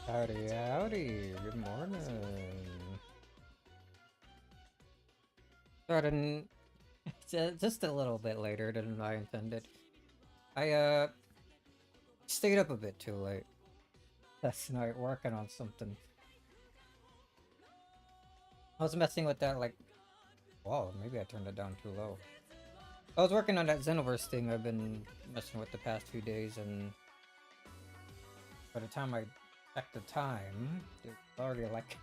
Howdy, howdy. Good morning. Starting just a little bit later than I intended. I stayed up a bit too late last night working on something. I was messing with that like, whoa, maybe I turned it down too low. I was working on that Xenoverse thing I've been messing with the past few days, and by the time I checked the time, it's already like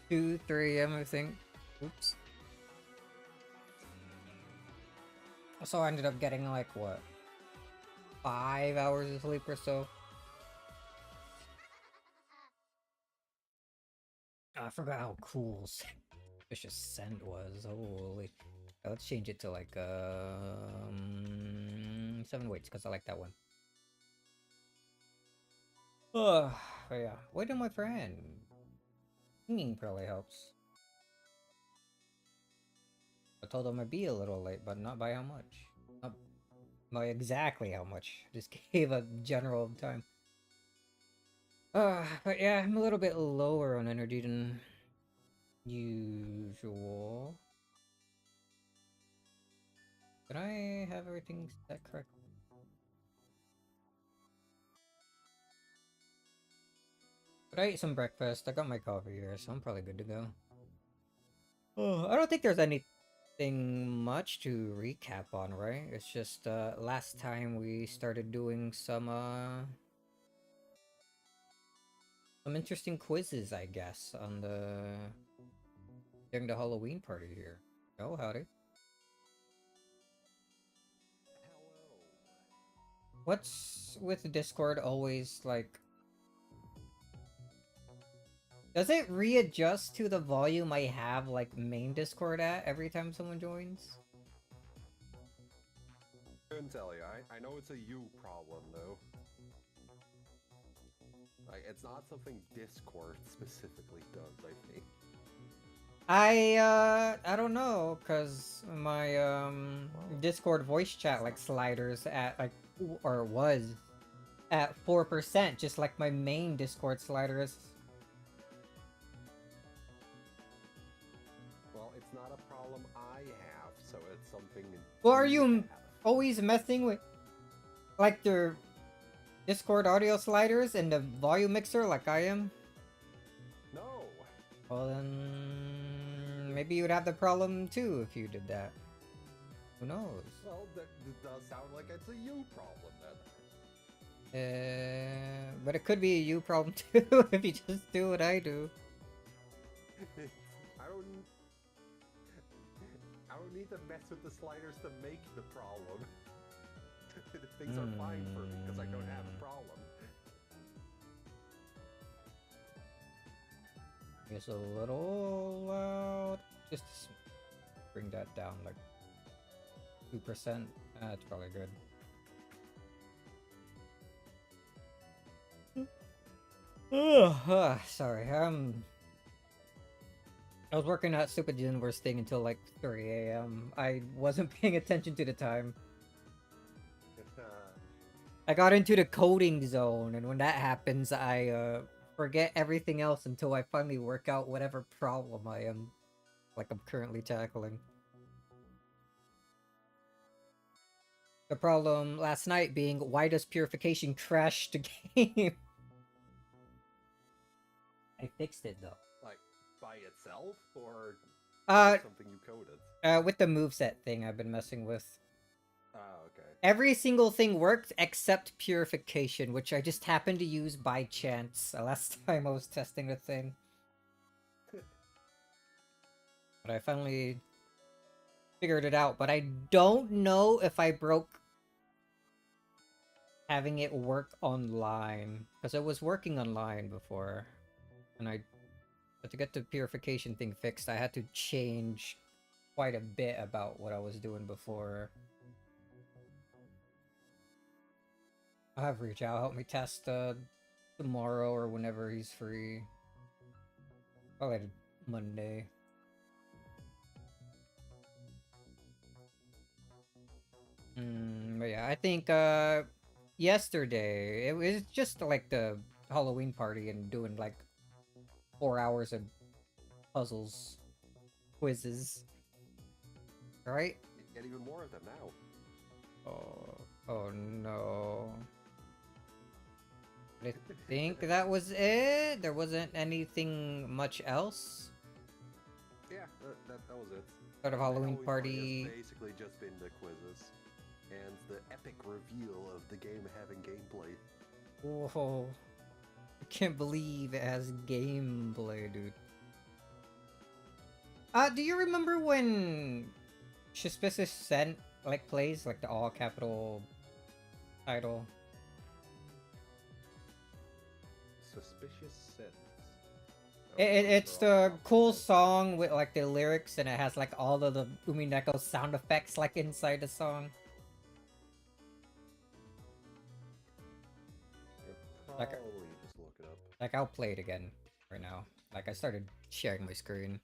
2, 3 a.m. I think. Oops. So I ended up getting like what, 5 hours of sleep or so. I forgot how cool Suspicious Scent was. Holy. Let's change it to like 7 weights because I like that one. But yeah, wait on my friend. Singing probably helps. I told him I'd be a little late, but not by how much. Not by exactly how much. Just gave a general time. But yeah, I'm a little bit lower on energy than usual. Did I have everything set correctly? But I ate some breakfast. I got my coffee here, so I'm probably good to go. Oh, I don't think there's anything much to recap on, right? It's just last time we started doing some interesting quizzes, I guess, on the during the Halloween party here. Oh, howdy. What's with Discord always like? Does it readjust to the volume I have like main Discord at every time someone joins? Couldn't tell you. I know it's a you problem though. Like it's not something Discord specifically does, I think. I don't know, cause my Discord voice chat like sliders at like or was at 4%, just like my main Discord sliders. Well, it's not a problem I have, so it's something Well, are you you have. always messing with like the Discord audio sliders and the volume mixer like I am? No. Well then, maybe you'd have the problem too if you did that. Who knows? Well, that does sound like it's a you problem then. But it could be a you problem too if you just do what I do. I don't. I don't need to mess with the sliders to make the problem. Things are fine for me because I don't have a problem. It's a little loud. Just bring that down like 2%. That's probably good. Sorry. I was working at stupid universe thing until like 3 a.m. I wasn't paying attention to the time. I got into the coding zone, and when that happens, I forget everything else until I finally work out whatever problem I'm currently tackling. The problem last night being, why does purification crash the game? I fixed it though. Like by itself, or something you coded? With the moveset thing I've been messing with. Oh, okay. Every single thing worked except purification, which I just happened to use by chance last time I was testing the thing. But I finally figured it out, but I don't know if I broke having it work online, because it was working online before, and but to get the purification thing fixed, I had to change quite a bit about what I was doing before. I'll have Reach Out help me test tomorrow or whenever he's free. Probably Monday. But yeah, I think yesterday it was just like the Halloween party and doing like 4 hours of puzzles, quizzes, right? Get even more of them now. Oh no. I think that was it. There wasn't anything much else. Yeah, that was it. Sort of The Halloween party. has basically just been the quizzes and the epic reveal of the game having gameplay. Whoa. I can't believe it has gameplay, dude. Do you remember when Suspicious Scent like plays like the all capital title? Suspicious Scents. It's the cool song with like the lyrics, and it has like all of the Umineko sound effects like inside the song. Like, Probably just look it up. like I'll play it again right now. Like I started sharing my screen.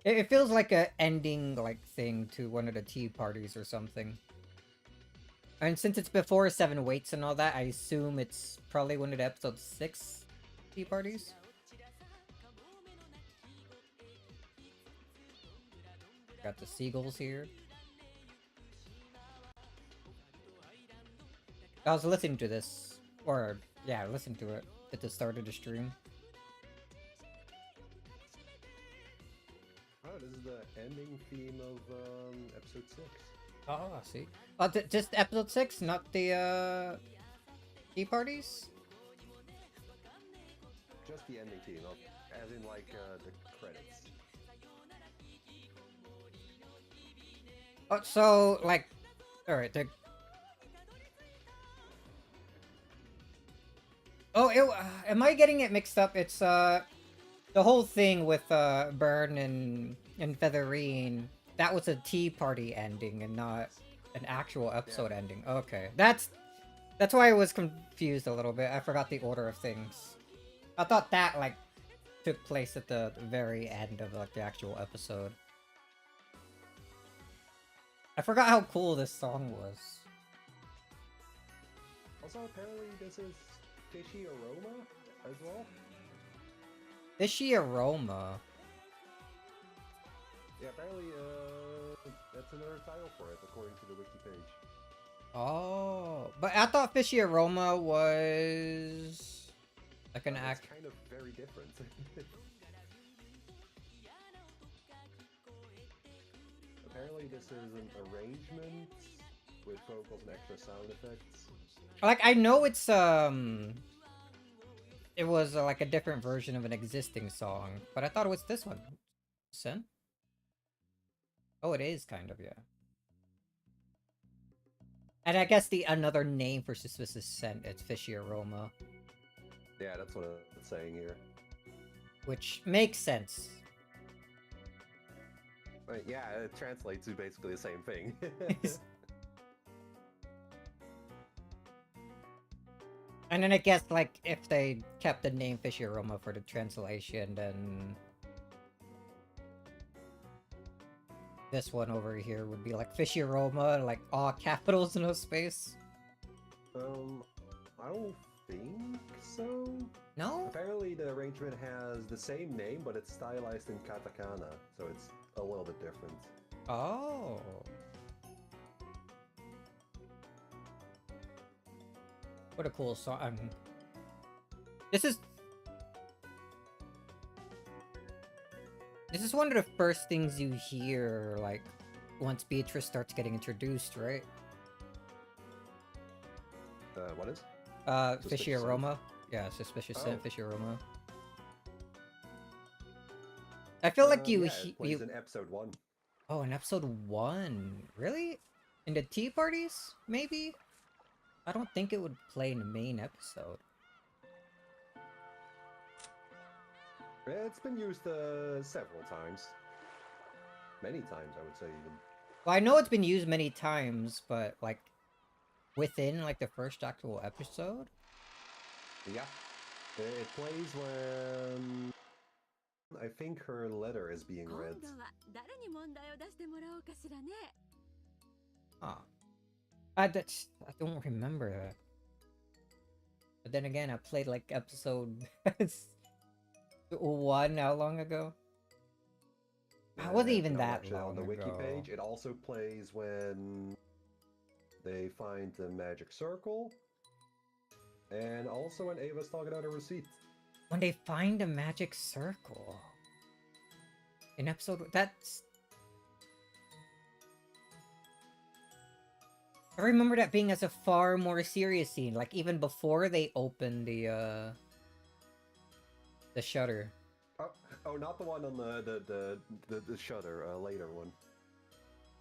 It feels like a ending like thing to one of the tea parties or something. And since it's before 7 Weights and all that, I assume it's probably one of the episode 6 tea parties. Got the seagulls here. I was listening to this, or yeah, listening to it at the start of the stream. Oh, this is the ending theme of episode 6. Oh, I see. Oh, just episode 6, not the tea parties? Just the ending theme, as in like the credits. Oh, so like, all right. Oh, am I getting it mixed up? It's the whole thing with Burn and Featherine. That was a tea party ending and not an actual episode ending. Okay, that's why I was confused a little bit. I forgot the order of things. I thought that like took place at the very end of like the actual episode. I forgot how cool this song was. Also, apparently this is Fishy Aroma as well. Fishy Aroma. Yeah, apparently that's another title for it, according to the wiki page. Oh, but I thought Fishy Aroma was like an It's kind of very different. Apparently this is an arrangement with vocals and extra sound effects. Like I know it's it was like a different version of an existing song, but I thought it was this one. Sin? Oh, it is kind of, yeah. And I guess the another name for Suspicious Scent, it's Fishy Aroma. Yeah, that's what it's saying here. Which makes sense. But yeah, it translates to basically the same thing. And then I guess, like, if they kept the name Fishy Aroma for the translation, then this one over here would be like Fishy Aroma, like all capitals, no space. I don't think so. No? Apparently the arrangement has the same name, but it's stylized in katakana, so it's a little bit different. Oh. What a cool song. This is one of the first things you hear, like, once Beatrice starts getting introduced, right? What is? Fishy Aroma. Yeah, Suspicious Scent, Fishy Aroma. I feel like yeah, it plays in episode 1. Oh, in episode 1? Really? In the tea parties? Maybe? I don't think it would play in the main episode. It's been used several times. Many times, I would say, even. Well, I know it's been used many times, but, like, within, like, the first actual episode? Yeah. It plays when I think her letter is being read. Huh. I don't remember that. But then again, I played like episode 1 how long ago? It wasn't even No, that actually, on long the wiki ago. page, it also plays when they find the magic circle, and also when Ava's talking about a receipt. When they find a magic circle. In episode... That's... I remember that being as a far more serious scene, like even before they open the shutter. Oh, not the one on the shutter, later one.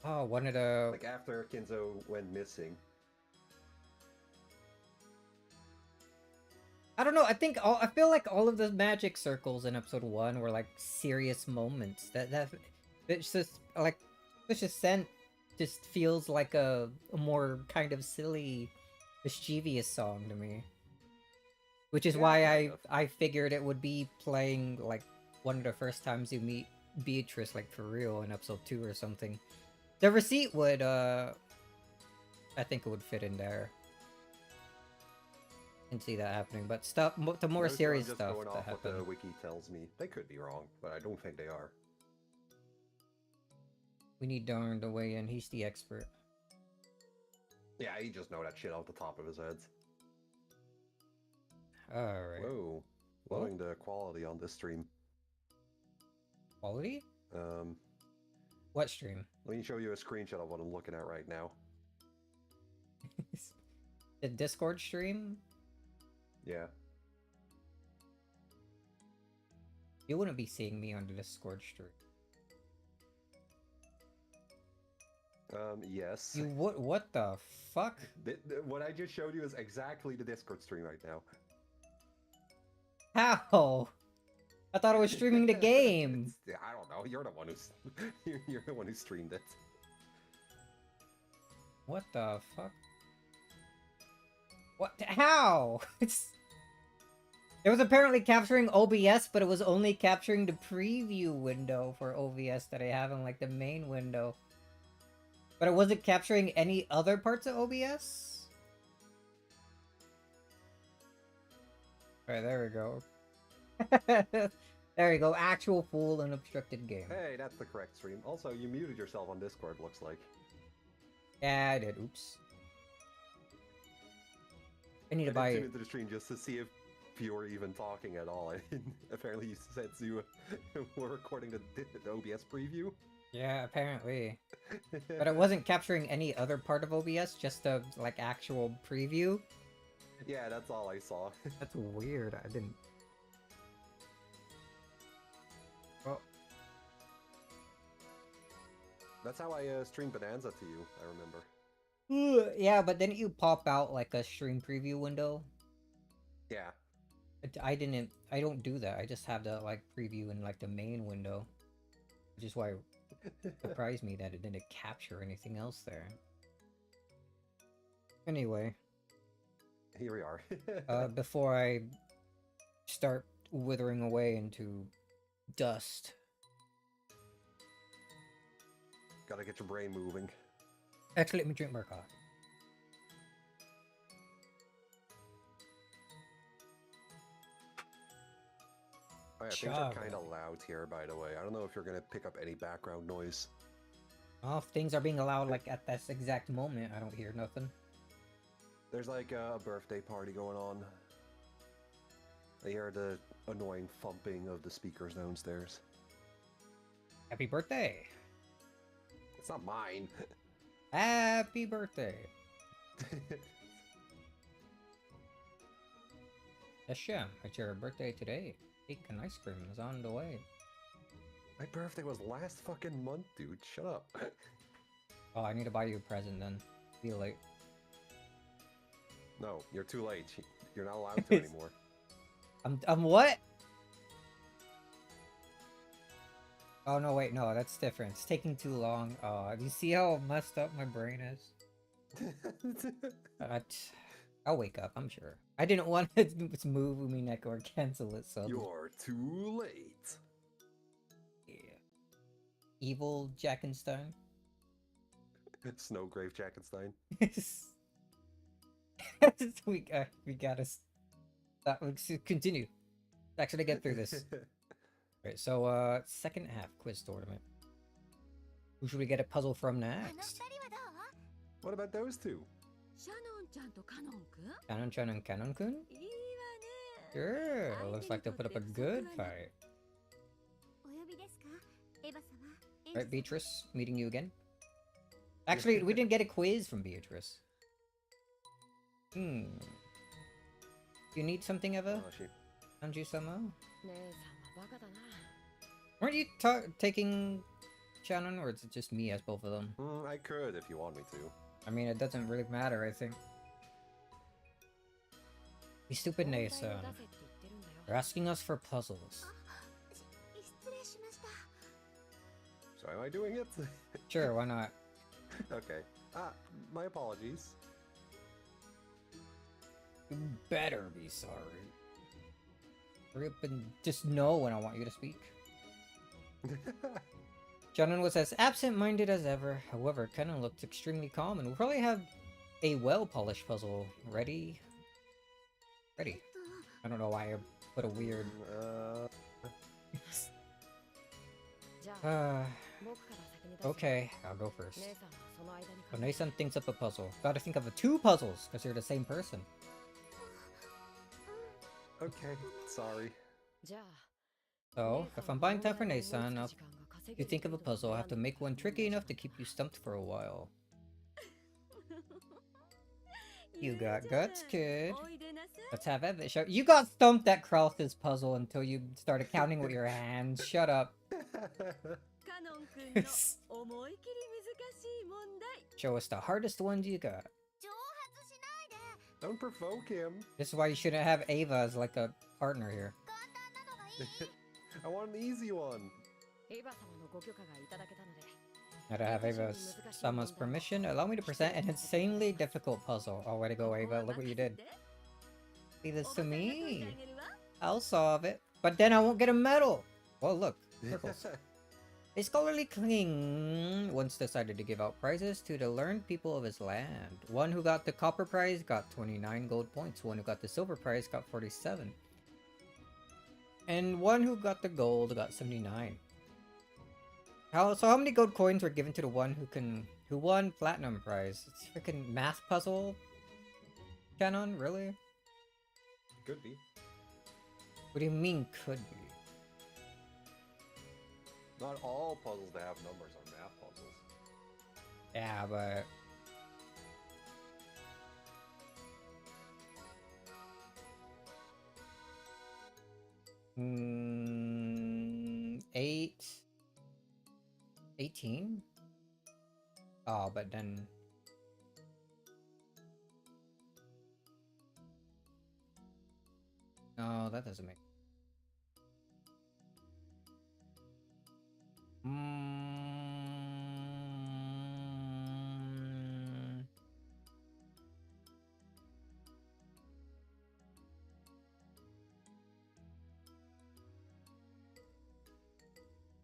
Oh, one of the... Like after Kinzo went missing. I don't know, I feel like all of the magic circles in episode 1 were like serious moments. It's just like this Ascent just feels like a more kind of silly, mischievous song to me. Which is Yeah, why kind of. I figured it would be playing like one of the first times you meet Beatrice, like for real, in episode 2 or something. The receipt would I think it would fit in there. Can see that happening, but the more Those serious are just stuff going that off what happened. the wiki tells me. They could be wrong, but I don't think they are. We need Darn to weigh in. He's the expert. Yeah, he just know that shit off the top of his head. Alright. Whoa. Blowing the quality on this stream. Quality? Um, What stream? let me show you a screenshot of what I'm looking at right now. The Discord stream? Yeah. You wouldn't be seeing me on the Discord stream. Yes. You would? What the fuck? What I just showed you is exactly the Discord stream right now. How? I thought I was streaming the game. I don't know. You're the one who's you're the one who streamed it. What the fuck? What? How? It was apparently capturing OBS, but it was only capturing the preview window for OBS that I have in like the main window. But it wasn't capturing any other parts of OBS? Alright, there we go. There you go, actual full unobstructed game. Hey, that's the correct stream. Also, you muted yourself on Discord, looks like. Yeah, I did. Oops. I need to I buy tuned into the stream just to see if you were even talking at all. Apparently, you said you were recording the OBS preview. Yeah, apparently. But it wasn't capturing any other part of OBS, just a, like, actual preview. Yeah, that's all I saw. That's weird, I didn't... Well... That's how I streamed Bonanza to you, I remember. Yeah, but didn't you pop out, like, a stream preview window? Yeah. I don't do that, I just have the, like, preview in, like, the main window. Which is why it surprised me that it didn't capture anything else there. Anyway. Here we are. Before I start withering away into dust. Gotta get your brain moving. Actually, let me drink more coffee. Oh yeah, things are kind of loud here, by the way. I don't know if you're gonna pick up any background noise. Oh, if things are being allowed, like, at this exact moment, I don't hear nothing. There's like a birthday party going on. I hear the annoying thumping of the speakers downstairs. Happy birthday! It's not mine. Happy birthday! Hashem, it's your birthday today. Cake and ice cream is on the way. My birthday was last fucking month, dude. Shut up. Oh, I need to buy you a present then. Be late. No, you're too late. You're not allowed to anymore. I'm what? Oh no, wait, no, that's different. It's taking too long. Oh, do you see how messed up my brain is? I'll wake up, I'm sure. I didn't want to move Umineko or cancel it, so... You're too late. Yeah. Evil Jackenstein? Snowgrave Jackenstein. we gotta Let's continue. Actually get through this. Alright, so second half quiz tournament. Who should we get a puzzle from next? What about those two? Canon-chan and Canon-kun? Sure, looks like they'll put up a good fight. Alright, Beatrice, meeting you again. Actually, we didn't get a quiz from Beatrice. You need something, Eva? Oh, shoot. Anju-sama? Weren't you taking Shannon, or is it just me as both of them? I could if you want me to. I mean, it doesn't really matter, I think. You stupid Nei-san. They're asking us for puzzles. So am I doing it? Sure, why not? Okay. My apologies. You better be sorry. Hurry up and just know when I want you to speak. Shannon was as absent-minded as ever. However, Kennen looked extremely calm and will probably have a well-polished puzzle ready. I don't know why I put a weird... Okay, I'll go first. So Nei-san thinks up a puzzle. Gotta think of two puzzles, because you're the same person. Okay, sorry. So, if I'm buying time for Nei-san, you think of a puzzle, I have to make one tricky enough to keep you stumped for a while. You got guts, kid. Let's have Evan show. You got stumped at Krauth's puzzle until you started counting with your hands. Shut up. Show us the hardest ones you got. Don't provoke him. This is why you shouldn't have Ava as like a partner here. I want an easy one. Now to have Ava-sama's permission, allow me to present an insanely difficult puzzle. Oh, way to go, Ava. Look what you did. Leave this to me. I'll solve it. But then I won't get a medal. Oh, look. Circles. A scholarly king once decided to give out prizes to the learned people of his land. One who got the copper prize got 29 gold points. One who got the silver prize got 47. And one who got the gold got 79. So how many gold coins were given to the one who won platinum prize? It's freaking math puzzle. Canon, really? Could be. What do you mean could be? Not all puzzles that have numbers are math puzzles. Yeah, but 18? Oh, but then... No, that doesn't make...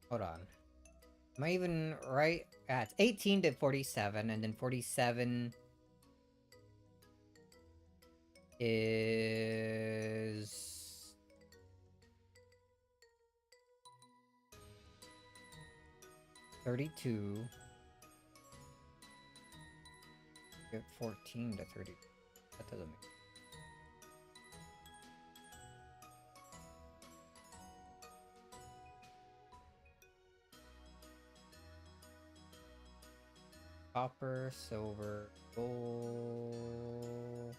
Hold on. Am I even right? It's 18 to 47, and then 47 is 32. Get 14 to 30. That doesn't make copper, silver, gold.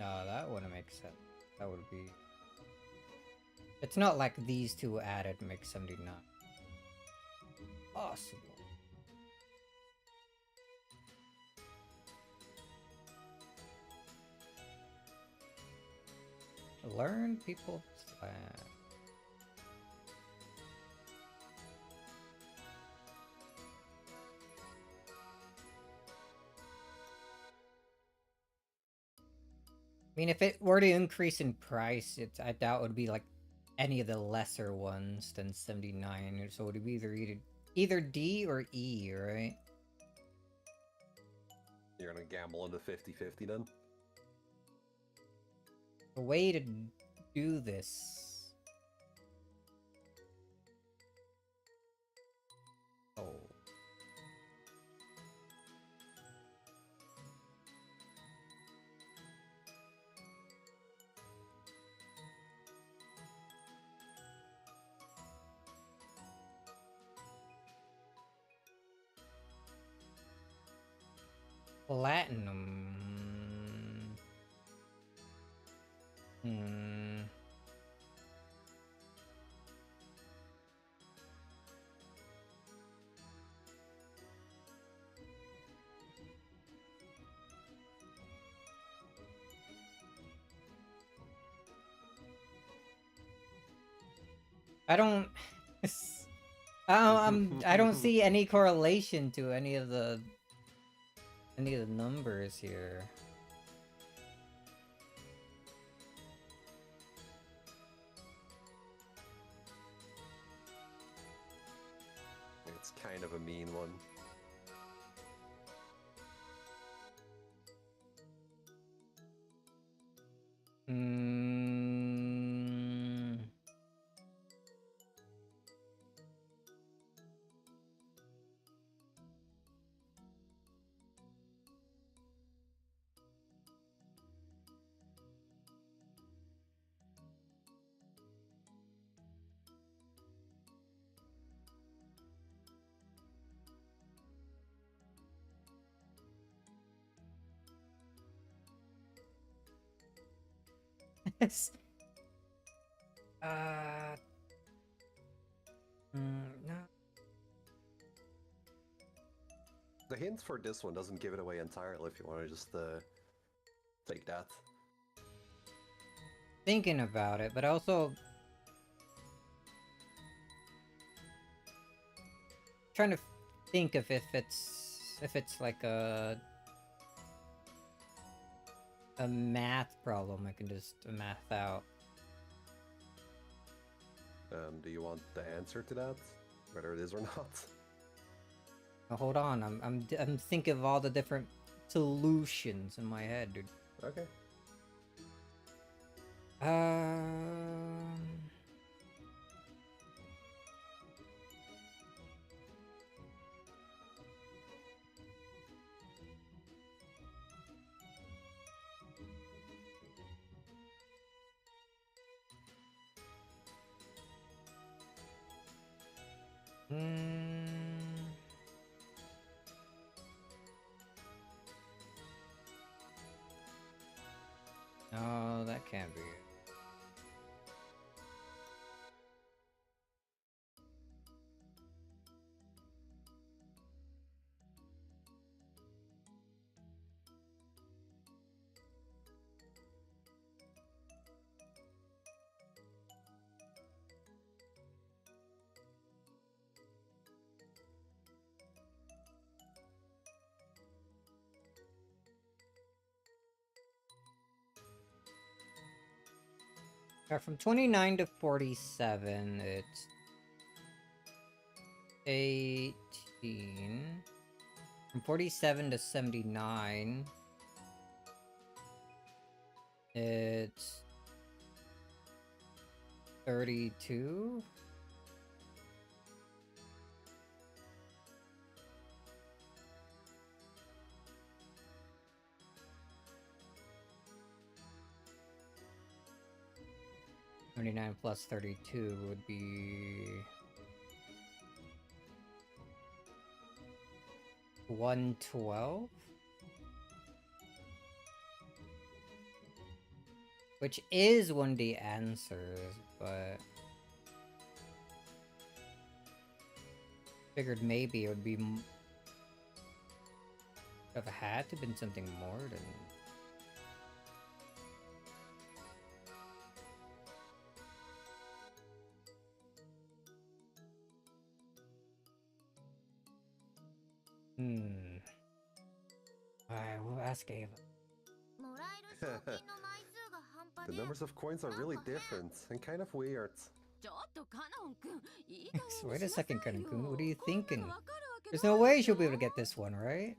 No, that wouldn't make sense. That would be... It's not like these two added make 79. Possible. Learn people's land. I mean, if it were to increase in price, I doubt it would be like any of the lesser ones than 79, so it would be either D or E, right? You're gonna gamble on the 50-50 then? The way to do this. Oh. Platinum. I don't I don't see any correlation to any of the numbers here. It's kind of a mean one. No. The hint for this one doesn't give it away entirely if you want to just take that. Thinking about it, but also trying to think of if it's like a math problem I can just math out. Do you want the answer to that? Whether it is or not? Now, hold on, I'm thinking of all the different solutions in my head, dude. Okay. No, that can't be it. From 29 to 47, it's 18. From 47 to 79, it's 32. Twenty-nine plus 32 would be 112, which is one of the answers, but figured maybe it would be if it had to been something more than. Alright, we'll ask Ava. The numbers of coins are really different and kind of weird. Wait a second, Kanen-kun. What are you thinking? There's no way she'll be able to get this one, right?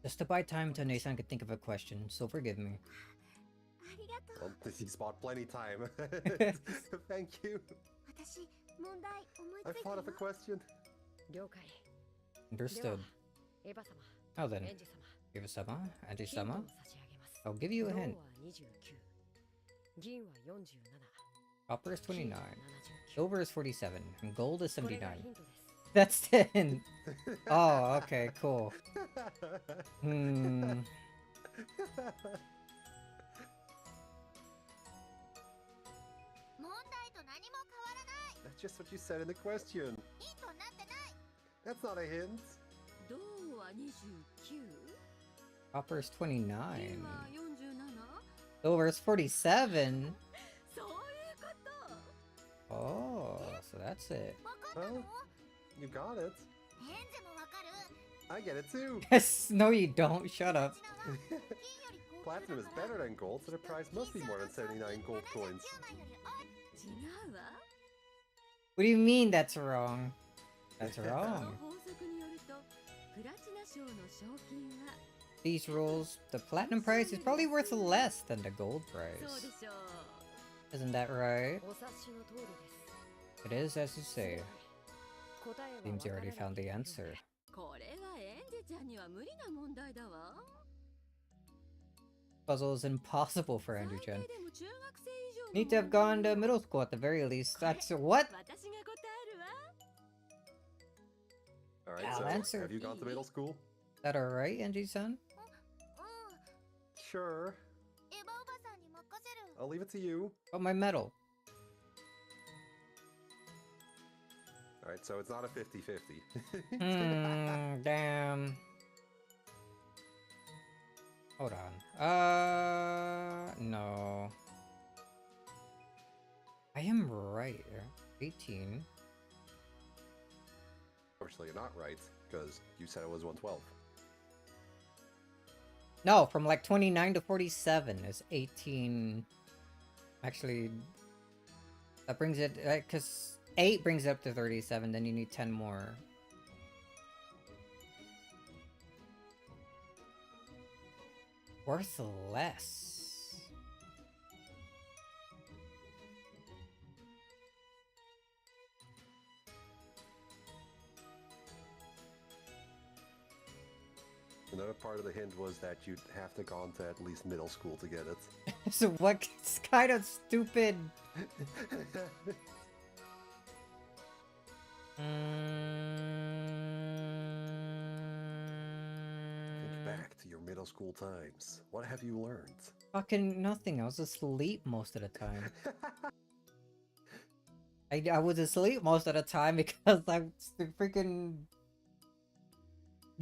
Just to buy time until Nei-san could think of a question, so forgive me. Well, he's bought plenty time. Thank you. I thought of a question. Understood. Now then, Eva-sama, Angie-sama, I'll give you a hint. Copper is 29, silver is 47, and gold is 79. That's 10! Oh, okay, cool. That's just what you said in the question. That's not a hint. Copper is 29. Silver is 47. Oh, so that's it. Well, you got it. I get it too. Yes, no you don't, shut up. Platinum is better than gold, so the price must be more than 79 gold coins. What do you mean that's wrong? That's wrong. These rules, the platinum price is probably worth less than the gold price. Isn't that right? It is as you say. Seems you already found the answer. Puzzle is impossible for Andrew-chan. Need to have gone to middle school at the very least. That's what? Alright, I'll so answer. have you gone to middle school? Is that alright, Angie-san? Sure. I'll leave it to you. Oh, my medal. Alright, so it's not a 50-50. Damn. Hold on. No. I am right. 18. Unfortunately, you're not right, because you said it was 112. No, from like 29 to 47 is 18. Actually, that brings it, because 8 brings it up to 37, then you need 10 more. Worth less. Another part of the hint was that you'd have to gone to at least middle school to get it. So what? It's kind of stupid. Think back to your middle school times. What have you learned? Fucking nothing. I was asleep most of the time. I was asleep most of the time because the freaking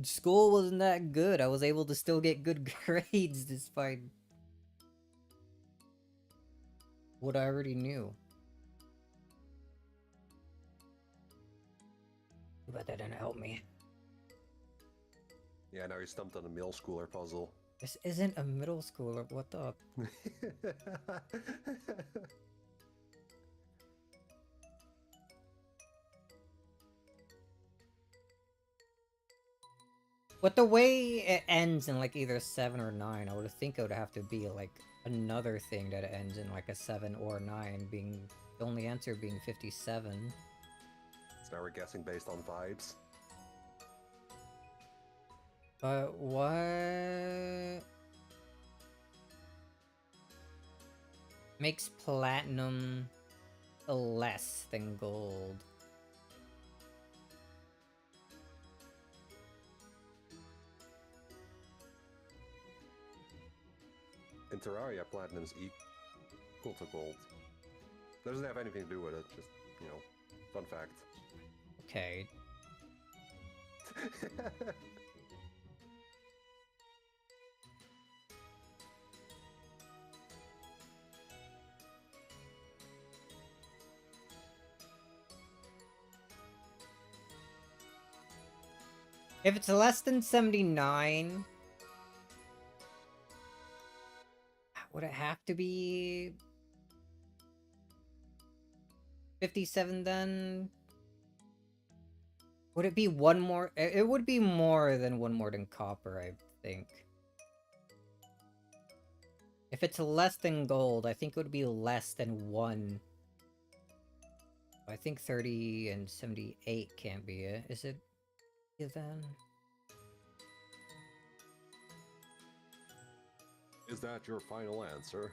school wasn't that good. I was able to still get good grades despite what I already knew. But that didn't help me. Yeah, now you're stumped on a middle schooler puzzle. This isn't a middle schooler. What the? But the way it ends in like either 7 or 9, I would think it would have to be like another thing that ends in like a 7 or 9, being the only answer being 57. So now we're guessing based on vibes. But what makes platinum less than gold? In Terraria, platinum is equal to gold. Doesn't have anything to do with it, just, you know, fun fact. Okay. If it's less than 79, Would it have to be 57 then? Would it be one more? It would be more than one more than copper, I think. If it's less than gold, I think it would be less than 1. I think 30 and 78 can't be it. Is it then? Is that your final answer?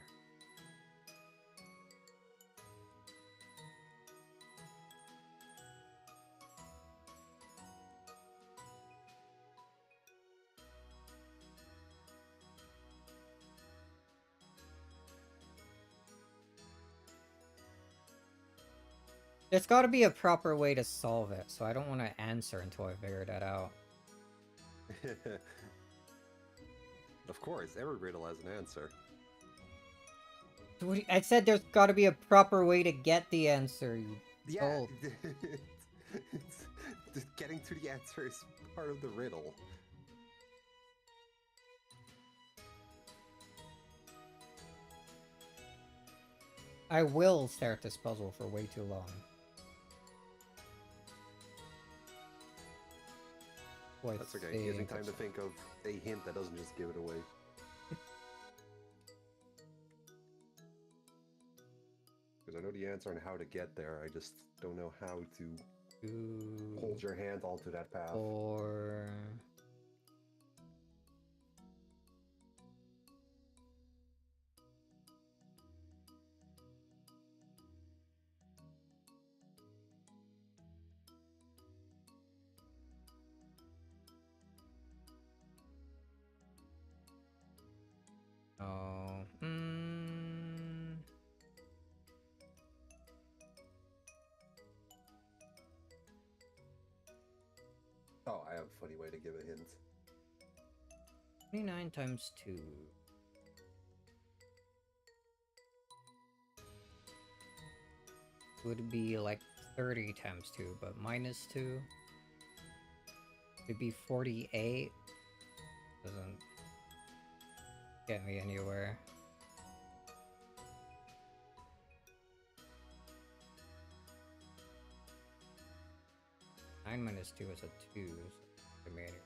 There's got to be a proper way to solve it, so I don't want to answer until I figure that out. Of course, every riddle has an answer. I said there's got to be a proper way to get the answer. Yeah, getting to the answer is part of the riddle. I will stare at this puzzle for way too long. Well, that's okay. Giving time to think of a hint that doesn't just give it away. Because I know the answer and how to get there, I just don't know how to hold your hand onto that path. 4. Oh. Oh, I have a funny way to give a hint. 29 times 2. Would be like 30 times 2, but minus 2. It'd be 48. Doesn't get me anywhere. Nine minus 2 is a 2, so get me anywhere.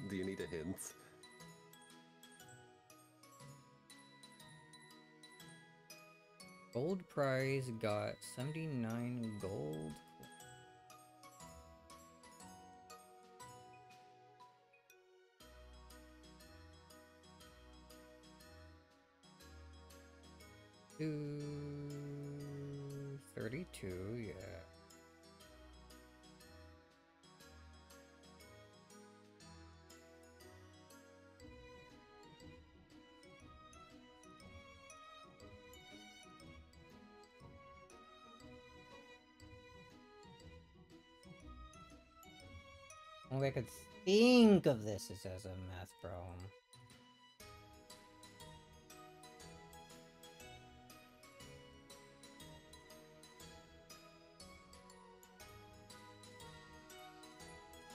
Do you need a hint? Gold prize got 79 gold. Cool. 32, yeah. Only I could think of this as a math problem.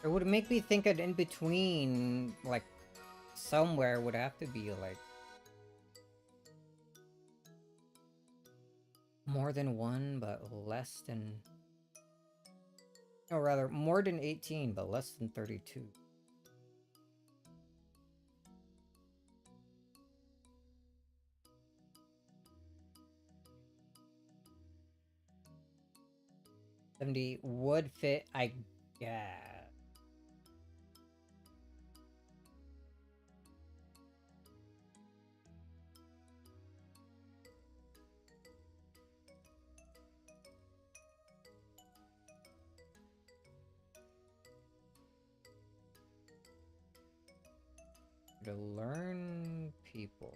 It would make me think that in between, like, somewhere would have to be, like, more than 1, but less than Or rather, more than 18, but less than 32. $70 would fit, I guess. To learn people.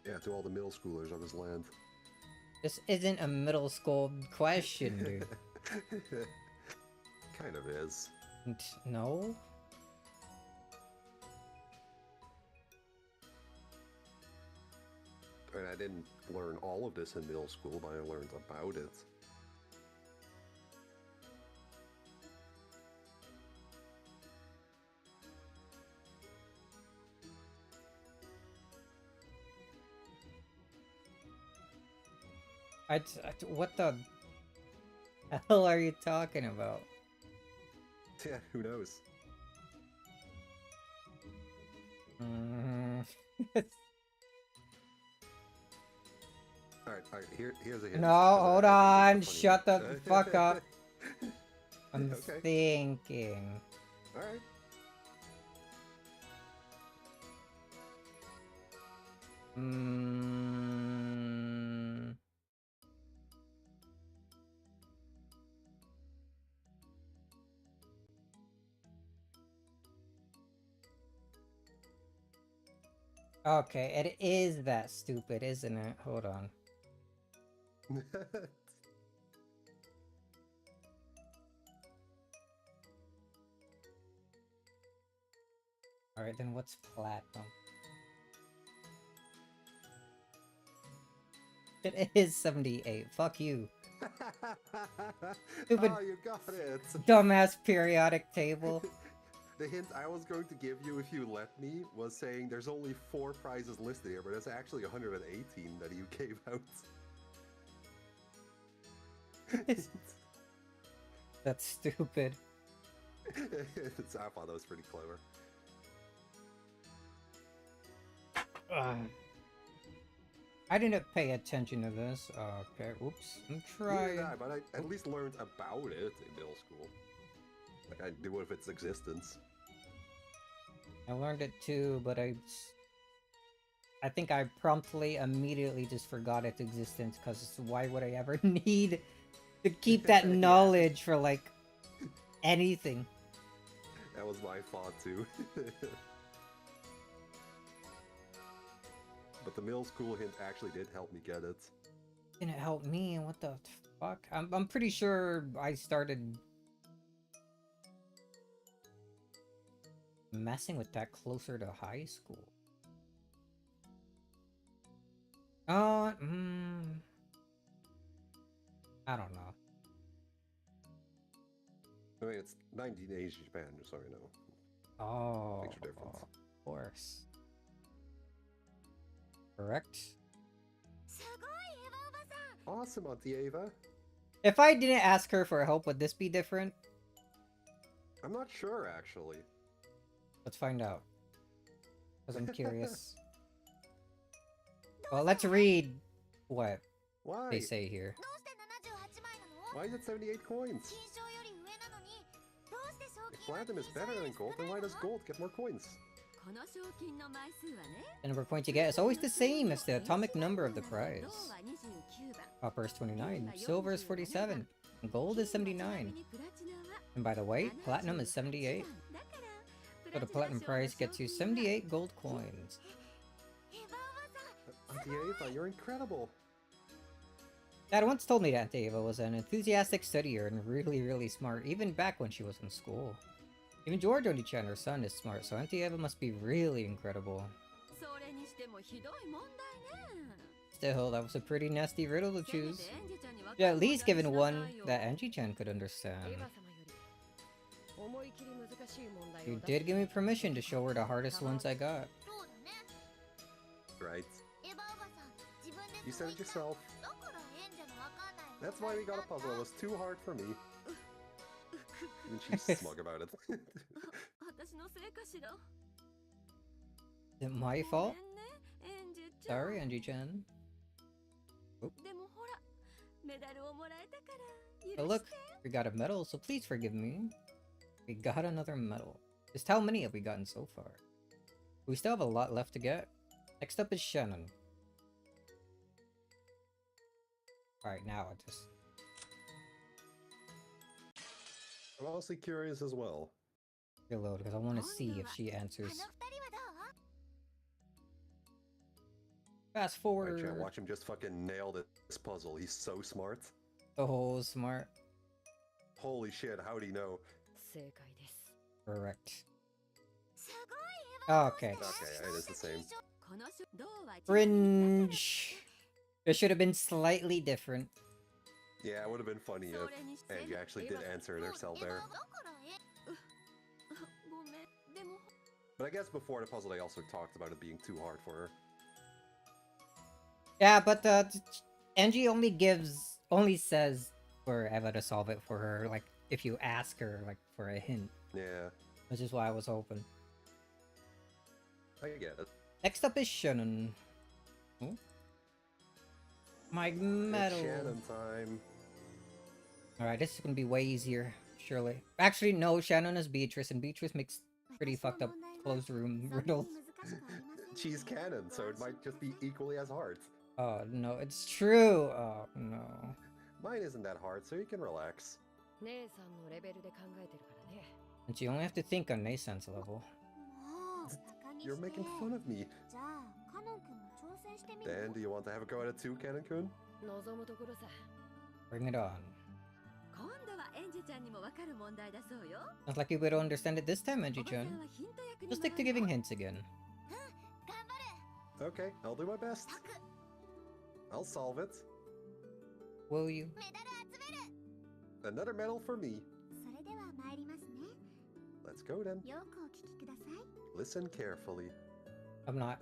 Yeah, to all the middle schoolers on this land. This isn't a middle school question, dude. Kind of is. No? I mean, I didn't learn all of this in middle school, but I learned about it. What the hell are you talking about? Yeah, who knows? Alright, here's a hint. No, 'cause hold I think on. it's a funny Shut one. the fuck up. I'm Okay. thinking. Alright. Okay, it is that stupid, isn't it? Hold on. Alright, then what's platinum? It is 78. Fuck you. Stupid Oh, you got it! dumbass periodic table. The hint I was going to give you if you let me was saying there's only 4 prizes listed here, but it's actually 118 that you gave out. That's stupid. I thought that was pretty clever. I didn't pay attention to this. Okay, oops. I'm trying. Neither did I, but I at least learned about it in middle school. Like I knew of its existence. I learned it too, but I think I promptly, immediately just forgot its existence, because why would I ever need to keep that Yeah. knowledge for, like, anything? That was my thought too. But the middle school hint actually did help me get it. Didn't help me, what the fuck? I'm pretty sure I started messing with that closer to high school. I don't know. I mean, it's 1980s Japan, just so you know. Oh, Things are different. of course. Correct. Awesome, Auntie Ava. If I didn't ask her for help, would this be different? I'm not sure, actually. Let's find out. Because I'm curious. Well, let's read what Why? they say here. Why is it 78 coins? If platinum is better than gold, then why does gold get more coins? The number of points you get is always the same as the atomic number of the prize. Copper is 29, silver is 47, and gold is 79. And by the way, platinum is 78. So the platinum prize gets you 78 gold coins. Auntie Ava, you're incredible. Dad once told me that Aunt Ava was an enthusiastic studier and really smart, even back when she was in school. Even George Oni-chan, her son, is smart, so Auntie Eva must be really incredible. Still, that was a pretty nasty riddle to choose. Yeah, at least given one that Angie-chan could understand. You did give me permission to show her the hardest ones I got. Right. You said it yourself. That's why we got a puzzle. It was too hard for me. And she's smug about it. Is it my fault? Sorry, Angie-chan. Oh, look, we got a medal, so please forgive me. We got another medal. Just how many have we gotten so far? We still have a lot left to get. Next up is Shannon. Alright, now I just... I'm honestly curious as well. reload because I want to see if she answers. Fast forward. Right, watch him just fucking nail this puzzle. He's so smart. Oh, smart. Holy shit, how'd he know? Correct. Okay. Okay, it is the same. Fringe. It should have been slightly different. Yeah, it would have been funny if Angie actually did answer it herself there. But I guess before the puzzle they also talked about it being too hard for her. Yeah, but Angie only says for Eva to solve it for her, like if you ask her like for a hint. Yeah. Which is why I was hoping. I get it. Next up is Shannon. Oh. My medal. It's Shannon time. Alright, this is gonna be way easier, surely. Actually, no, Shannon is Beatrice, and Beatrice makes pretty fucked up closed room riddles. She's canon, so it might just be equally as hard. Oh no, it's true! Oh no. Mine isn't that hard, so you can relax. And you only have to think on Nasan's level. You're making fun of me. Dan, do you want to have a go at it too, Canon-kun? Bring it on. Sounds like you would understand it this time, Angie-chan. Just stick to giving hints again. Okay, I'll do my best. I'll solve it. Will you? Another medal for me. Let's go then. Listen carefully. I'm not.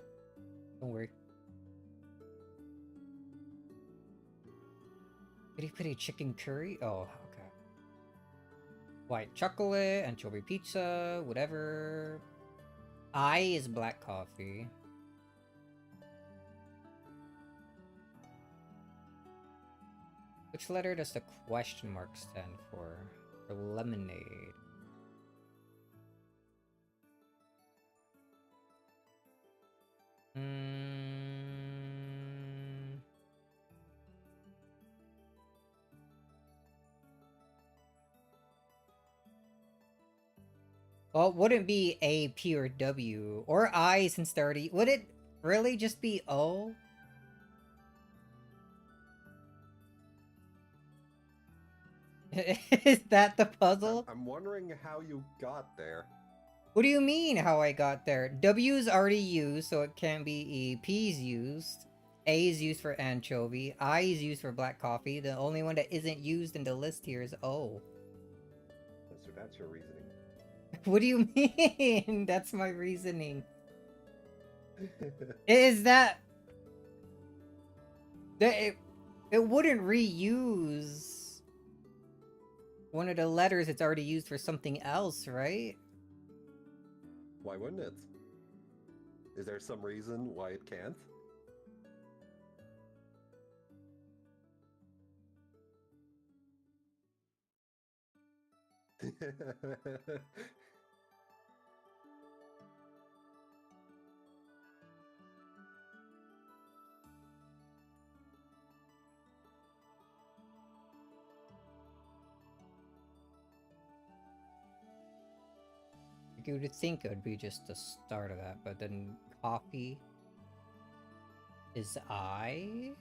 Don't worry. Pretty chicken curry? Oh, okay. White chocolate, anchovy pizza, whatever. I is black coffee. Which letter does the question mark stand for? For lemonade. Well, it wouldn't be A, P, or W. Or I since they're already... Would it really just be O? Is that the puzzle? I'm wondering how you got there. What do you mean how I got there? W's already used, so it can't be E. P's used. A is used for anchovy. I is used for black coffee. The only one that isn't used in the list here is O. So that's your reasoning. What do you mean? That's my reasoning. Is that... It wouldn't reuse one of the letters it's already used for something else, right? Why wouldn't it? Is there some reason why it can't? You would think it would be just the start of that, but then coffee is I?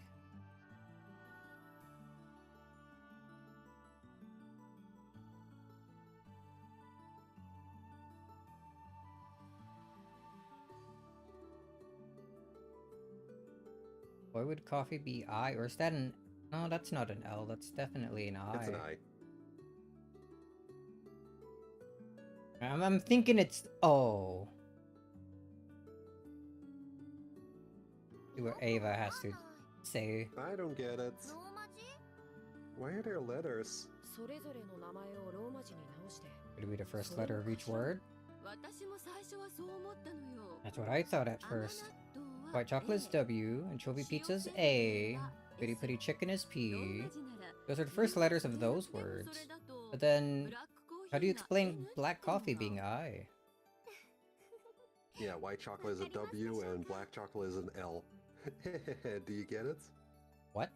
Why would coffee be I? Or is that an... No, that's not an L. That's definitely an I. It's an I. I'm thinking it's O. See what Ava has to Say. I don't get it. ローマ字 Why are there letters? それぞれの名前をローマ字に直して Could it be the first letter of each word? 私も最初はそう思ったのよ That's what I thought at first. White chocolate is W, anchovy pizza is A, Pity Pity chicken is P. Those are the first letters of those words. But then, how do you explain black coffee being I? Yeah, white chocolate is a W and black chocolate is an L. Do you get it? What?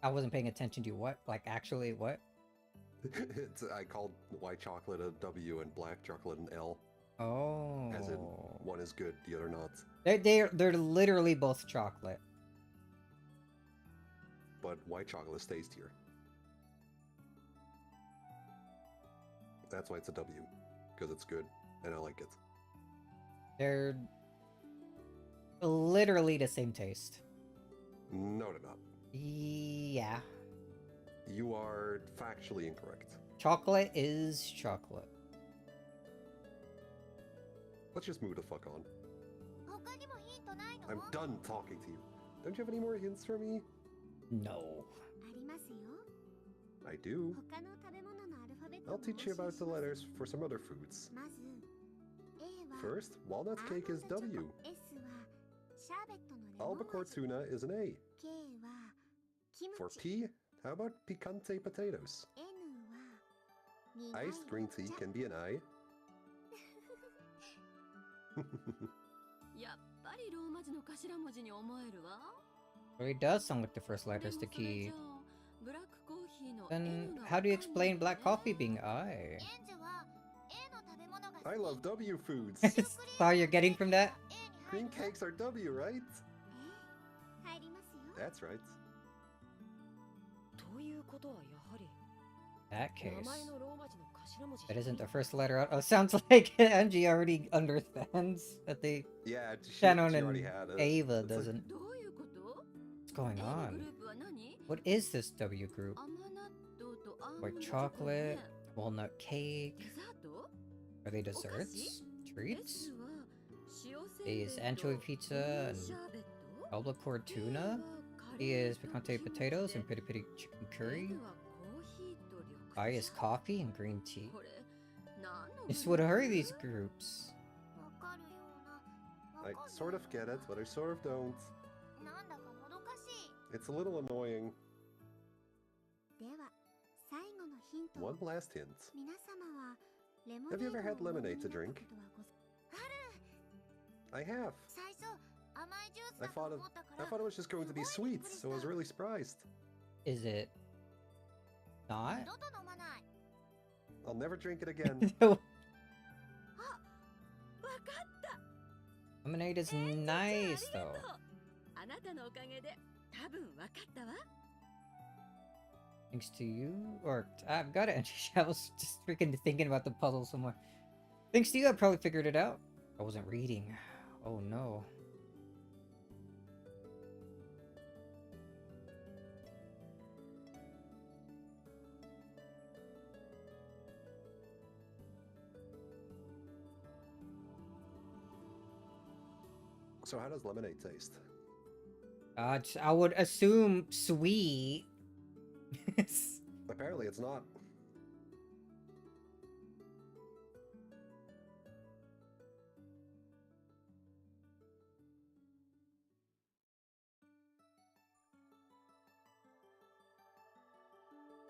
I wasn't paying attention to you. What? Like, actually, what? I called white chocolate a W and black chocolate an L. Oh. As in, one is good, the other not. They're literally both chocolate. But white chocolate is tastier. That's why it's a W. Because it's good, and I like it. They're literally the same taste. No, they're not. Yeah. You are factually incorrect. Chocolate is chocolate. Let's just move the fuck on. 他にもヒントないの I'm done talking to you. Don't you have any more hints for me? No. ありますよ I do. 他の食べ物のアルファベット I'll teach you about the letters for some other foods. まず A は First, walnut cake is W. S はシャーベットのレモン Albacore 味 tuna is an A. K はキム For チ P, how about picante potatoes? N は苦い Iced green tea 抹茶 can be an I. やっぱりローマ字の頭文字に思えるわ Well, it does sound like the first letter is the key. Then, how do you explain black coffee being I? エンジは A の食べ物が好き I love W foods. That's all you're getting from that? A に Green 入る cakes are W, right? 入りますよ That's right. ということはやはり That 名 case. 前のローマ字の頭文字 That isn't the first letter out. Oh, sounds like Angie already understands that the Yeah, Shannon she already and had it. Ava It's like- doesn't. どういうこと What's going A のグ on? ループは何 What is this W group? 甘納豆とアーモン White ドチョコね chocolate, walnut cake. デザート Are they お菓子 desserts? Treats? S は塩せん A べい is と anchovy pizza レモン and シャーベット albacore K tuna. はカレ E ー is と picante キムチ potatoes で and piri piri chicken curry. N はコーヒーと緑茶 I is coffee and green tea. これ何の This グ would ループ hurry these groups. わかるようなわ I かんない sort of get it, but I sort of don't. なんだかもどかしい It's a little annoying. では最後のヒントを One last hint. 皆様はレモ Have you ever had ネードをお飲み lemonade に to なった drink? ことはござ I have. 最初甘いジュース I だと thought 思ったか I ら thought it was just going to be sweet, so I was really surprised. Is it not? 二度と飲まない I'll never drink it again. あわかった Lemonade is じゃあ nice ありが though. とうあなたのおかげで多分わかったわ Thanks to you, or I've got it. I was just freaking thinking about the puzzle somewhere. Thanks to you, I probably figured it out. I wasn't reading. Oh no. So how does lemonade taste? I would assume sweet. Apparently it's not.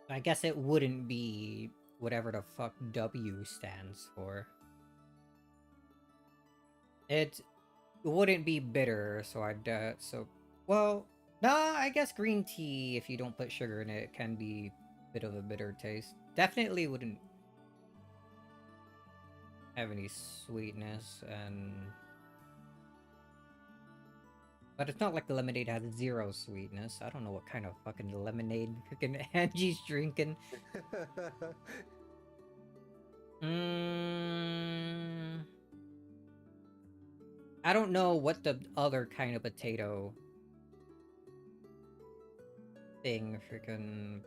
I guess it wouldn't be whatever the fuck W stands for. It wouldn't be bitter, so well, nah, I guess green tea, if you don't put sugar in it, can be a bit of a bitter taste. Definitely wouldn't have any sweetness, but it's not like the lemonade has zero sweetness. I don't know what kind of fucking lemonade freaking Angie's drinking. I don't know what the other kind of potato thing freaking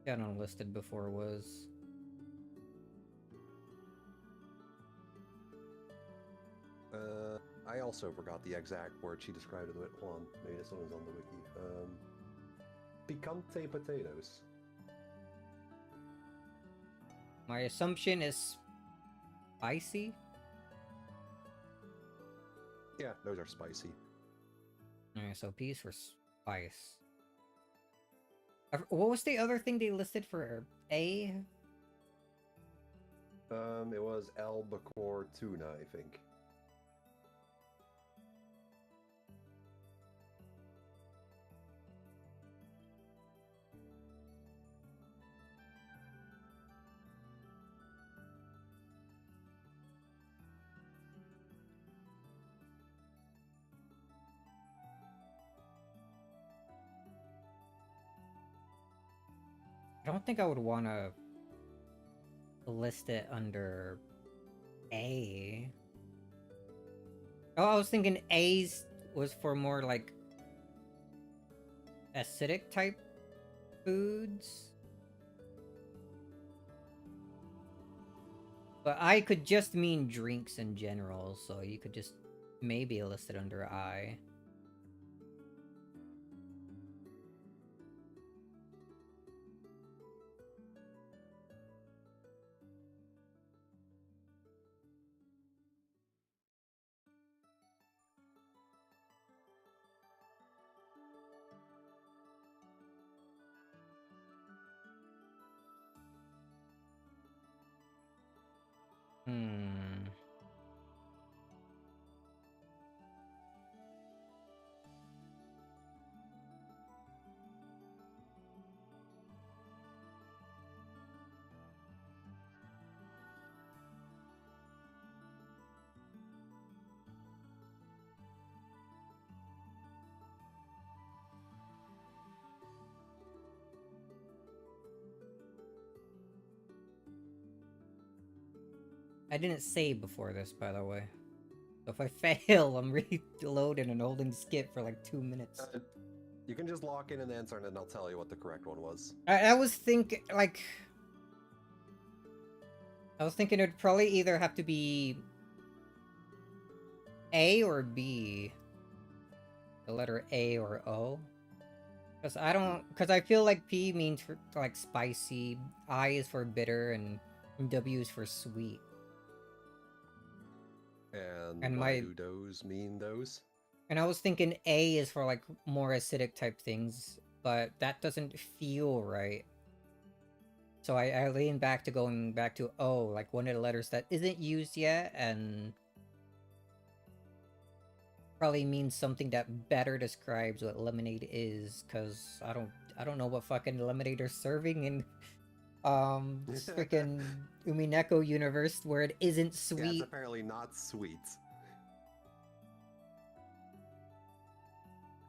got unlisted before was. I also forgot the exact word she described it with. Hold on, maybe this one is on the wiki. Picante potatoes. My assumption is spicy. Yeah, those are spicy. Okay, so P's for spice. What was the other thing they listed for A? It was albacore tuna, I think. I don't think I would want to list it under A. Oh, I was thinking A's was for more like acidic type foods. But I could just mean drinks in general, so you could just maybe list it under I. Hmm. I didn't save before this, by the way. So if I fail, I'm reloading and holding skip for like 2 minutes. You can just lock in an answer and then I'll tell you what the correct one was. I was thinking, like... I was thinking it'd probably either have to be... A or B. The letter A or O. Because I don't... Because I feel like P means for, like, spicy, I is for bitter, and W is for sweet. And why do those mean those? And I was thinking A is for, like, more acidic type things, but that doesn't feel right. So I lean back to going back to O, like one of the letters that isn't used yet, and probably means something that better describes what lemonade is, because I don't know what fucking lemonade they're serving in this freaking Umineko universe where it isn't sweet. Yeah, it's apparently not sweet.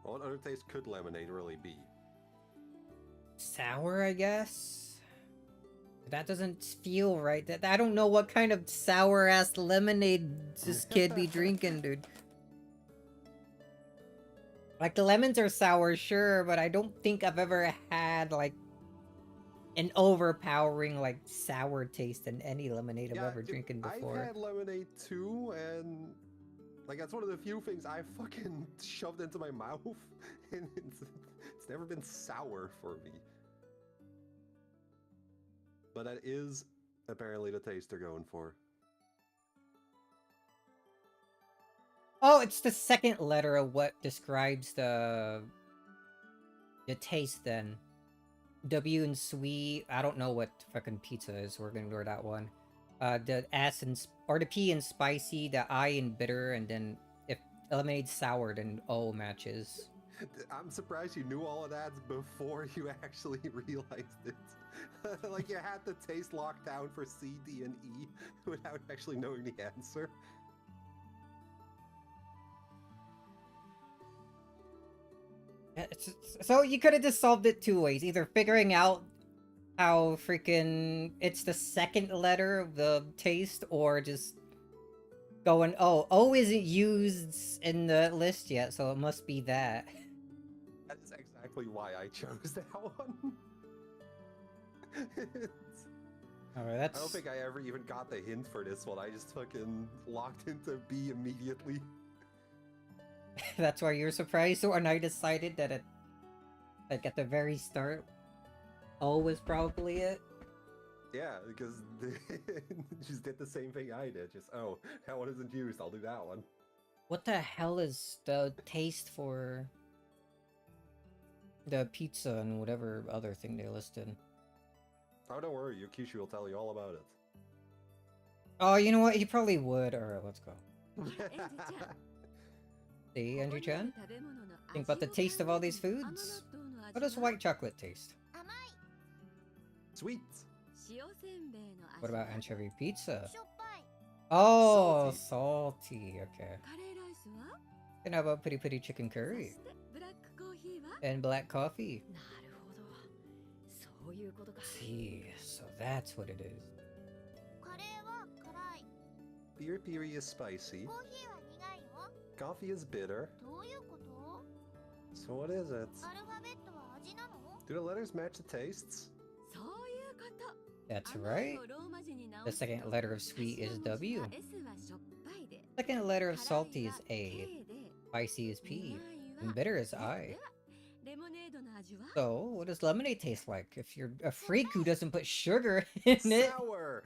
What other taste could lemonade really be? Sour, I guess? That doesn't feel right. That I don't know what kind of sour-ass lemonade this kid be drinking, dude. Like, the lemons are sour, sure, but I don't think I've ever had, like, an overpowering, like, sour taste in any lemonade I've ever drinking before. I've had lemonade too, and like that's one of the few things I fucking shoved into my mouth, and it's never been sour for me. But that is apparently the taste they're going for. Oh, it's the second letter of what describes the taste then. W and sweet. I don't know what fucking pizza is. We're gonna ignore that one. The S and or the P in spicy, the I in bitter, and then if lemonade's sour, then O matches. I'm surprised you knew all of that before you actually realized it. Like you had the taste locked down for C, D, and E without actually knowing the answer. So you could have just solved it 2 ways. Either figuring out how freaking it's the second letter of the taste, or just going, oh, O isn't used in the list yet, so it must be that. That is exactly why I chose that one. Alright, I don't think I ever even got the hint for this one. I just fucking locked into B immediately. That's why you're surprised when I decided that it, like at the very start, O was probably it. Yeah, because just did the same thing I did. Just, oh, that one isn't used, I'll do that one. What the hell is the taste for the pizza and whatever other thing they listed? Oh, don't worry, Yukishi will tell you all about it. Oh, you know what? He probably would. Alright, let's go. See, Andrew-chan? Think about the taste of all these foods. How does white chocolate taste? Sweet! What about anchovy pizza? しょっぱい Oh, salty. Okay. And how about pretty chicken curry? ブラックコーヒーは And black coffee. なるほどそういうことか See, so that's what it is. カレーは辛い Beer Piri is spicy, コーヒーは苦いよ coffee is bitter. どういうこと So what is it? アルファベットは味なの Do the letters match the tastes? そういうこと That's 甘い right. をローマ字に直 The すと second letter of sweet is 頭文字 W. が S はしょっぱいで Second letter of 辛い salty は is A. K で Spicy is 苦 P. い And は bitter is で I. ではレモネードの味は So, what does lemonade taste like? If you're a freak who doesn't put sugar in it, Sour!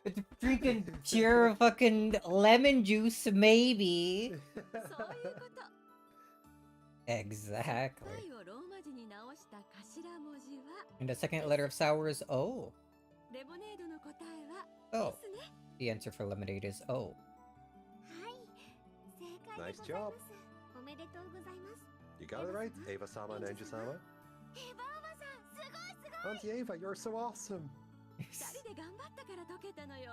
it's freaking pure fucking lemon juice, maybe. そういうこと Exactly. パイをローマ字に直した頭文字は And the second letter of sour is O. レモネードの答えは Oh, ですね the answer for lemonade is O. はい正解で Nice ござい job. ますおめでとうございます You got it right, Ava-sama and Anju-sama. エヴァおばさんすごいすごい Auntie Ava, you're so awesome! 二人で頑張ったから解けたのよ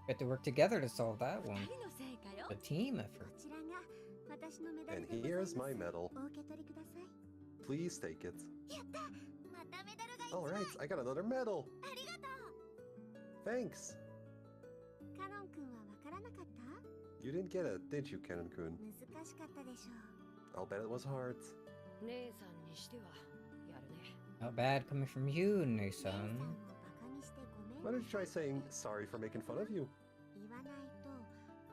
We have to work together to solve that 二 one. 人の成果よ A team こ effort. ちらが私のメダル And でございます here's my medal. お受け取りください Please take it. やったまたメダルが一 Alright, 枚 I got another medal! ありがと Thanks! うカノン君はわからなかった You didn't get it, did you, Kenan-kun? 難しかったでしょう I'll bet it was hard. 姉さんにしてはやるね Not bad coming from you, 姉さん Nason. をバカにしてごめん Why don't you try saying sorry for making fun of you? 言わないと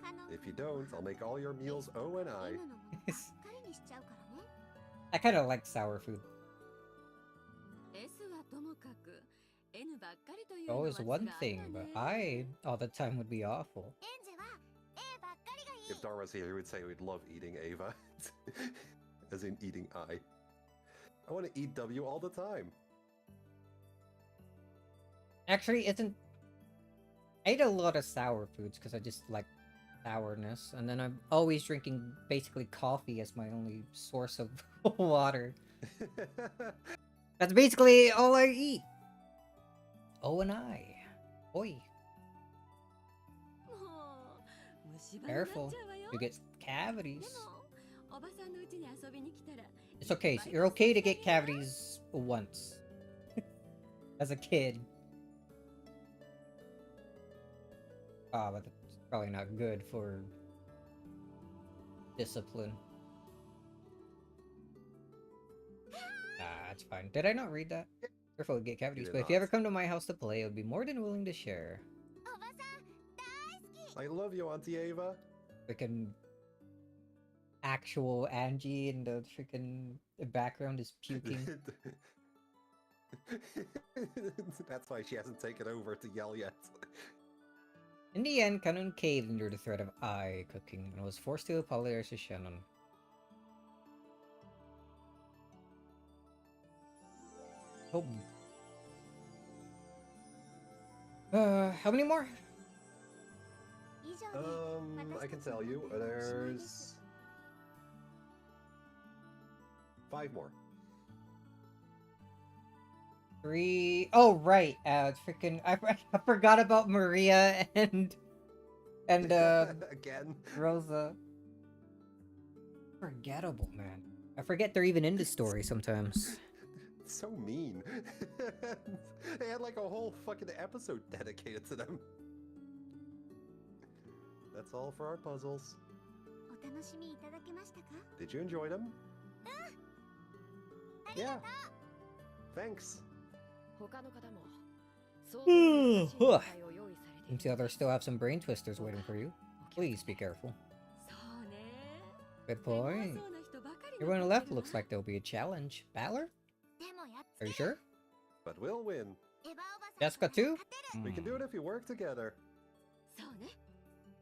カノン If you 君の don't, I'll make all your meals O and I. 犬のものばっかりにしちゃうからね I kind of like sour food. S はともかく N ばっかりというのは Always 図 one があった thing, ね but I all the time would be awful. エンジェは A ばっかりがいい If Dharma's here, he would say we'd love eating Ava. As in eating I. I want to eat W all the time. Actually, isn't I eat a lot of sour foods because I just like sourness, and then I'm always drinking basically coffee as my only source of water. That's basically all I eat. O and I. Oi. もう虫歯になっちゃ Careful. うわよ You get で cavities. もおばさんの家に遊びに来たら It's okay. So you're okay to get cavities once. As a kid. Ah, but it's probably not good for discipline. Ah, that's fine. Did I not read that? Careful, get cavities. did But if you not. ever come to my house to play, I would be more than willing to share. おばさん大好き I love you, Auntie Ava. Freaking actual Angie in the freaking background is puking. That's why she hasn't taken over to yell yet. In the end, Kanon caved under the threat of I cooking and was forced to apologize to Shannon. Oh. How many more? 以上で I can tell you, there's 5 more. 3. Oh, right. Freaking, I forgot about Maria and Again. Rosa. Forgettable, man. I forget they're even in the story sometimes. So mean. They had like a whole fucking episode dedicated to them. That's all for our puzzles. お楽しみいただけましたか Did you enjoy them? ありがと Yeah. う Thanks. 他の方も相当 Huh. な心配を用意されてい Seems る the others still have some brain twisters waiting for you. Please be careful. そうね Good point. そうな人ばかり Everyone on the 残 left ってるわ looks like there'll be a challenge. Battler? でもやっ Are you sure? But we'll win. エヴァおばさん Jessica too? 勝てる We can do it if we work together. そうね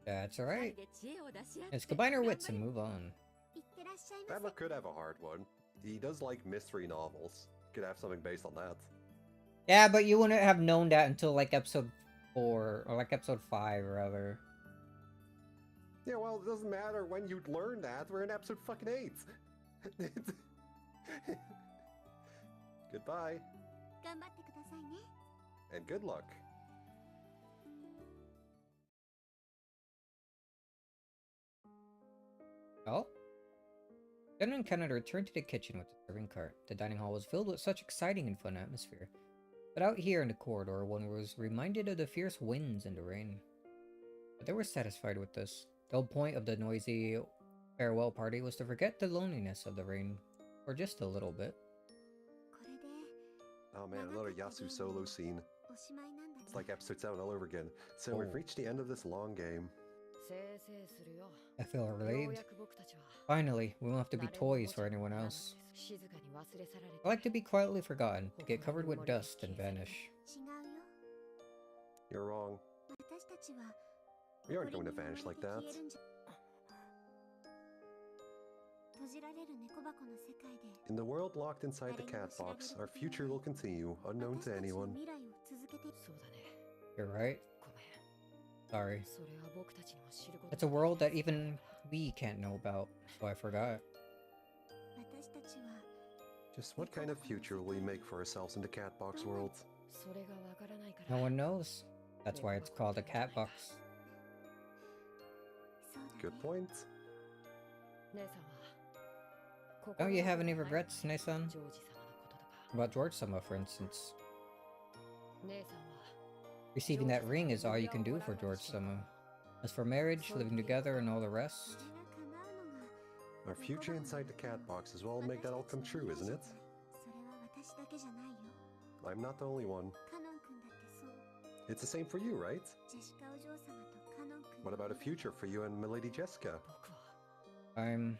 That's 二 alright. 人で知恵を出し合って Let's combine our 頑張 wits り and move on. いってらっしゃいま Battler せ could have a hard one. He does like mystery novels. Could have something based on that. Yeah, but you wouldn't have known that until like episode 4, or like episode 5 rather. Yeah, well, it doesn't matter when you'd learn that. We're in episode fucking 8. Goodbye, 頑張ってくださいね and good luck. Oh? Jen and Kenneth returned to the kitchen with the serving cart. The dining hall was filled with such exciting and fun atmosphere. But out here in the corridor, one was reminded of the fierce winds and the rain. But they were satisfied with this. The whole point of the noisy farewell party was to forget the loneliness of the rain, for just a little bit. これで Oh man, another Yasu solo scene. おしまいなんだ It's like episode 7 all over again. So Oh. we've reached the end of this long game. せいせいするよ I feel よう relieved. やく僕たちは Finally, we won't have to be 誰も toys 持ち for 込む anyone なの else. です静かに忘れ去られて I like to be quietly forgotten, to get covered with dust and vanish. 違うよ You're wrong. 私たちは We aren't 誇 going り to に覆われ vanish て like 消 that. えるんじゃ閉じられる猫箱の世界で In the world locked inside the cat box, our future will continue, unknown 私 to たちの anyone. 未来を続けてそうだね You're right. ごめん Sorry. それは僕たちにも知ること It's a world that even we can't know about, so I forgot. 私たちは Just what kind of future will we make for ourselves in the cat box world? それがわからないから No one knows. That's why it's called a cat box. そうだ Good ね point. 姉さんは Don't you have any 心残りはない regrets, Nesan? ジョージ様のこととか About George-sama, for instance. 姉さんは Receiving that ring is all you can do for George-sama. As for marriage, living together, and all the rest, それが叶うのが Our future inside the cat box as well make that all come true, isn't it? それは私だけじゃないよ I'm not the only one. カノン君だってそう It's the same for you, right? ジェシカお嬢様とカノン君 What about a future for you and Milady Jessica? 僕は I'm...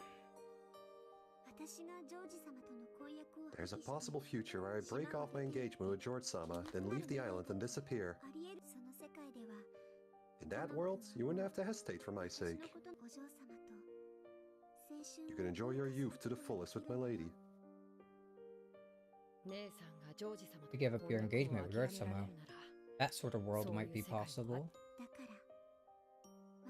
私がジョージ様との婚約を There's a 破棄して possible future where I break off my engagement with George-sama, then leave the island and disappear. ありえるその世界では In that world, you wouldn't have to hesitate for my 私の sake. ことお嬢様と青春 You can enjoy your youth to the fullest with my lady. 姉さんがジョージ様 To give up your 婚約を engagement with 諦め George られる somehow. なら That sort of world might be possible. だから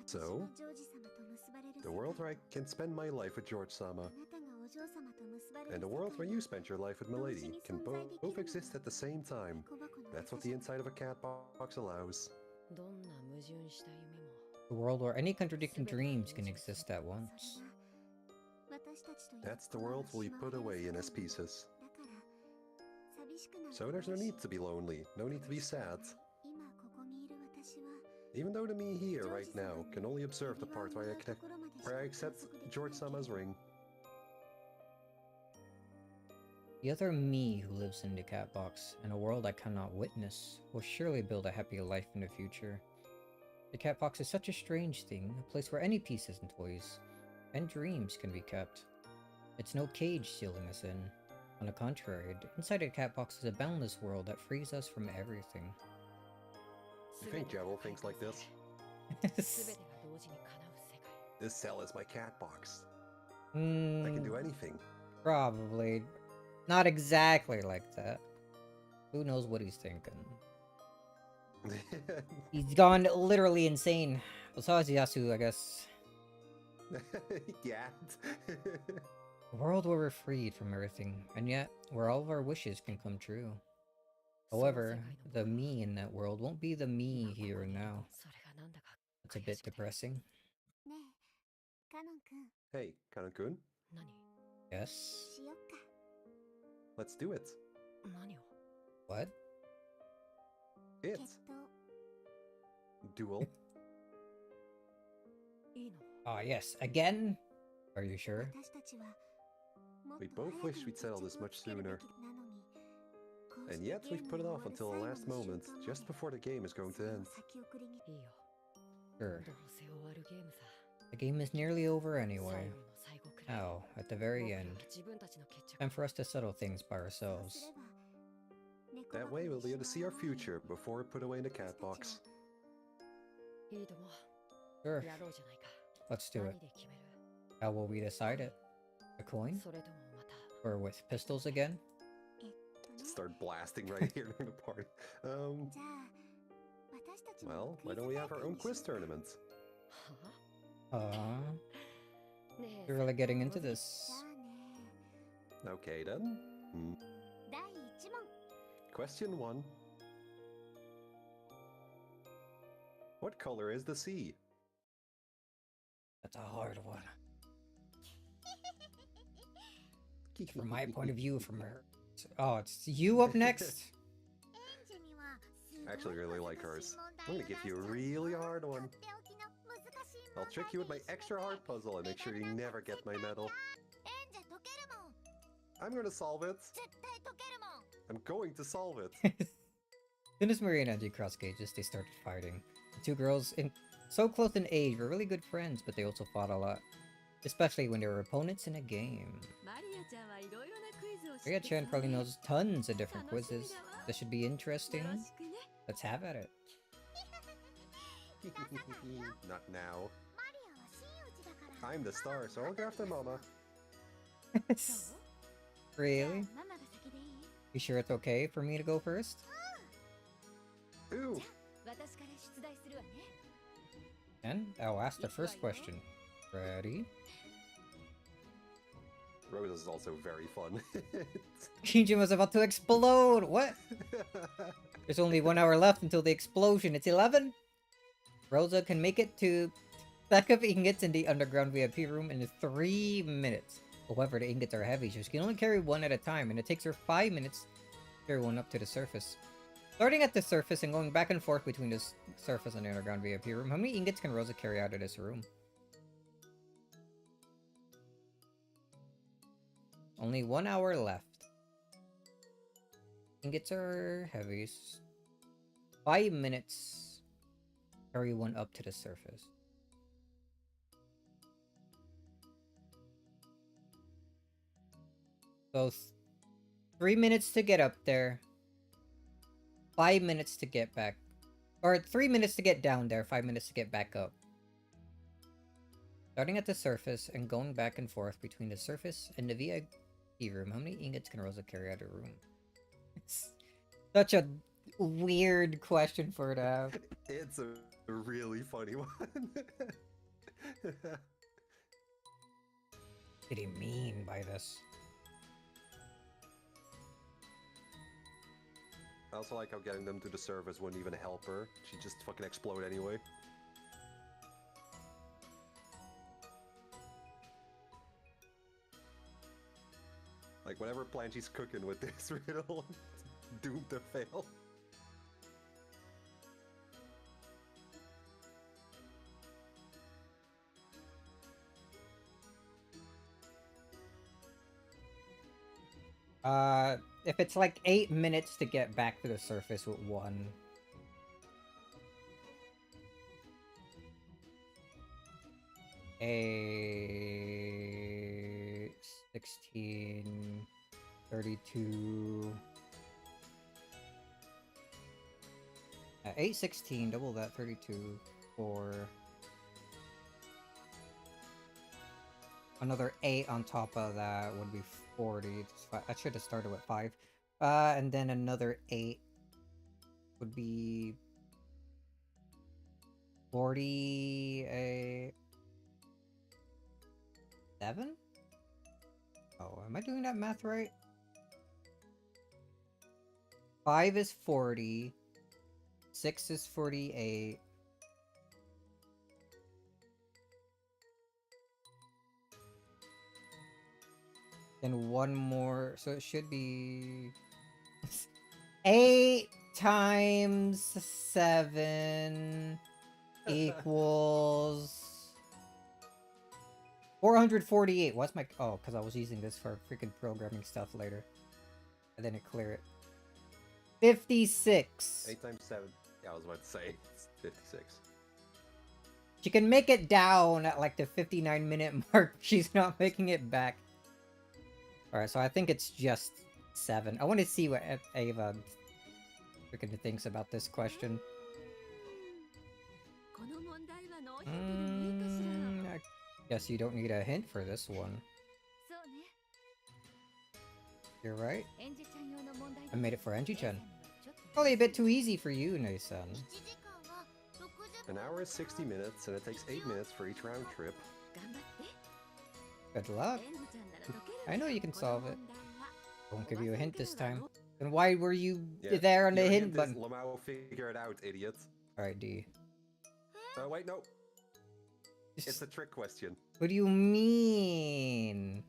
私 So? がジョージ様と結ばれる The 世 world 界 where I can spend my life with George-sama, あなたがお嬢様と結ばれる and a 世 world 界 where you spent your life with Milady can both exist at the same time. 猫箱の That's what the inside of a cat box allows. どんな矛盾した夢も A world where any contradicting dreams can exist at それ once. が私たちと That's the world we put away in as pieces. だから寂しくなる So there's no need to be lonely, no need to be sad. 今ここにいる私は Even though to me here right now can only observe the part where I accept George-sama's ring. The other me who lives in the cat box, in a world I cannot witness, will surely build a happier life in the future. The cat box is such a strange thing, a place where any pieces and toys, and dreams can be kept. It's no cage sealing us in. On the contrary, inside a cat box is a boundless world that frees us from everything. You think Jevil thinks like this? 全てが同時に叶う世界 This cell is my cat box. I Hmm, can do anything. probably. Not exactly like that. Who knows what he's thinking? He's gone literally insane. Besides Yasu, I guess. Yeah. A world where we're freed from everything, and yet where all of our wishes can come true. However, the me in that world won't be the me here and now. それがなんだか It's a bit depressing. ねえカノン君 Hey, Kanan-kun, 何 Yes? しよっか let's do it. 何を What? It. 決闘 Duel. いいの Ah, yes. Again? Are you sure? 私たちはもっ We と both 早く wish に we'd settle 決 this 着を much つけるべき sooner. なのにこう And して yet ゲー we've ム put it の off 終 until わ the る last 最後の moment, 瞬間 just まで before the game is going そ to れを end. 先送りにいいよ Sure. どうせ終わるゲームさ The game is nearly over 最 anyway. 後の最後 Now, at the very 僕らは end, 自分たちの決着 time for us to settle things by そうす ourselves. れば That way we'll be able to see our future before we put away in the cat box. いいとも Sure, やろうじゃないか let's do 何 it. で決める How will we decide it? A coin? それともまた Or with pistols again? えっとね Start blasting right here during the party. じゃあ私たちも Well, ク why イズ don't we 大 have our 会 own にしよ quiz うか tournaments? は Aww, ね you're really getting into じ this. ゃあね Okay then. Hmm. 第1問 Question 1. What color is the sea? That's a hard one. From my point of view, from her. Oh, it's you up next? エンジにはすごい I actually really like 難 hers. しい問 I'm 題 gonna を give you a 出 really した hard と one. っておきの難しい I'll 問 trick 題 you with my にして extra hard puzzle and make sure you never get my medal. エンジ解けるもん I'm gonna solve it. 絶対解けるもん I'm going to solve it. As soon as Maria and Angie crossed gauges, they started fighting. The two girls, so close in age, were really good friends, but they also fought a lot. Especially when they were opponents in a game. マリアちゃんはいろいろなクイズを知って Maria-chan そう probably ね knows tons of different 楽しみ quizzes. だわ This should be よ interesting. ろしくね Let's have at it. Not now. マリアは真打ちだから I'm the star, so I'll go after Mama. そう Really? じゃあママが先でいい You sure it's okay for me to go first? Ooh. 私から出題するわね And I'll ask the first question. Ready? Rose is also very fun. Shinjin was about to explode! What? There's only 1 hour left until the explosion. It's 11? Rosa can make it to stack of ingots in the underground VIP room in 3 minutes. However, the ingots are heavy, so she can only carry one at a time, and it takes her 5 minutes to carry one up to the surface. Starting at the surface and going back and forth between the surface and the underground VIP room, how many ingots can Rosa carry out of this room? Only 1 hour left. Ingots are heavy. 5 minutes. Carry one up to the surface. So 3 minutes to get up there. 5 minutes to get back. Or 3 minutes to get down there, 5 minutes to get back up. Starting at the surface and going back and forth between the surface and the VIP room. How many ingots can Rosa carry out of the room? It's such a weird question for her to have. It's a really funny one. What did he mean by this? I also like how getting them to the surface wouldn't even help her. She'd just fucking explode anyway. Like, whatever plan she's cooking with this riddle, doomed to fail. If it's like 8 minutes to get back to the surface with one. A 16, 32. 8, 16, double that, 32, 4. Another 8 on top of that would be 40. I should have started with 5. And then another 8 would be 40. 7? Oh, am I doing that math right? 5 is 40. 6 is 48. And one more, so it should be 8 times 7 equals 448. What's my, oh, because I was using this for freaking programming stuff later. And then it clear it. 56. 8 times 7. Yeah, I was about to say, it's 56. She can make it down at like the 59-minute mark. She's not making it back. Alright, so I think it's just 7. I want to see what Ava freaking thinks about this question. この問題はノーヒントでもいいかしら。 I guess you don't need a hint for this one. そうね You're right. エンジちゃん用の問題 I made it for Anji-chan. ちょっと Probably a bit too easy for you, Nei-san. 1時間は60 An hour is 60 minutes, and it takes 8 minutes for each round trip. 頑張って。 Good luck. エンジちゃんなら解ける。 I know you can solve it. この問題は Won't give you a hint this time. Then why were you Yeah, there on the your hint hint is button? Lamau will figure it out, idiot. Alright, D. Wait, no. It's a trick question. What do you mean?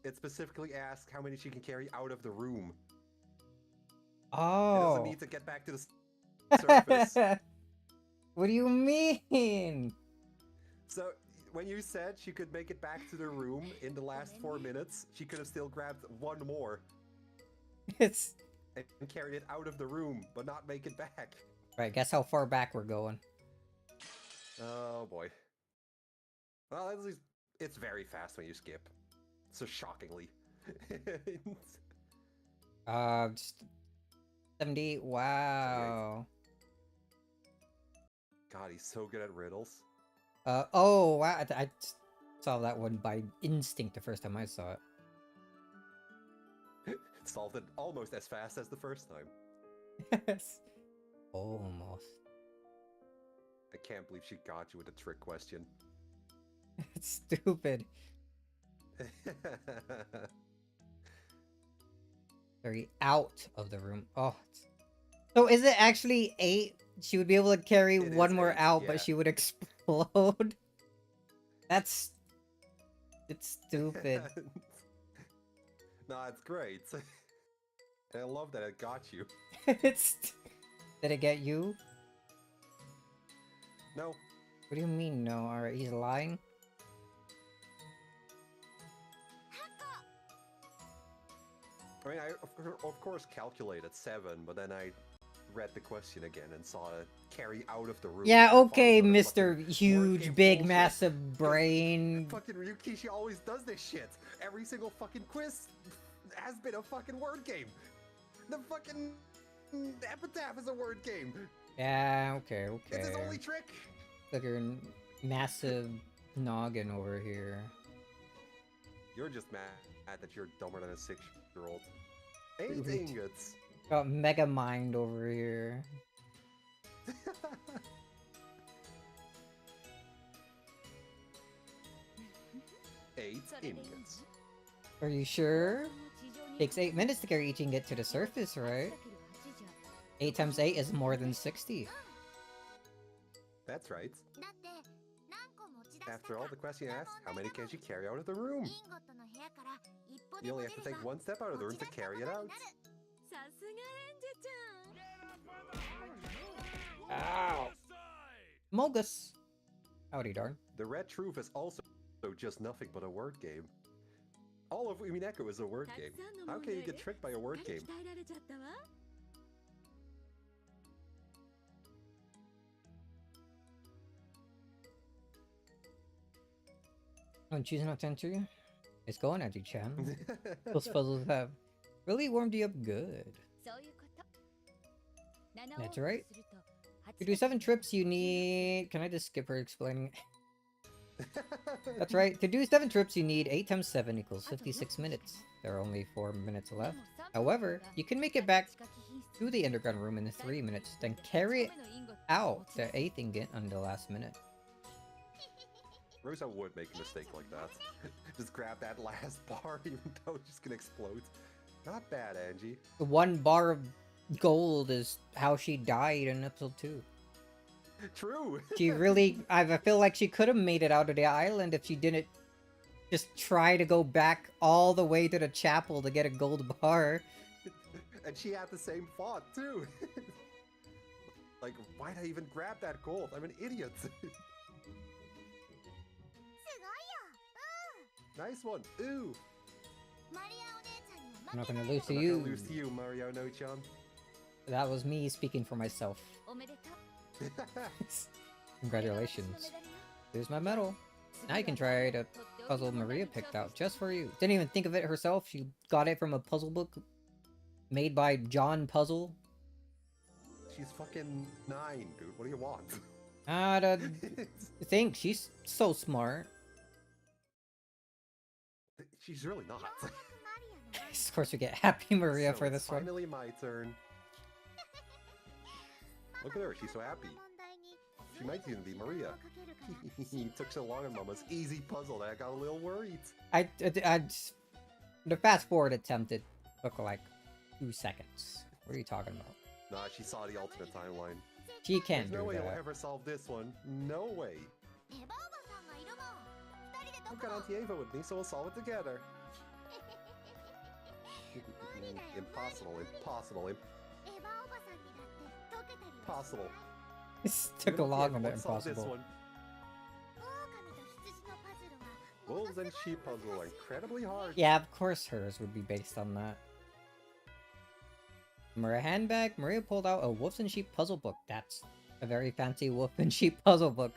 It specifically asks how many she can carry out of the room. It Oh. doesn't need to get back to the surface. What do you mean? So, when you said she could make it back to the room in the last 4 minutes, she could have still grabbed one more It's... and carried it out of the room, but not make it back. Right, guess how far back we're going. Oh boy. Well, at least it's very fast when you skip. So shockingly. Just 78. Wow. God, he's so good at riddles. Oh, wow. I saw that one by instinct the first time I saw it. Solved it almost as fast as the first time. Yes. Almost. I can't believe she got you with a trick question. It's stupid. Very out of the room. Oh. So is it actually 8? She would be able to carry It one is more 8, out, yeah. but she would explode? That's... It's stupid. Nah, it's great. I love that it got you. It's... Did it get you? No. What do you mean no? Alright, he's lying? I mean, I of course calculated 7, but then I read the question again and saw it carry out of the room. Yeah, I thought okay, it was Mr. fucking word Huge, game big, bullshit. massive brain. Fucking Ryuki, she always does this shit. Every single fucking quiz has been a fucking word game. The fucking epitaph is a word game. Yeah, okay, It's his okay. only trick. Look at your massive noggin over here. You're just mad that you're dumber than a 6-year-old. 8 Right. ingots. Got Mega Mind over here. Eight ingots. Are you sure? Takes 8 minutes to carry each ingot to the surface, right? 8 times 8 is more than 60. That's right. だって何個持ち出したか After all, the question asks, how many can she carry out of the room? インゴットの部屋から一歩で You も only 出 have to れ take ば one step out of the room to carry it out. さすがエンジちゃん。 Ow! Mogus! Howdy, darn. The Red Truth is also just nothing but a word game. All of Umineko is a word たく game. さんの How 問 can you 題で get tricked by a すっ word かり game? 鍛えられちゃったわ。 I'm choosing not to enter you. It's going, Anji-chan. Those puzzles have really warmed you up good. そういうこと That's right. To do 7 trips, you need... Can I just skip her explaining? That's right. To do 7 trips, you need 8 times 7 equals 56 minutes. There are only 4 minutes left. However, you can make it back to the underground room in 3 minutes, then carry it out the 8th ingot on the last minute. Rosa would make a mistake like that. Just grab that last bar even though it's just gonna explode. Not bad, Angie. The 1 bar of gold is how she died in episode 2. True! She really... I feel like she could have made it out of the island if she didn't just try to go back all the way to the chapel to get a gold bar. And she had the same thought, too! Like, why'd I even grab that gold? I'm an idiot! すごいよ Nice one! Ooh! マリアお姉ちゃんに I'm は not 負け gonna ない lose よ to I'm not gonna you. lose to you, Mario No-chan. That was me speaking for myself. おめでとう Congratulations. Here's my medal. Now you can try the puzzle Maria picked out just for you. Didn't even think of it herself. She got it from a puzzle book made by John Puzzle. She's fucking 9, dude. What do you want? I think she's so smart. She's really not. Of course, we get Happy Maria So for it's this one. finally my turn. Look at her, she's so happy. She might even be Maria. It took so long on Mama's easy puzzle that I got a little worried. The fast forward attempt it took like 2 seconds. What are you talking about? Nah, she saw the alternate timeline. She can't There's no do way I'll that. ever solve this one. No way. I've got Auntie Ava with me, so we'll solve it together. Impossible, impossible, impossible. This took a Even long Auntie Ava bit won't solve this impossible. one. Wolves and sheep puzzle are incredibly hard. Yeah, of course hers would be based on that. From her handbag, Maria pulled out a wolves and sheep puzzle book. That's a very fancy wolf and sheep puzzle book.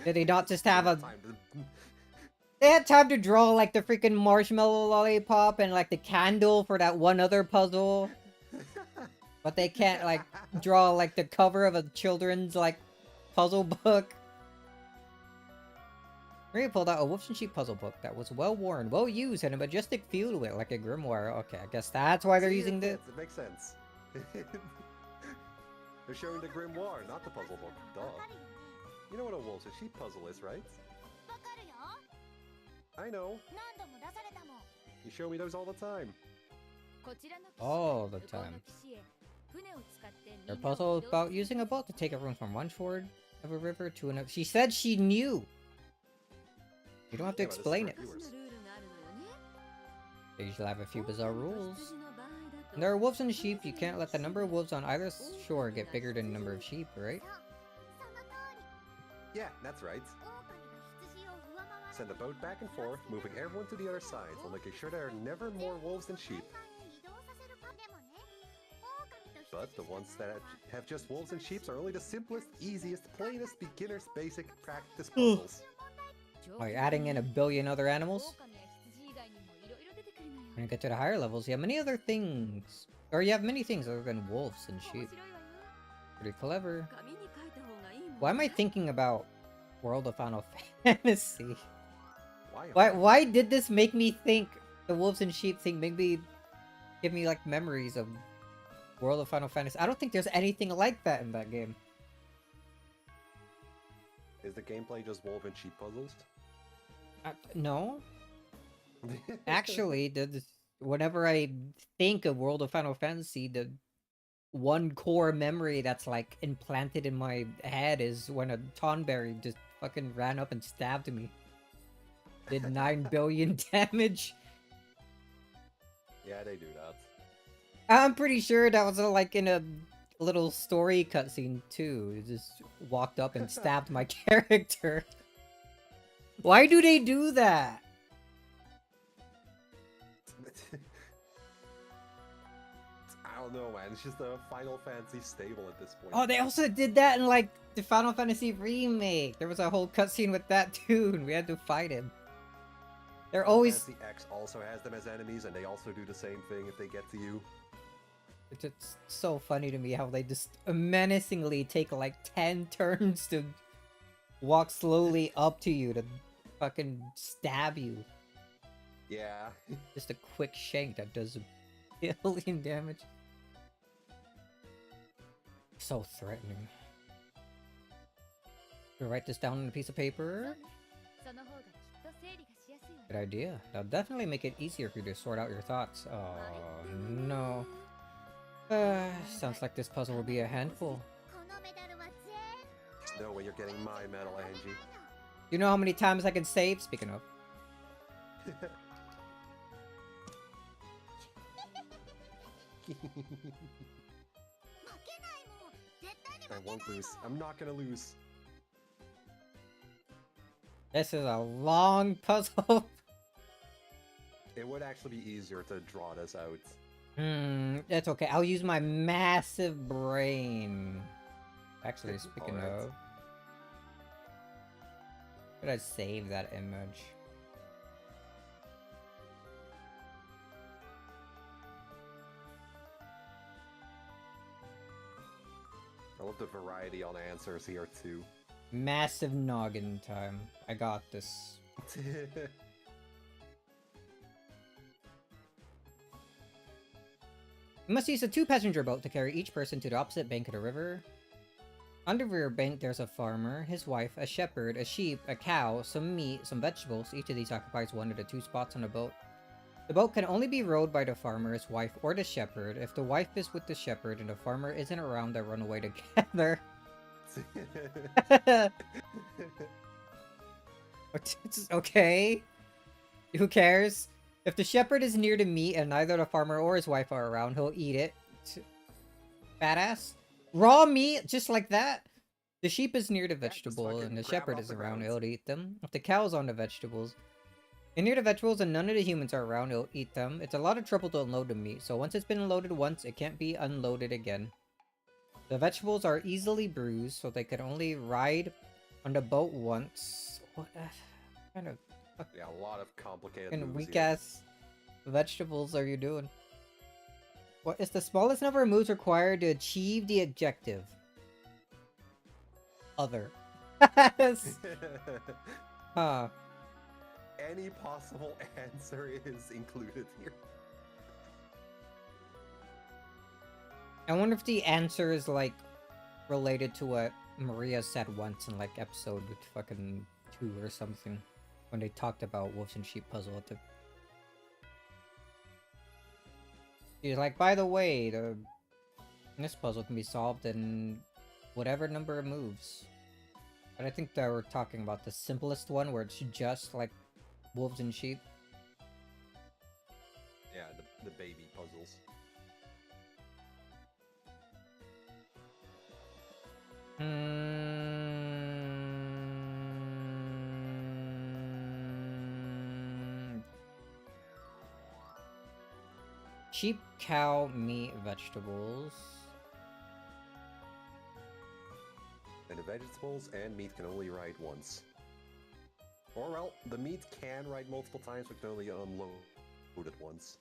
Did they not just have a... They had time to draw like the freaking marshmallow lollipop and like the candle for that one other puzzle. But they can't like draw like the cover of a children's like puzzle book. Maria pulled out a wolf and sheep puzzle book that was well worn, well used, and a majestic feel to it, like a grimoire. Okay, I guess that's why they're See, using this. It makes sense. They're showing the grimoire, not the puzzle book. Duh. You know what a wolves and sheep puzzle is, right? I know. You show me those all the time. All the time. Their puzzle is about using a boat to take everyone from one shore of a river to another. She said she knew. You don't have to Yeah, but this is explain for it. viewers. They usually have a few bizarre rules. When there are wolves and sheep, you can't let the number of wolves on either shore get bigger than the number of sheep, right? Yeah, that's right. Send the boat back and forth, moving everyone to the other side, while making sure there are never more wolves than sheep. But the ones that have just wolves and sheep are only the simplest, easiest, plainest, beginner's basic practice puzzles. By adding in a billion other animals. When you get to the higher levels, you have many other things. Or you have many things other than wolves and sheep. Pretty clever. Why am I thinking about World of Final Fantasy? Why did this make me think the wolves and sheep thing? Maybe give me like memories of World of Final Fantasy. I don't think there's anything like that in that game. Is the gameplay just wolf and sheep puzzles? No. Actually, whenever I think of World of Final Fantasy, the one core memory that's like implanted in my head is when a Tonberry just fucking ran up and stabbed me. Did 9 billion damage. Yeah, they do that. I'm pretty sure that was like in a little story cutscene too. It just walked up and stabbed my character. Why do they do that? I don't know, man. It's just a Final Fantasy stable at this point. Oh, they also did that in like the Final Fantasy remake. There was a whole cutscene with that too, and we had to fight him. They're Final always... Fantasy X also has them as enemies, and they also do the same thing if they get to you. It's just so funny to me how they just menacingly take like 10 turns to walk slowly up to you to fucking stab you. Yeah. Just a quick shank that does a billion damage. So threatening. Should I write this down on a piece of paper? Good idea. That'll definitely make it easier for you to sort out your thoughts. Oh no. Sounds like this puzzle will be a handful. No way you're getting my medal, Angie. You know how many times I can save? Speaking of. I won't lose. I'm not gonna lose. This is a long puzzle. It would actually be easier to draw this out. That's okay. I'll use my massive brain. Actually, speaking Alright. of, should I save that image? I love the variety on answers here too. Massive noggin time. I got this. You must use a 2-passenger boat to carry each person to the opposite bank of the river. On the river bank, there's a farmer, his wife, a shepherd, a sheep, a cow, some meat, some vegetables. Each of these occupies one of the 2 spots on the boat. The boat can only be rowed by the farmer, his wife, or the shepherd. If the wife is with the shepherd and the farmer isn't around, they run away together. Okay. Who cares? If the shepherd is near the meat and neither the farmer or his wife are around, he'll eat it. Badass. Raw meat, just like that. The sheep is near the vegetable and the shepherd is around, he'll eat them. If the cow is on the vegetables and near the vegetables and none of the humans are around, he'll eat them. It's a lot of trouble to unload the meat, so once it's been unloaded once, it can't be unloaded again. The vegetables are easily bruised, so they can only ride on the boat once. What kind of Yeah, a lot of complicated fucking moves weak here. ass vegetables are you doing? What is the smallest number of moves required to achieve the objective? Other. Huh. Any possible answer is included here. I wonder if the answer is like related to what Maria said once in like episode fucking 2 or something when they talked about wolves and sheep puzzle at the... She's like, by the way, this puzzle can be solved in whatever number of moves. But I think they were talking about the simplest one where it's just like wolves and sheep. Yeah, the baby puzzles. Sheep, cow, meat, vegetables. And the vegetables and meat can only ride once. Or, well, the meat can ride multiple times, but can only unload it once.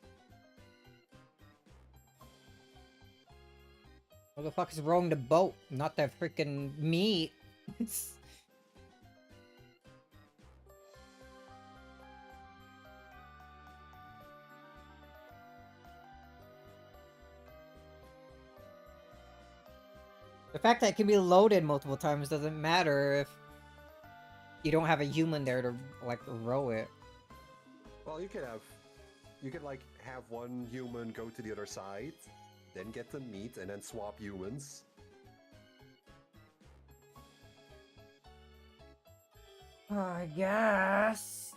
What the fuck is rowing the boat? Not that freaking meat. The fact that it can be loaded multiple times doesn't matter if you don't have a human there to, like, row it. Well, you could like have one human go to the other side, then get the meat, and then swap humans. I guess.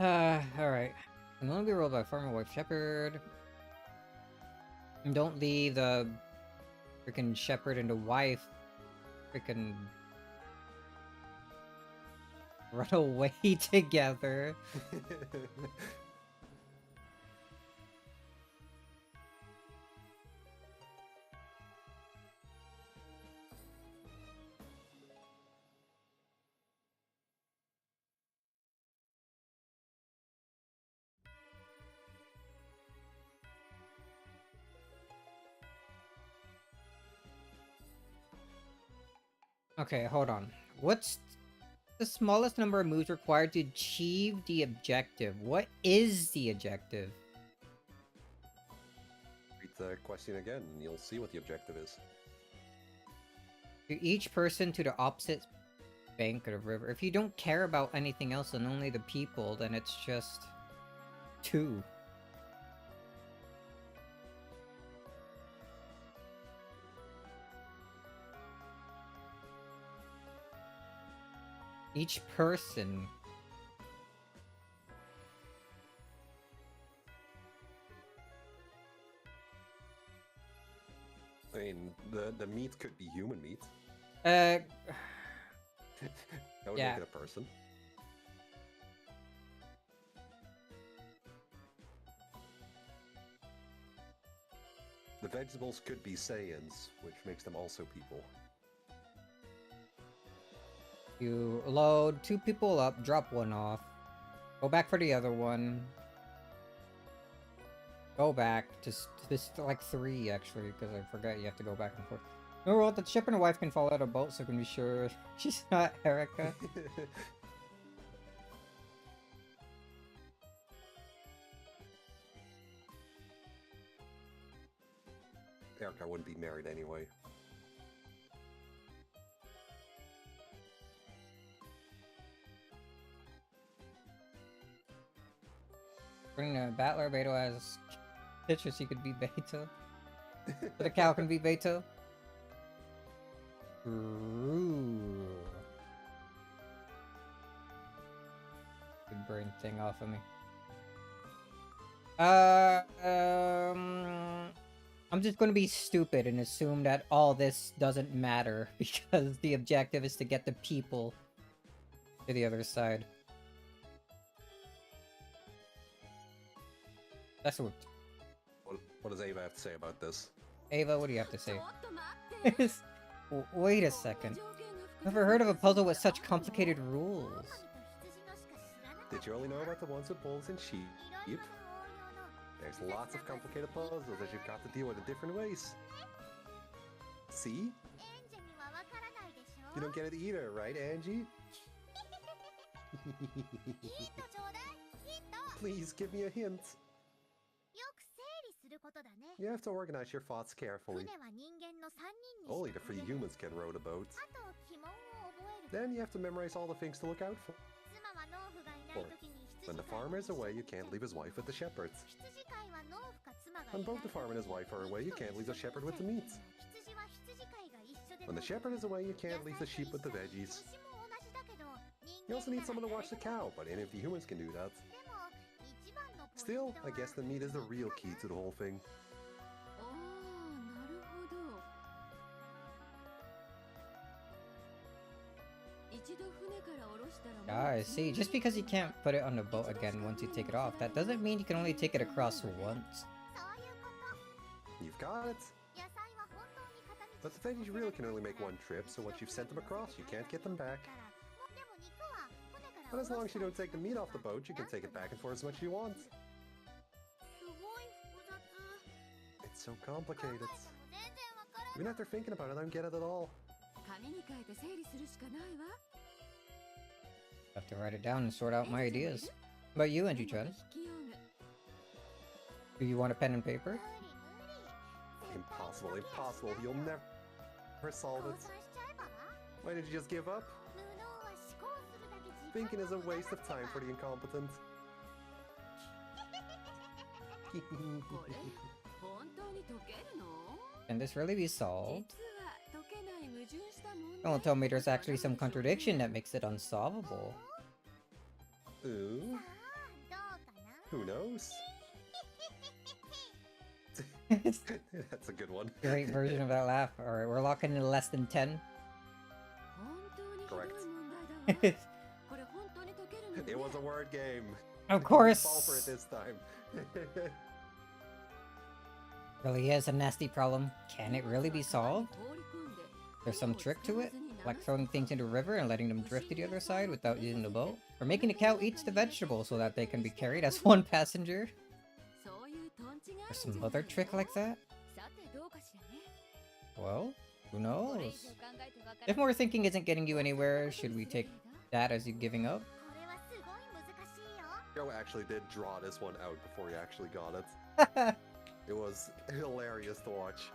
Alright. I'm gonna be ruled by farmer, wife, shepherd. And don't leave the freaking shepherd and the wife freaking run away together. Okay, hold on. What's the smallest number of moves required to achieve the objective? What is the objective? Read the question again, and you'll see what the objective is. To each person to the opposite bank of the river. If you don't care about anything else and only the people, then it's just 2. Each person. I mean, the meat could be human meat. Uh, That would yeah. make it a person. The vegetables could be Saiyans, which makes them also people. You load 2 people up, drop 1 off. Go back for the other one. Go back to this like 3 actually, because I forgot you have to go back and forth. No rule that ship and her wife can fall out of boat, so can be sure she's not Erica. Erica wouldn't be married anyway. Bring the Battler Beto has pictures, he could be Beto. So the cow can be Beto. Ooh. Good brain thing off of me. I'm just gonna be stupid and assume that all this doesn't matter because the objective is to get the people to the other side. That's what. What does Ava have to say about this? Ava, what do you have to say? Wait a second. Never heard of a puzzle with such complicated rules. Did you only know about the ones with bulls and sheep? There's lots of complicated puzzles that you've got to deal with in different ways. See? You don't get it either, right, Angie? Please give me a hint. You have to organize your thoughts carefully. Only the 3 humans can row the boat. Then you have to memorize all the things to look out for. When the farmer is away, you can't leave his wife with the shepherds. When both the farmer and his wife are away, you can't leave the shepherd with the meat. When the shepherd is away, you can't leave the sheep with the veggies. You also need someone to watch the cow, but any of the humans can do that. Still, I guess the meat is the real key to the whole thing. Guys, see, just because you can't put it on the boat again once you take it off, that doesn't mean you can only take it across once. You've got it. But the veggies really can only make 1 trip, so once you've sent them across, you can't get them back. But as long as you don't take the meat off the boat, you can take it back and forth as much as you want. It's so complicated. Even after thinking about it, I don't get it at all. Have to write it down and sort out my ideas. What about you, Angie Chen? Do you want a pen and paper? Impossible, impossible. You'll never solve it. Why did you just give up? Thinking is a waste of time for the incompetent. Can this really be solved? Don't tell me there's actually some contradiction that makes it unsolvable. Ooh. Who knows? That's a good one. Great version of that laugh. Alright, we're locking in less than 10. Correct. It was a word game. Of course! Fall for it this time. Really is a nasty problem. Can it really be solved? There's some trick to it? Like throwing things into the river and letting them drift to the other side without using the boat? Or making the cow eat the vegetables so that they can be carried as 1 passenger? There's some other trick like that? Well, who knows? If more thinking isn't getting you anywhere, should we take that as you giving up? Joe actually did draw this one out before he actually got it. It was hilarious to watch.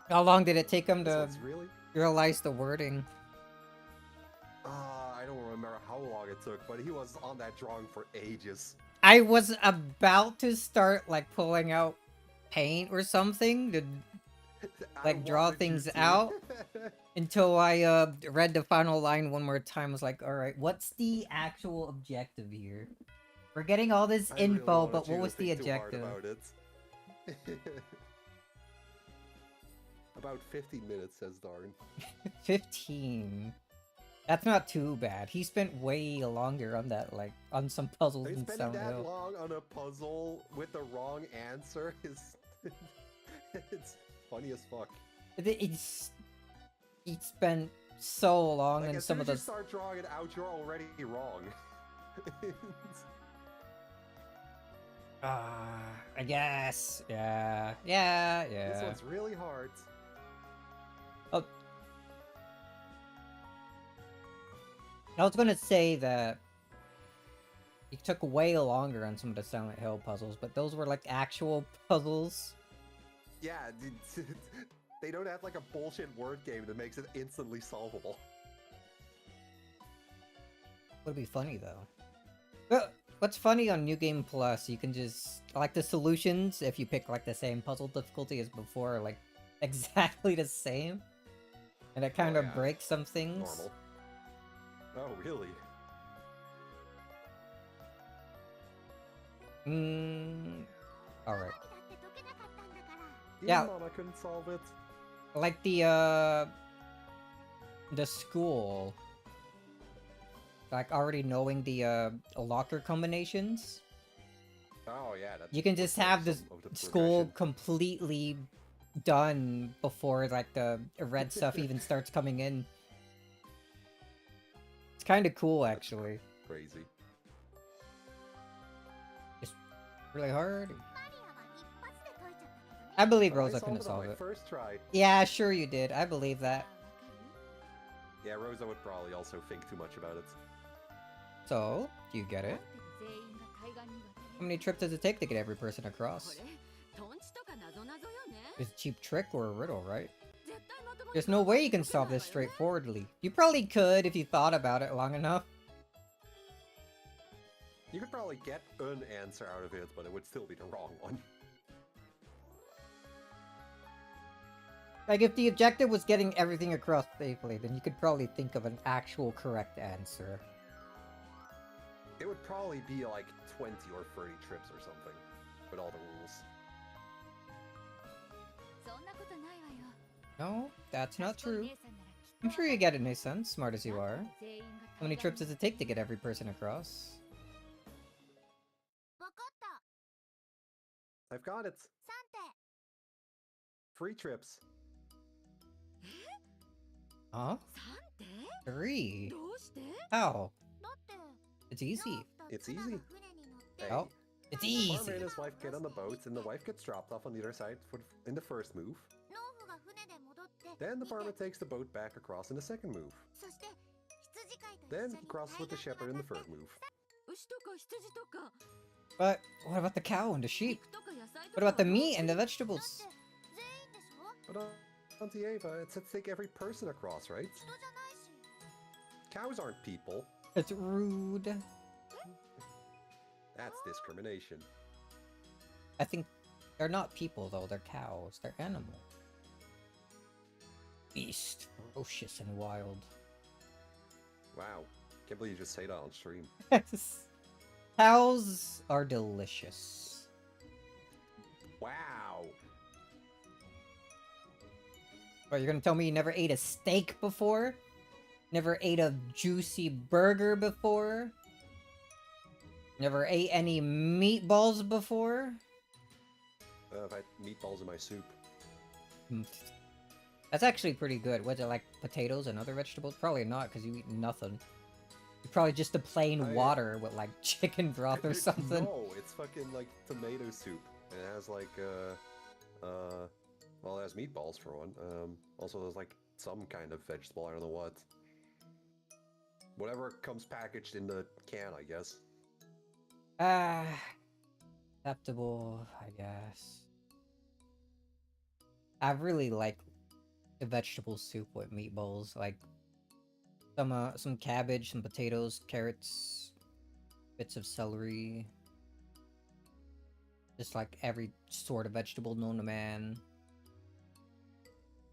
How long did it take him to really? realize the wording? I don't remember how long it took, but he was on that drawing for ages. I was about to start like pulling out paint or something to like draw things out until I read the final line one more time. I was like, alright, what's the actual objective here? We're getting all this info, but what was the objective? About 15 minutes, says Darn. 15. That's not too bad. He spent way longer on that, like, on some puzzles in Spending Sound that Hill. long on a puzzle with the wrong answer is... funny as fuck. It's spent so long Like, in as some soon of as you those. start drawing it out, you're already wrong. I guess. Yeah. This one's really hard. Oh, I was gonna say that it took way longer on some of the Silent Hill puzzles, but those were like actual puzzles. Yeah, they don't have like a bullshit word game that makes it instantly solvable. Would be funny though. But what's funny on New Game Plus, you can just like the solutions if you pick like the same puzzle difficulty as before, are, like exactly the same, and it kind of yeah. breaks some things. Normal. Oh, really? All right. だって解けなかったんだから Yeah. Mama couldn't solve it. Like the school, like already knowing the locker combinations, Oh yeah, that's you can just have some this of the school progression. completely done before like the red stuff even starts coming in. It's kind of cool actually. Crazy. Really hard. マリアは一発で解いちゃったけどね I believe But I Rosa solved couldn't it on solve my it. first try. Yeah, sure you did. I believe that. Yeah, Rosa would probably also think too much about it. So, do you get it? 全員が対岸に How many trips does it take to get every person こ across? れトンチとか謎々よね It's a cheap trick or a riddle, right? 絶対まともに There's no way you can solve this straightforwardly. You probably could if you thought about it long enough. You could probably get an answer out of it, but it would still be the wrong one. Like, if the objective was getting everything across safely, then you could probably think of an actual correct answer. It would probably be like 20 or 30 trips or something, with all the rules. そんなことないわよ No, that's not 賢い true. 姉さんならきっ I'm と sure you get it, Nissan, smart as you are. 全員が How many 対 trips 岸 does に it take to get every person across? わかった I've got it. 3手 Free trips. Huh? 3手 3? どうして How? だって It's easy. ローフと It's ツナ easy. が船に乗って Hey, Oh, it's the easy. farmer and his wife get on the boat, and the wife gets dropped off on the other side in the first move. 農夫が船で戻って Then the 見て farmer takes the boat back across in the second move. そして羊飼いと Then 一緒 he に crosses with the 海岸に shepherd in the 渡っ third て move. 牛とか羊とか But what about the cow and the sheep? 肉とか野菜と What か about the はどう meat す and the る だって vegetables? 全員でしょ But Auntie Ava, it said take every person across, right? 人じゃないし Cows aren't people. It's rude. That's discrimination. I think they're not people though, they're cows. They're animal. Beast. Ferocious and wild. Wow. Can't believe you just say that on stream. Cows are delicious. Wow. What, you're gonna tell me you never ate a steak before? Never ate a juicy burger before? Never ate any meatballs before? I've had meatballs in my soup. Mm. That's actually pretty good. Was it like potatoes and other vegetables? Probably not, because you eat nothing. Probably just the plain water with like chicken broth or something. No, it's fucking like tomato soup. And it has like, well, it has meatballs for one. Also there's like some kind of vegetable, I don't know what. Whatever comes packaged in the can, I guess. Acceptable, I guess. I really like the vegetable soup with meatballs, like some cabbage, some potatoes, carrots, bits of celery. Just like every sort of vegetable known to man.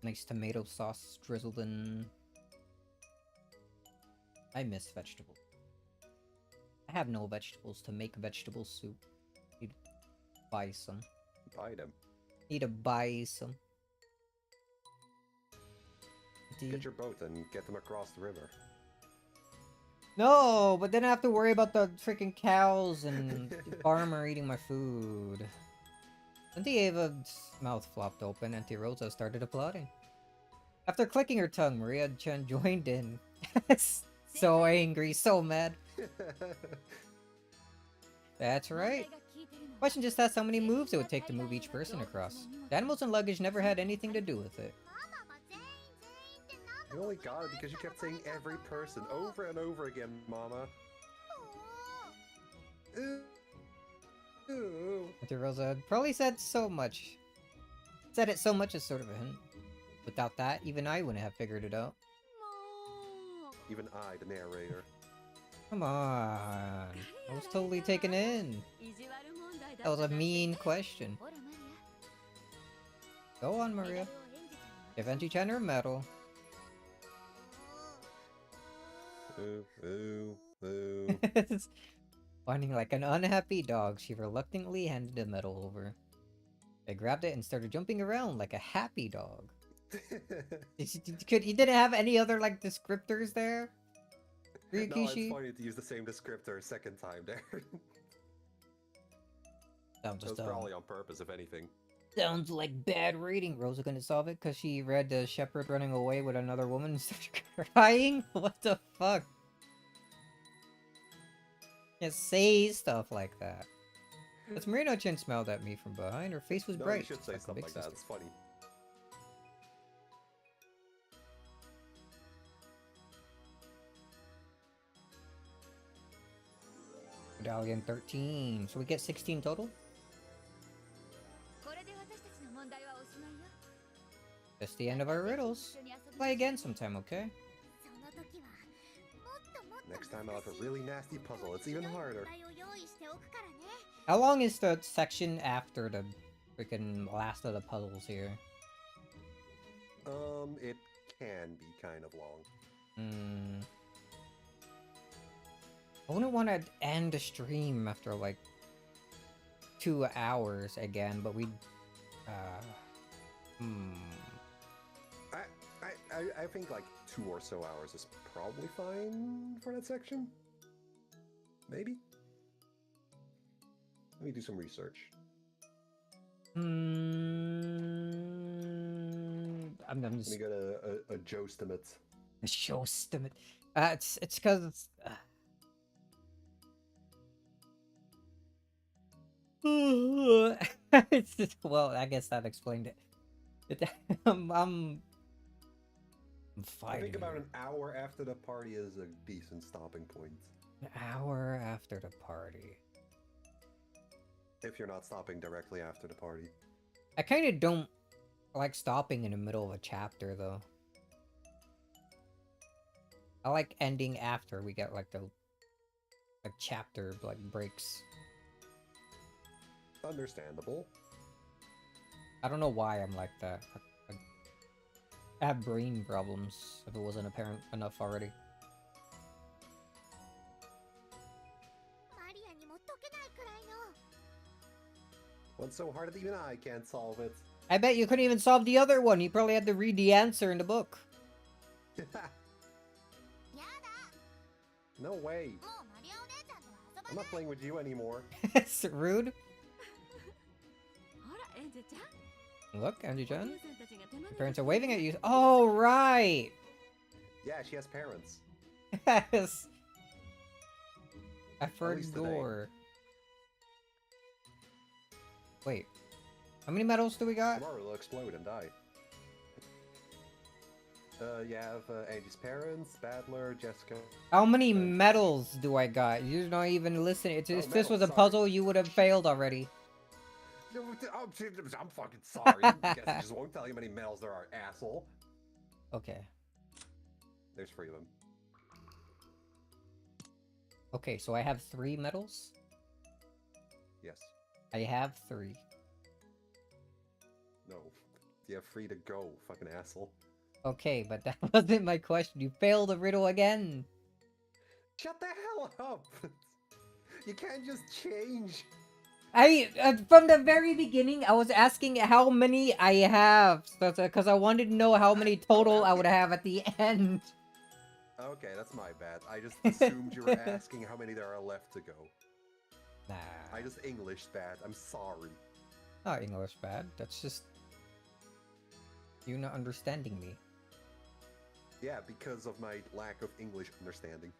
Nice tomato sauce drizzled in. I miss vegetables. I have no vegetables to make vegetable soup. Need to buy some. Buy them. Need to buy some. Get your boat and get them across the river. No, but then I have to worry about the freaking cows and the farmer eating my food. Auntie Ava's mouth flopped open. Auntie Rosa started applauding. After clicking her tongue, Maria Chan joined in. So angry, so mad. That's right. Question just asked how many moves it would take to move each person across. The animals and luggage never had anything to do with it. You only got it because you kept saying every person over and over again, Mama. Ooh. Auntie Rosa probably said so much. Said it so much as sort of a hint. Without that, even I wouldn't have figured it out. Even I, the narrator. Come on. I was totally taken in. That was a mean question. Go on, Maria. Give Auntie Chan her medal. Ooh. Whining like an unhappy dog, she reluctantly handed the medal over. I grabbed it and started jumping around like a happy dog. You didn't have any other like descriptors there? No, it's Ryukishi? funny to use the same descriptor a second time there. Sounds That was probably on purpose, if anything. sounds like bad reading. Rosa couldn't solve it because she read the shepherd running away with another woman and started crying? What the fuck? Just say stuff like that. As Marino-chan smiled at me from behind, her face was No, bright. you should just say her stuff big like that. sister. It's funny. Medallion 13. So we get 16 total? That's the end of our riddles. Play again sometime, okay? Next time I'll have a really nasty puzzle. It's even harder. How long is the section after the freaking last of the puzzles here? It can be kind of long. I wouldn't want to end the stream after like 2 hours again, but we I think like 2 or so hours is probably fine for that section. Maybe. Let me do some research. I'm Let just me get a Joestimate. a show stomach. It's because it's just, well, I guess that explained it. I'm I fighting. think about an hour after the party is a decent stopping point. An hour after the party. If you're not stopping directly after the party. I kind of don't like stopping in the middle of a chapter, though. I like ending after we get like the chapter like breaks. Understandable. I don't know why I'm like that. I have brain problems, if it wasn't apparent enough already. One's so hard that even I can't solve it. I bet you couldn't even solve the other one. You probably had to read the answer in the book. No way. I'm not playing with you anymore. It's rude. Look, Angie-chan. Your parents are waving at you. Oh, right! Yeah, she has parents. Yes! I least today. forgot. Wait. How many medals do we got? Tomorrow it'll explode and die. You have Angie's parents, Badler, Jessica. How many medals do I got? You're not even listening. If this medals, was a sorry. puzzle, you would have failed already. I'm fucking sorry. I guess I just won't tell you how many medals there are, asshole. Okay. There's 3 of them. Okay, so I have 3 medals? Yes. I have 3. No. You have 3 to go, fucking asshole. Okay, but that wasn't my question. You failed the riddle again. Shut the hell up! You can't just change. From the very beginning, I was asking how many I have, because I wanted to know how many total I would have at the end. Okay, that's my bad. I just assumed you were asking how many there are left to go. Nah. I just Englished bad. I'm sorry. Not English bad. That's just you not understanding me. Yeah, because of my lack of English understanding.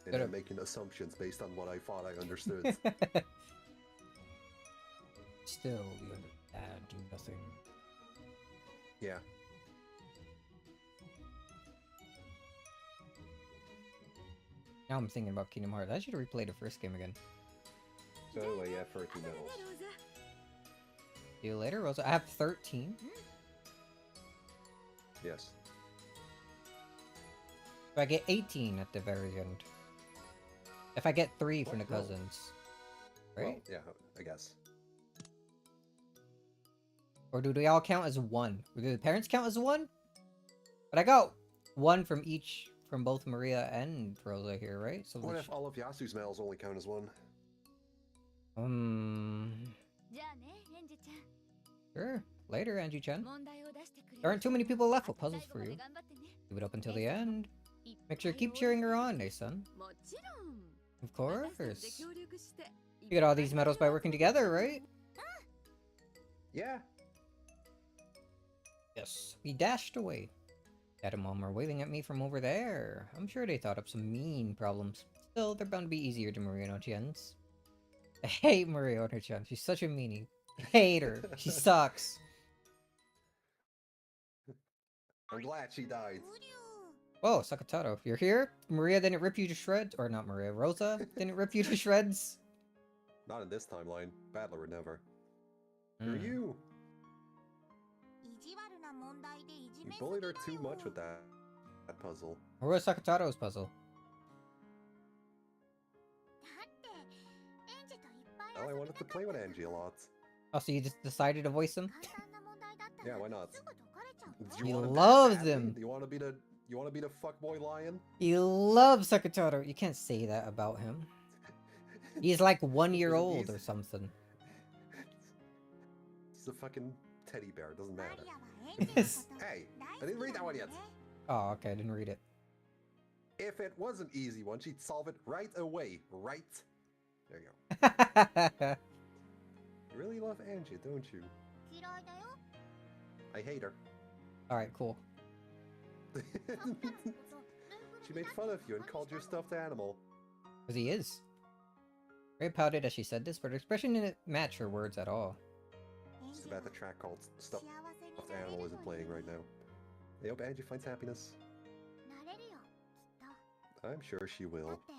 And Could've- I'm making assumptions based on what I thought I understood. Still, you understand nothing. Yeah. Now I'm thinking about Kingdom Hearts. I should replay the first game again. So anyway, yeah, 13 medals. See you later, Rosa. I have 13. Yes. So I get 18 at the very end. If I get 3 from the What? No. cousins. Right? Well, yeah, I guess. Or do they all count as 1? Or do the parents count as 1? But I got 1 from each, from both Maria and Rosa here, right? So What they if all of Yasu's medals only count as 1?じゃあねエンジちゃん Sure. Later, Angie-chan. 問題を出してくれる There aren't too many people left with puzzles 最 for 後ま you. で頑張ってね Keep it up until the end. いっぱい Make sure to keep 応援 cheering her on, Nason. もちろん Of 私たちで course. 協力して You get all these medals by working together, right? Yeah. Yes. We dashed away. Dad and Mom are waving at me from over there. I'm sure they thought up some mean problems. Still, they're bound to be easier to Maria Ono-chan's. I hate Maria Ono-chan. She's such a meanie. I hate her. She sucks. I'm glad she died. うりゅう Whoa, Sakataro, you're here? Maria didn't rip you to shreds? Or not Maria, Rosa didn't rip you to shreds? Not in this timeline. Battler would never. Who are Hmm. you? 意地悪な問題でいじ You めす bullied ぎ her だ too よ much with that puzzle. Or was Sakataro's puzzle? だってエンジといっぱい Well, I 遊び wanted た to かった play with んだ Angie a lot. Oh, so you just decided to voice him? 簡単な問題だった Yeah, ら why not? すぐ解かれちゃう Do よ you He want him loves that badly? him. Do you want to be the fuckboy lion? You love Sakataro. You can't say that about him. He's like 1 year Isn't old he? or something. He's a fucking teddy bear. It doesn't マ matter. リアはエンジのこと Hey, 大 I 好 didn't き read だ that も one ん yet. ね Oh, okay, I didn't read it. If it was an easy one, she'd solve it right away. Right? There you go. You really love Angie, don't you? 嫌いだよ I hate her. Alright, cool. さっきからのこと She made fun of you and called you a stuffed animal. Because he is. Ray pouted as she said this, but her expression didn't match her words at all. エン It's ジ too は bad the track called 幸 Stuffed せになれ Animal る isn't の playing に right now. I hope Angie finds happiness. なれるよきっと I'm sure she だ will. って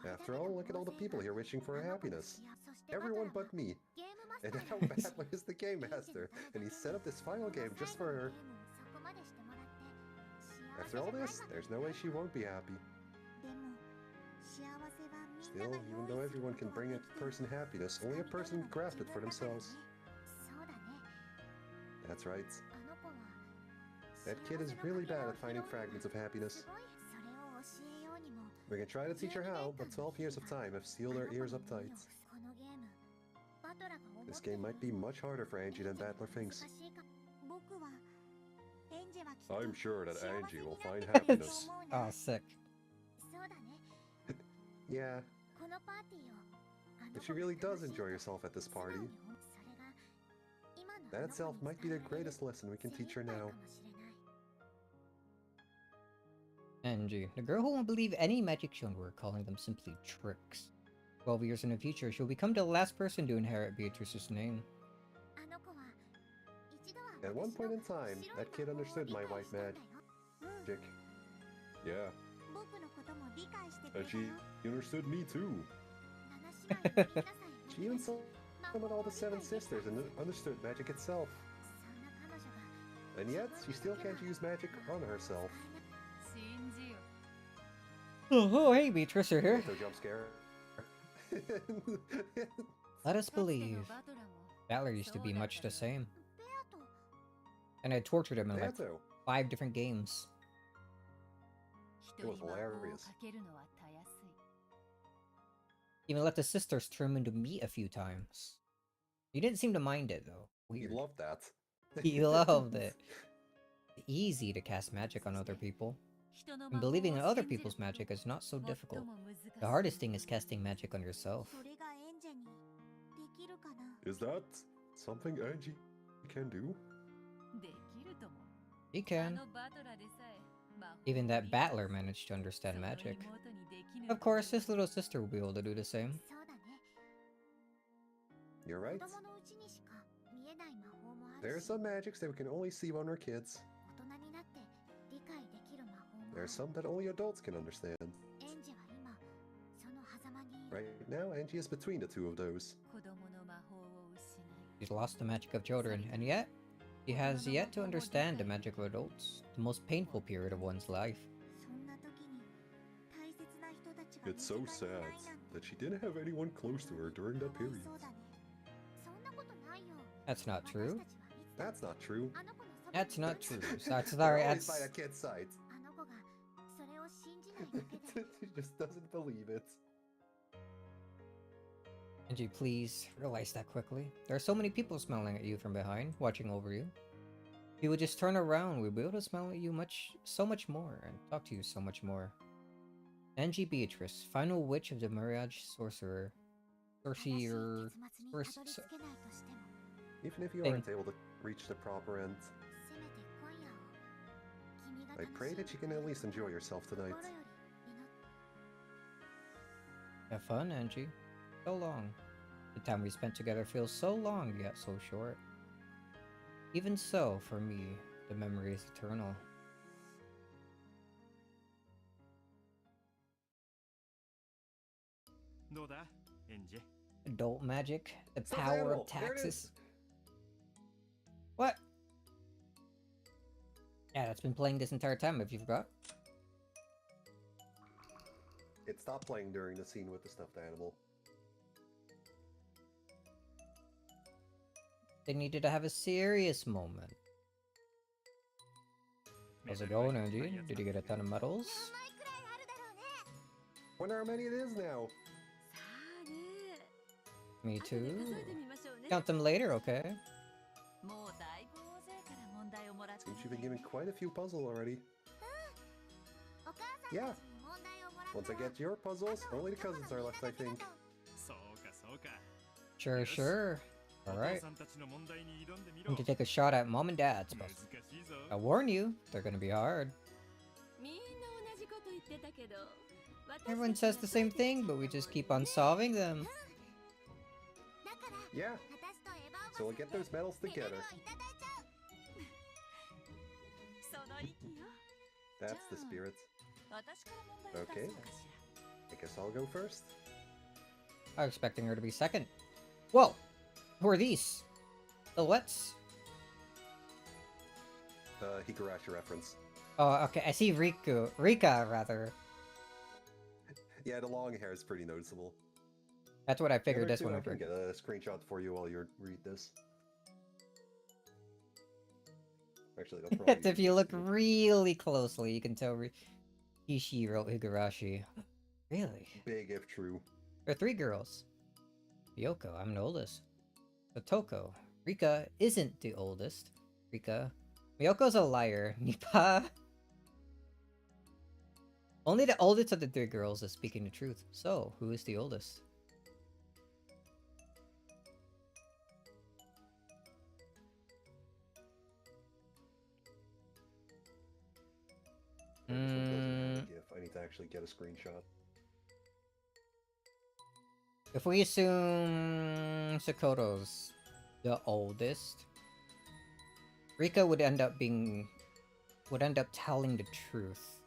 After all, look at all the people here wishing for happiness. Everyone but me. ゲームマス And タ now ーなんです Battler is the game master, and he set up this final game just for her. After all this, there's no way she won't be happy. でも幸せはみん Still, なが even 用 though 意する everyone こと can が bring a でき person happiness, only a person can grasp it for themselves. そうだね That's right. あの子は That kid is really bad at finding fragments of happiness. それを教えようにも We can try to teach her how, but 12 years of time have sealed her ears up tight. このゲームバトラが思って This game might be much harder for Angie than Battler 難 thinks. しいか僕はエンジはきっと I'm sure that 幸せ Angie に will なっ find てくれると happiness. 思うな Oh, sick. そうだね Yeah, このパーティーをあの but 子 she が really 楽 does しい enjoy herself at this 素直 party. に思うそれが今の That あの itself 子に might be the 伝えられる greatest lesson we can 精 teach her 一杯 now. かもしれない Angie, the girl who won't believe any magic shown to her, calling them simply tricks. 12 years in the future, she'll become the last person to inherit Beatrice's name. あの子は一度は At one 私の point in time, 白い that kid 魔法を understood 理 my 解 white したんだよ magic. Yeah, 僕のことも理解してくれ and た she よ understood me too. 七姉妹のみんなさえ She even summoned all the seven sisters and understood magic itself. そんな彼女が And yet, she still can't use magic on herself. 信じよ Oh, hey, Beatrice, you're here. With a jump scare. Let us かつての believe. バトラも Battler used to be much the same. ベアと And I tortured him in like Beato. 5 different games. 人に was 魔法を hilarious. かけるのはたやすい Even let the sisters turn him into meat a few times. He didn't seem to mind it, though. He Weird. loved that. He loved it. Easy to cast magic on other people. 人の And 魔法を believing in 信 other じる people's magic is not so こと difficult. 最も難しい The hardest thing is casting magic on yourself. それがエンジェに Is that something Angie can do? できるとも He あ can. のバトラーでさえ魔法 Even を that 理解 battler managed to そ understand の magic. 妹にできぬ Of course, his little sister will be able to do the same. そうだね。 You're 子 right. 供のうちにしか見えない魔法もあ There る are し、 some magics that we can only see when we're kids. 大人になって理解できる魔法もあ There る。 are some that only adults can understand. エンジは今その狭間にいる。 Right now, Angie is between the two of those. 子供の魔法を失い He's lost the magic of children, and yet, he has yet to understand the magic of adults, the most painful period of one's life. そんな時に大切な人たちが It's so 身近にい sad ないなんて that she didn't have anyone close to her during か that わい period. そうだね。そんなことないよ。 That's not 私 true. たちはいつ That's not も true. あの子のそばに That's いるん not だ。 true. That's They're sorry. always by That's a kid's side. あの子がそれを信じないだけで。 She just doesn't believe it. Angie, please realize that quickly. There are so many people smiling at you from behind, watching over you. If you would just turn around, we'd be able to smile at you so much more, and talk to you so much more. Angie Beatrice, final witch of the Mirage Sorcerer. 正しい Sorcerer. 結末にたどり着 Sorc- けないとしても、 Even if you Thing. aren't able to reach the proper end, せめて今夜を君が I 楽 pray しん that で you can at least enjoy yourself 心 tonight. より祈っ Have fun, Angie. So long. The time we spent together feels so long, yet so short. Even so, for me, the memory is eternal. Adult magic, the So power animal, of there it is. taxes. What? Yeah, that's been playing this entire time, if you forgot. It stopped playing during the scene with the stuffed animal. They needed to have a serious moment. How's it going, Angie? Did you get a ton of medals? 何枚くらいあるだろうね。 Wonder how many it is now. さあね Me 後で too. 数えてみましょうね Count them later, okay? もうだいぶ大勢から問題をもらって Seems you've been given quite a few puzzles already. お母さんたち Yeah. に問題をもらった Once I ら get your puzzles, あと only the どこ cousins の are みんな left, だ I けだ think. と Sure, Yes. sure. お Alright. 父さんたちの問題に挑んでみ Need ろ to take a shot at mom and dad's, but 難しいぞ I warn you, they're gonna be hard. みんな同じこと言ってたけど Everyone says the same thing, but we just keep on solving them. だから Yeah, 私とエヴァ so お we'll ば get さん those medals でメダ together. ルをいただいちゃう。その息よ That's the spirit. 私から問題を出そうかし I guess I'll go first. I was expecting her to be second. Whoa! Who are these? Silhouettes? Higurashi reference. Oh, okay, I see Rika, rather. Yeah, the long hair is pretty noticeable. That's what I The figured other this two, one I over. can get a screenshot for you while you read this. Actually, that's probably If you look easier. really closely, you can tell Kishi wrote Higurashi. Really? Big if true. There are 3 girls. Yoko, I'm the oldest. Otoko. Rika isn't the oldest. Rika. Miyoko's a liar. Nipa. Only the oldest of the 3 girls is speaking the truth. So, who is the oldest? This one doesn't have a GIF. I need to actually get a screenshot. If we assume Sakoto's the oldest, Rika would end up telling the truth.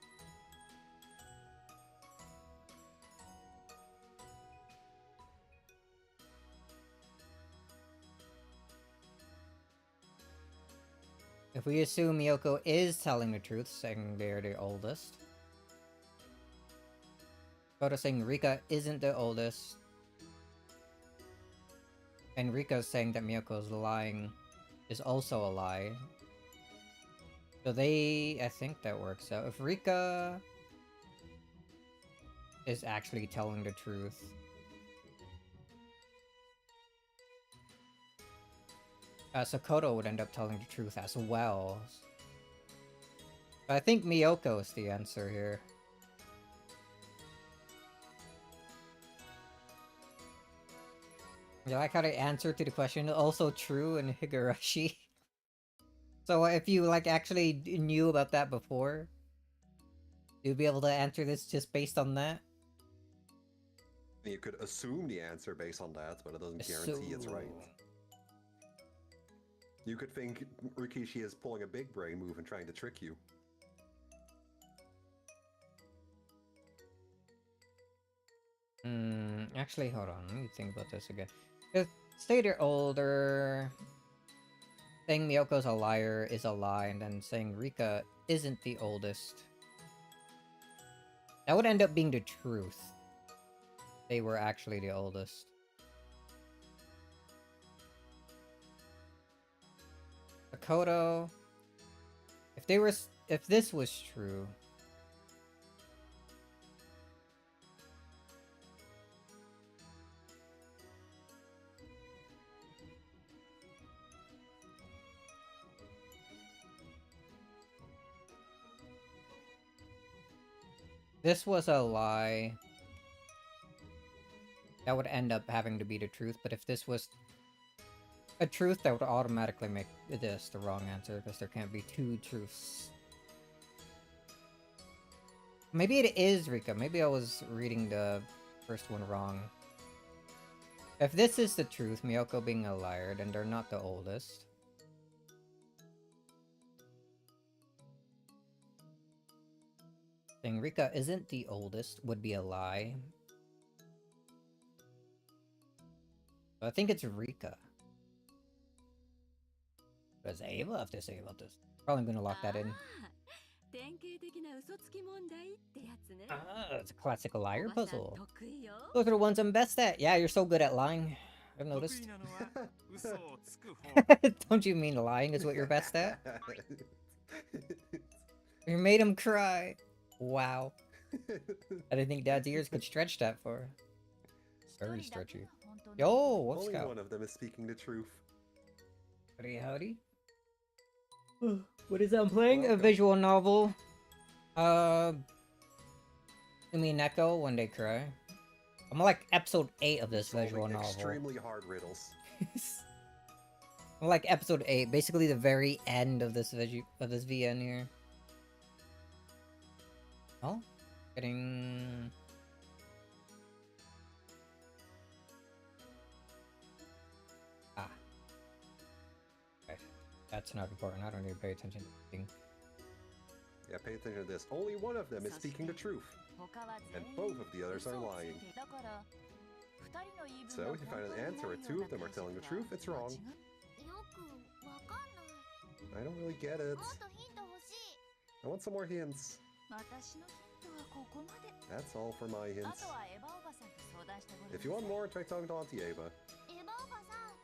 If we assume Miyoko is telling the truth, saying they're the oldest, Sakoto saying Rika isn't the oldest, and Rika saying that Miyoko's lying is also a lie. So I think that works out. If Rika is actually telling the truth, Sakoto would end up telling the truth as well. But I think Miyoko is the answer here. You like how the answer to the question is also true in Higurashi? So if you like actually knew about that before, you'd be able to answer this just based on that? You could assume the answer based on that, but it doesn't guarantee it's right. You could think Rikishi is pulling a big brain move and trying to trick you. Actually, hold on. Let me think about this again. If say they're older, saying Miyoko's a liar is a lie, and then saying Rika isn't the oldest. That would end up being the truth. They were actually the oldest. Makoto, if this was true, this was a lie, that would end up having to be the truth. But if this was a truth, that would automatically make this the wrong answer, because there can't be two truths. Maybe it is Rika. Maybe I was reading the first one wrong. If this is the truth, Miyoko being a liar, then they're not the oldest. Saying Rika isn't the oldest would be a lie. So I think it's Rika. What does Ava have to say about this? Probably gonna lock that in. 典型的な嘘つき問題ってやつね。 Ah, it's a classic liar おばさん puzzle. 得意よ。 Those are the ones I'm best at. Yeah, you're so good at lying. I've 得 noticed. 意なのは嘘をつく方。 Don't you mean lying is what you're best at? You made him cry. Wow. I didn't think Dad's ears could stretch that far. Very stretchy. Yo, what's Only up? one of them is speaking the truth. Howdy, howdy. What is that I'm playing? A Welcome. visual novel. Umineko, When They Cry. I'm like episode 8 of this visual Solving novel. extremely hard riddles. I'm like episode 8, basically the very end of this VN here. Oh, getting... Ah. Okay. That's not important. I don't need to pay attention to anything. Yeah, pay attention to this. Only one of them is speaking the truth. 他は And 全員 both of the others are 嘘をつい lying. ているだから二人の言い分 So が if you find 本 an 当に answer な where い two よ of う them な are telling the 解釈 truth, it's は wrong. 間違っよくわかんない I don't really get it. もっとヒント欲しい I want some more hints. 私のヒントはここまで That's all for my あ hints. とはエヴァおばさんと相談してごらんな If you want さい more, try talking to Auntie Ava. エヴァおばさん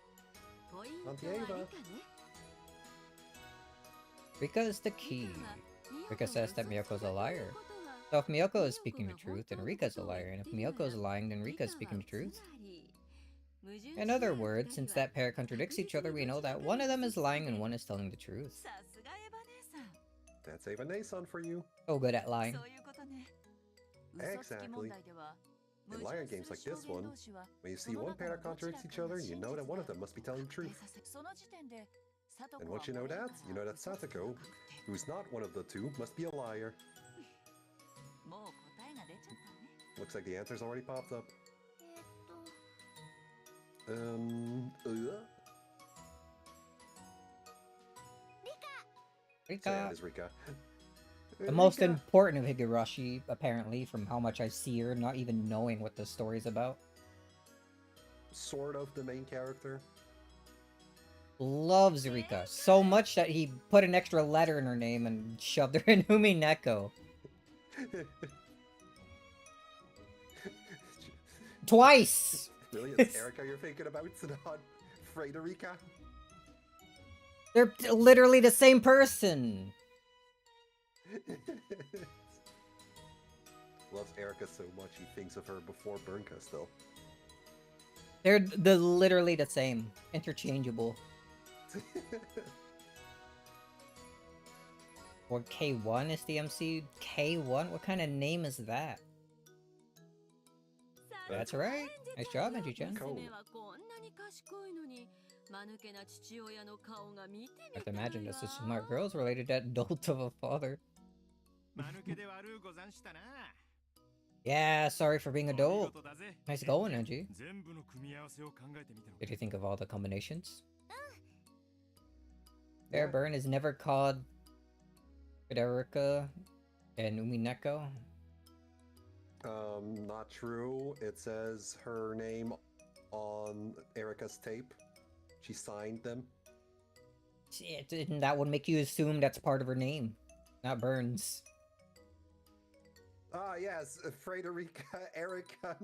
ポイントは Auntie 理 Ava. 科ね Rika is the key. Rika says that Miyoko's a liar. So if Miyoko is speaking the truth, then Rika's a liar. And if Miyoko is lying, then Rika's speaking the truth. In other words, since that pair contradicts each other, we know that one of them is lying and one is telling the truth. さすがエヴァ姉さん That's Ava Nason for you. So good at lying. そういうことね嘘つき問題では In liar games like this one, when you see one pair that contradicts each other, you know that one of them must be telling the truth. And once you know that Satoko, who's not one of the two, must be a liar. もう答えが出ちゃったね Looks like the answer's already popped up. えっと So yeah, Rika. it is Rika. The most Rika. important of Higurashi, apparently, from how much I see her, not even knowing what the story's about. Sort of the main character. Loves Rika so much that he put an extra letter in her name and shoved her in Umineko. Twice! Really? It's Erica you're thinking about, not Frederica? They're literally the same person! Loves Erica so much he thinks of her before Burnka still. They're literally the same. Interchangeable. Or K1 is the MC? K1? What kind of name is that? さ That's right. Nice job, Angie-chan. Cool. 娘はこんなに賢いのに、間抜けな父親の顔が見てみ I た have to い imagine this is わ。 smart girls related to that dolt of a father. 間抜けで悪うござんしたな。 Yeah, sorry for being a お見 dolt. 事だぜ。 Nice going, Angie. 全部の組み合わせを考えてみたの Did you think of all the combinations? Yeah. Fairburn is never called Federica and Umineko. Not true. It says her name on Erica's tape. She signed them. Shit, and that would make you assume that's part of her name, not Burns. Ah, yes, Frederica, Erica.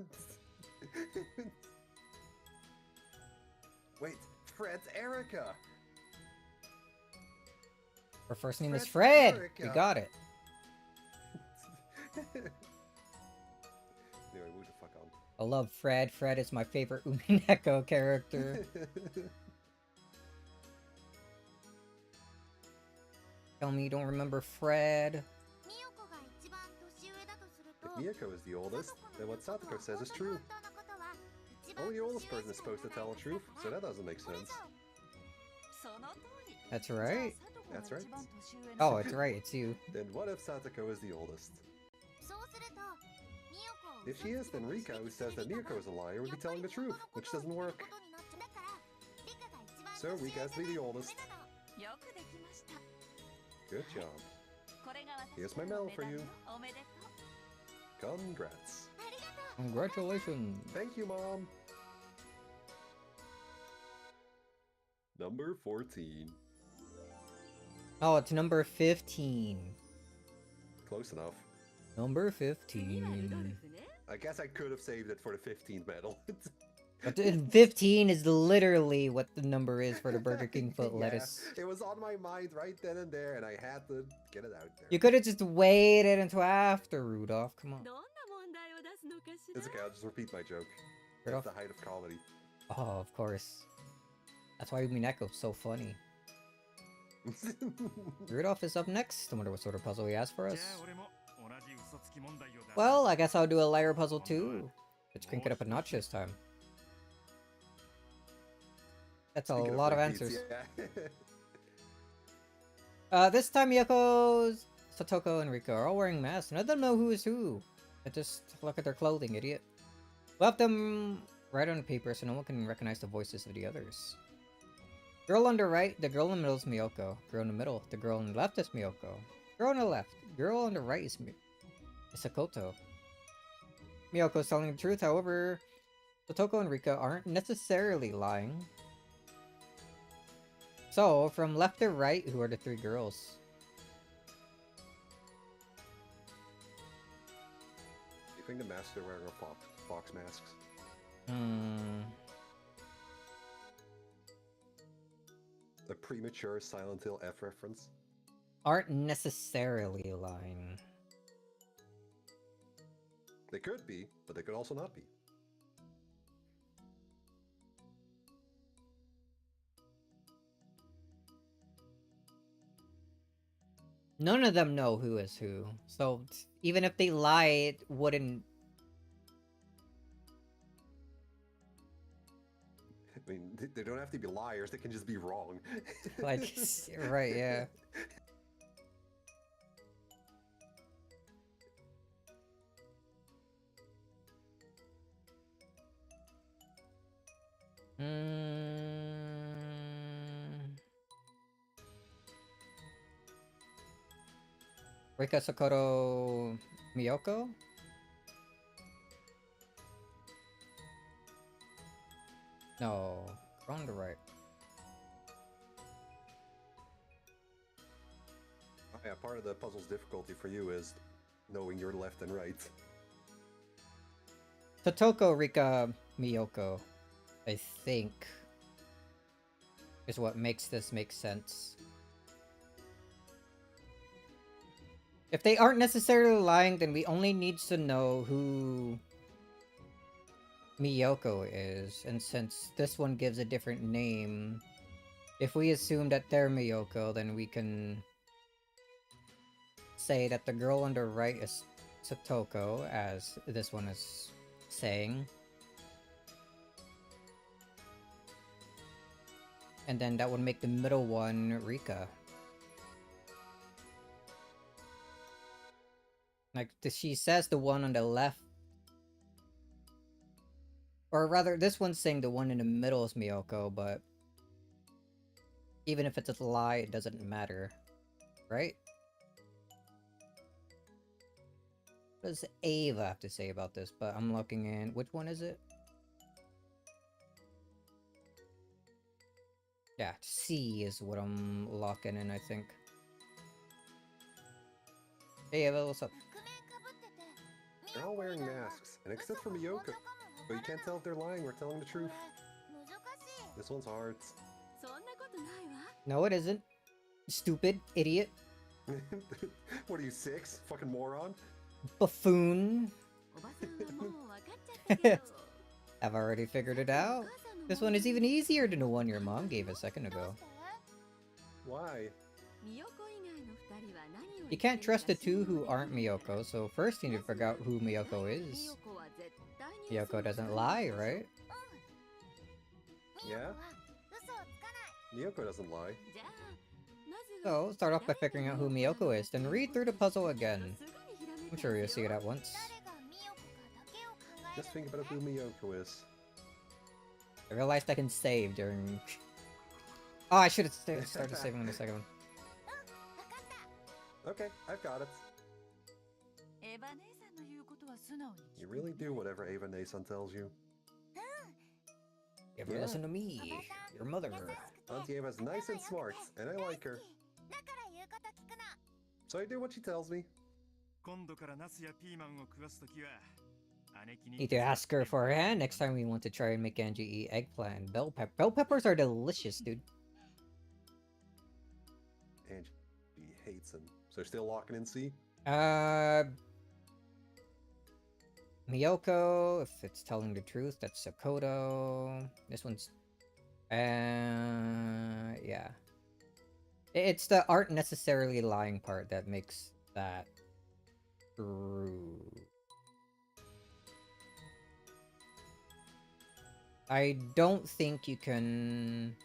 Wait, Fred's Erica. Her first name is Fred Fred. We Erica. got it. Anyway, move the fuck on. I love Fred. Fred is my favorite Umineko character. Tell me you don't remember Fred. ミヨコが一番年上だとすると If Miyako is the oldest, then what Satoko says is true. Only the oldest person is supposed to tell the truth, so that doesn't make sense. その通り。 That's right. じゃあ That's right. サトコが一番年上 Oh, it's right. It's you. Then what if Satoko is the oldest? そうするとミヨコを If she is, then Rika, who says that Miyako is a liar, would be telling the truth, which doesn't work. だからリカが一番 So Rika has to be the oldest. よくできました。 Good job. これが私 Here's my medal for you. おめでとう。 Congrats. Congratulations. Thank you, Mom. Number 14. Oh, it's number 15. Close enough. Number 次はルドル 15. フね。 I guess I could have saved it for the 15th medal. But 15 is literally what the number is for the Burger King foot Yeah, lettuce. it was on my mind right then and there, and I had to get it out there. You could have just waited until after, Rudolph. Come on. どんな問題を出すのかしら。 It's okay, I'll just repeat my joke. Rudolph? That's the height of comedy. Oh, of course. That's why Umineko's so funny. Rudolph is up next. I wonder what sort of puzzle he has for じ us. ゃあ俺も同じ嘘つき問題を出す。 Well, I guess I'll do a liar puzzle too. Let's crank it up a notch this time. That's a Speaking lot of repeats, answers. yeah. This time Miyako, Satoko, and Rika are all wearing masks. None of them know who is who. Just look at their clothing, idiot. We'll have them write on paper so no one can recognize the voices of the others. Girl on the right, the girl in the middle is Miyoko. Girl in the middle, the girl on the left is Miyoko. Girl on the left, girl on the right is Sakoto. Miyoko's telling the truth, however, Satoko and Rika aren't necessarily lying. So, from left to right, who are the three girls? You think the masks are wearing are fox masks? A premature Silent Hill F reference? Aren't necessarily lying. They could be, but they could also not be. None of them know who is who. So, even if they lie, it wouldn't... I mean, they don't have to be liars, they can just be wrong. Like, right, yeah. Rika, Sakoto, Miyoko? No, on the right. Oh, yeah, part of the puzzle's difficulty for you is knowing your left and right. Totoko, Rika, Miyoko, I think, is what makes this make sense. If they aren't necessarily lying, then we only need to know who Miyoko is, and since this one gives a different name, if we assume that they're Miyoko, then we can say that the girl on the right is Satoko, as this one is saying. And then that would make the middle one Rika. Like, she says the one on the left. Or rather, this one's saying the one in the middle is Miyoko, but even if it's a lie, it doesn't matter. Right? What does Ava have to say about this? But I'm looking in... Which one is it? Yeah, C is what I'm locking in, I think. Hey Ava, what's up? They're all wearing masks, and except for Miyoko. But you can't tell if they're lying or telling the truth. This one's hard. そんなことないわ。 No, it isn't. Stupid idiot. What are you, 6? Fucking moron? Buffoon. おばさんはもう分かっちゃったけど。 I've already figured it out. This one is even easier than the one your mom gave a second ago. Why? ミヨコ以外の二人は何を You can't trust the two who aren't Miyoko, so first you need to figure out who Miyoko is. Miyoko doesn't lie, right? Yeah? Miyoko doesn't lie. じゃあまずは So, start off by figuring out who Miyoko is, then read through the puzzle again. I'm sure you'll see it at once. Just think about who Miyoko is. I realized I can save during... Oh, I should have started saving in the second one. Okay, I've got it. エヴァ姉さんの言うことは素直に You really do whatever Ava Nason tells you. You ever Yeah. listen to me, your mother. Auntie Ava's nice and smart, and I like her. So I do what she tells me. 今度からナスやピーマンを食わすときは姉貴に Need to ask her for her hand next time we want to try and make Angie eat eggplant. Bell peppers are delicious, dude. And she hates him. So still locking in C? Miyoko, if it's telling the truth, that's Sakoto. This one's... yeah. It's the aren't necessarily lying part that makes that true. I don't think you can...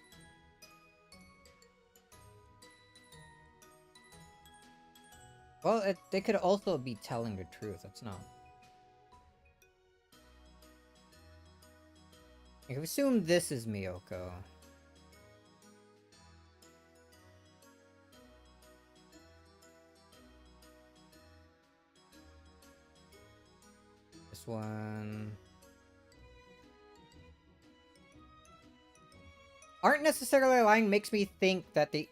Well, they could also be telling the truth. That's not... I can assume this is Miyoko. This one... Aren't necessarily lying makes me think that they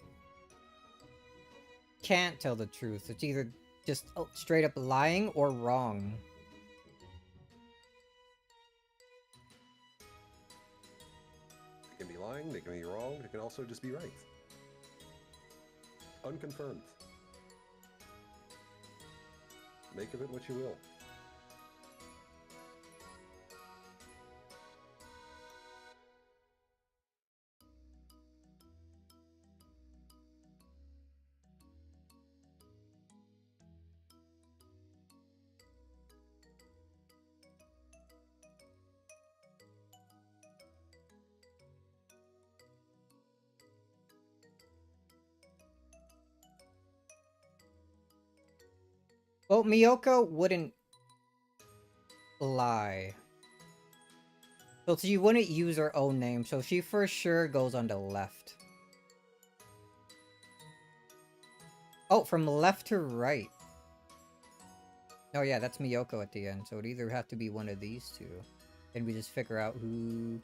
can't tell the truth. It's either just straight up lying or wrong. They can be lying, they can be wrong, they can also just be right. Unconfirmed. Make of it what you will. Well, Miyoko wouldn't lie. So she wouldn't use her own name, so she for sure goes on the left. Oh, from left to right. Oh yeah, that's Miyoko at the end, so it'd either have to be one of these two. And we just figure out who...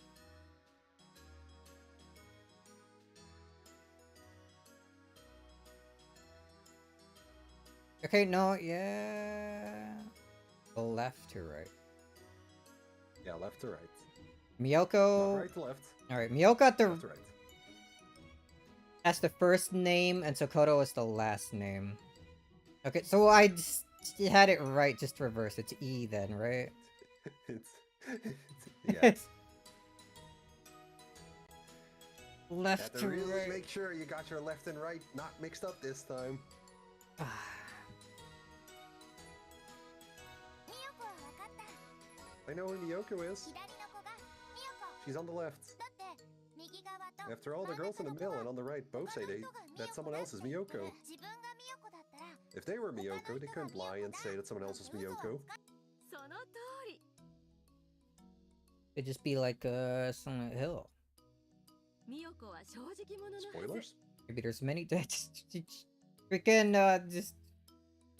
Okay, no, yeah... Left to right. Yeah, left to right. Miyoko... Not right to left. Alright, Miyoko at the... Left to right. That's the first name, and Sokoto is the last name. Okay, so I just had it right, just reverse. It's E then, right? Yeah. Left Have to to really right. make sure you got your left and right not mixed up this time. I know who Miyoko is. 左の子がミヨコ She's on the left. だって右側と After all, the girls in the middle and on the right both say that someone else is Miyoko. 自分がミヨコだったら If they were Miyoko, they couldn't lie and say that someone else was Miyoko. その通り。 It'd just be like Silent Hill. ミヨコは正直者のはず。 Spoilers? Maybe there's many. Freaking just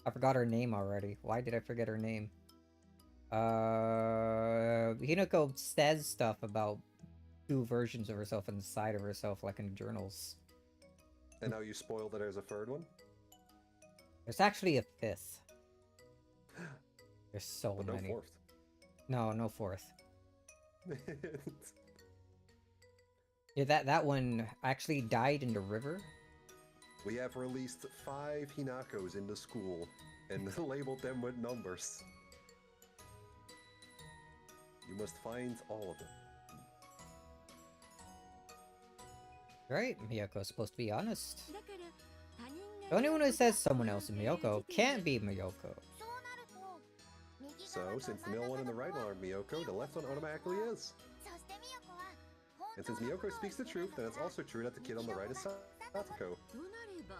I forgot her name already. Why did I forget her name? Hinako says stuff about two versions of herself inside of herself, like in journals. And now you spoiled that there's a third one? There's actually a fifth. There's so But no many. fourth. No fourth. Yeah, that one actually died in the river. We have released 5 Hinakos in the school and labeled them with numbers. You must find all of them. Right? Miyoko's supposed to be honest. だから他人が The only one who says someone else is Miyoko can't be Miyoko. そうなると右 So, 側と since the 真ん middle 中 one and the の right 子 one は are Miyoko, the left one automatically is. そしてミヨコは And since Miyoko speaks the truth, then it's also true that the kid on the right is Satoko. となれば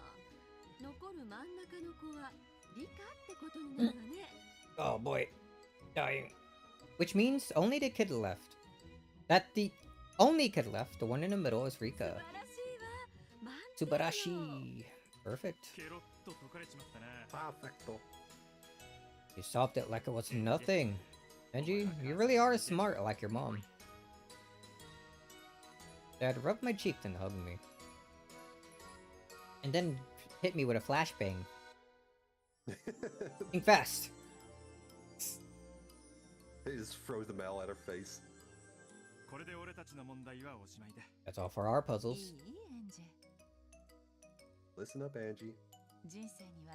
残る真ん中の子は理科ってことになるわね。 Oh boy. Dying. Which means only the kid left. That the only kid left, the one in the middle, is 素晴 Rika. らしいわ。満点よ。 Subarashi. Perfect. ケロッと解かれちまったな。 Perfecto. You solved it like it was nothing. Benji, you really are smart like your mom. Dad rubbed my cheek and hugged me. And then hit me with a flashbang. Think fast. He just throws the mail at her face. これで俺たちの問題はおしまいだ。 That's all for our い puzzles. いエンジェ Listen up, Angie. 人生には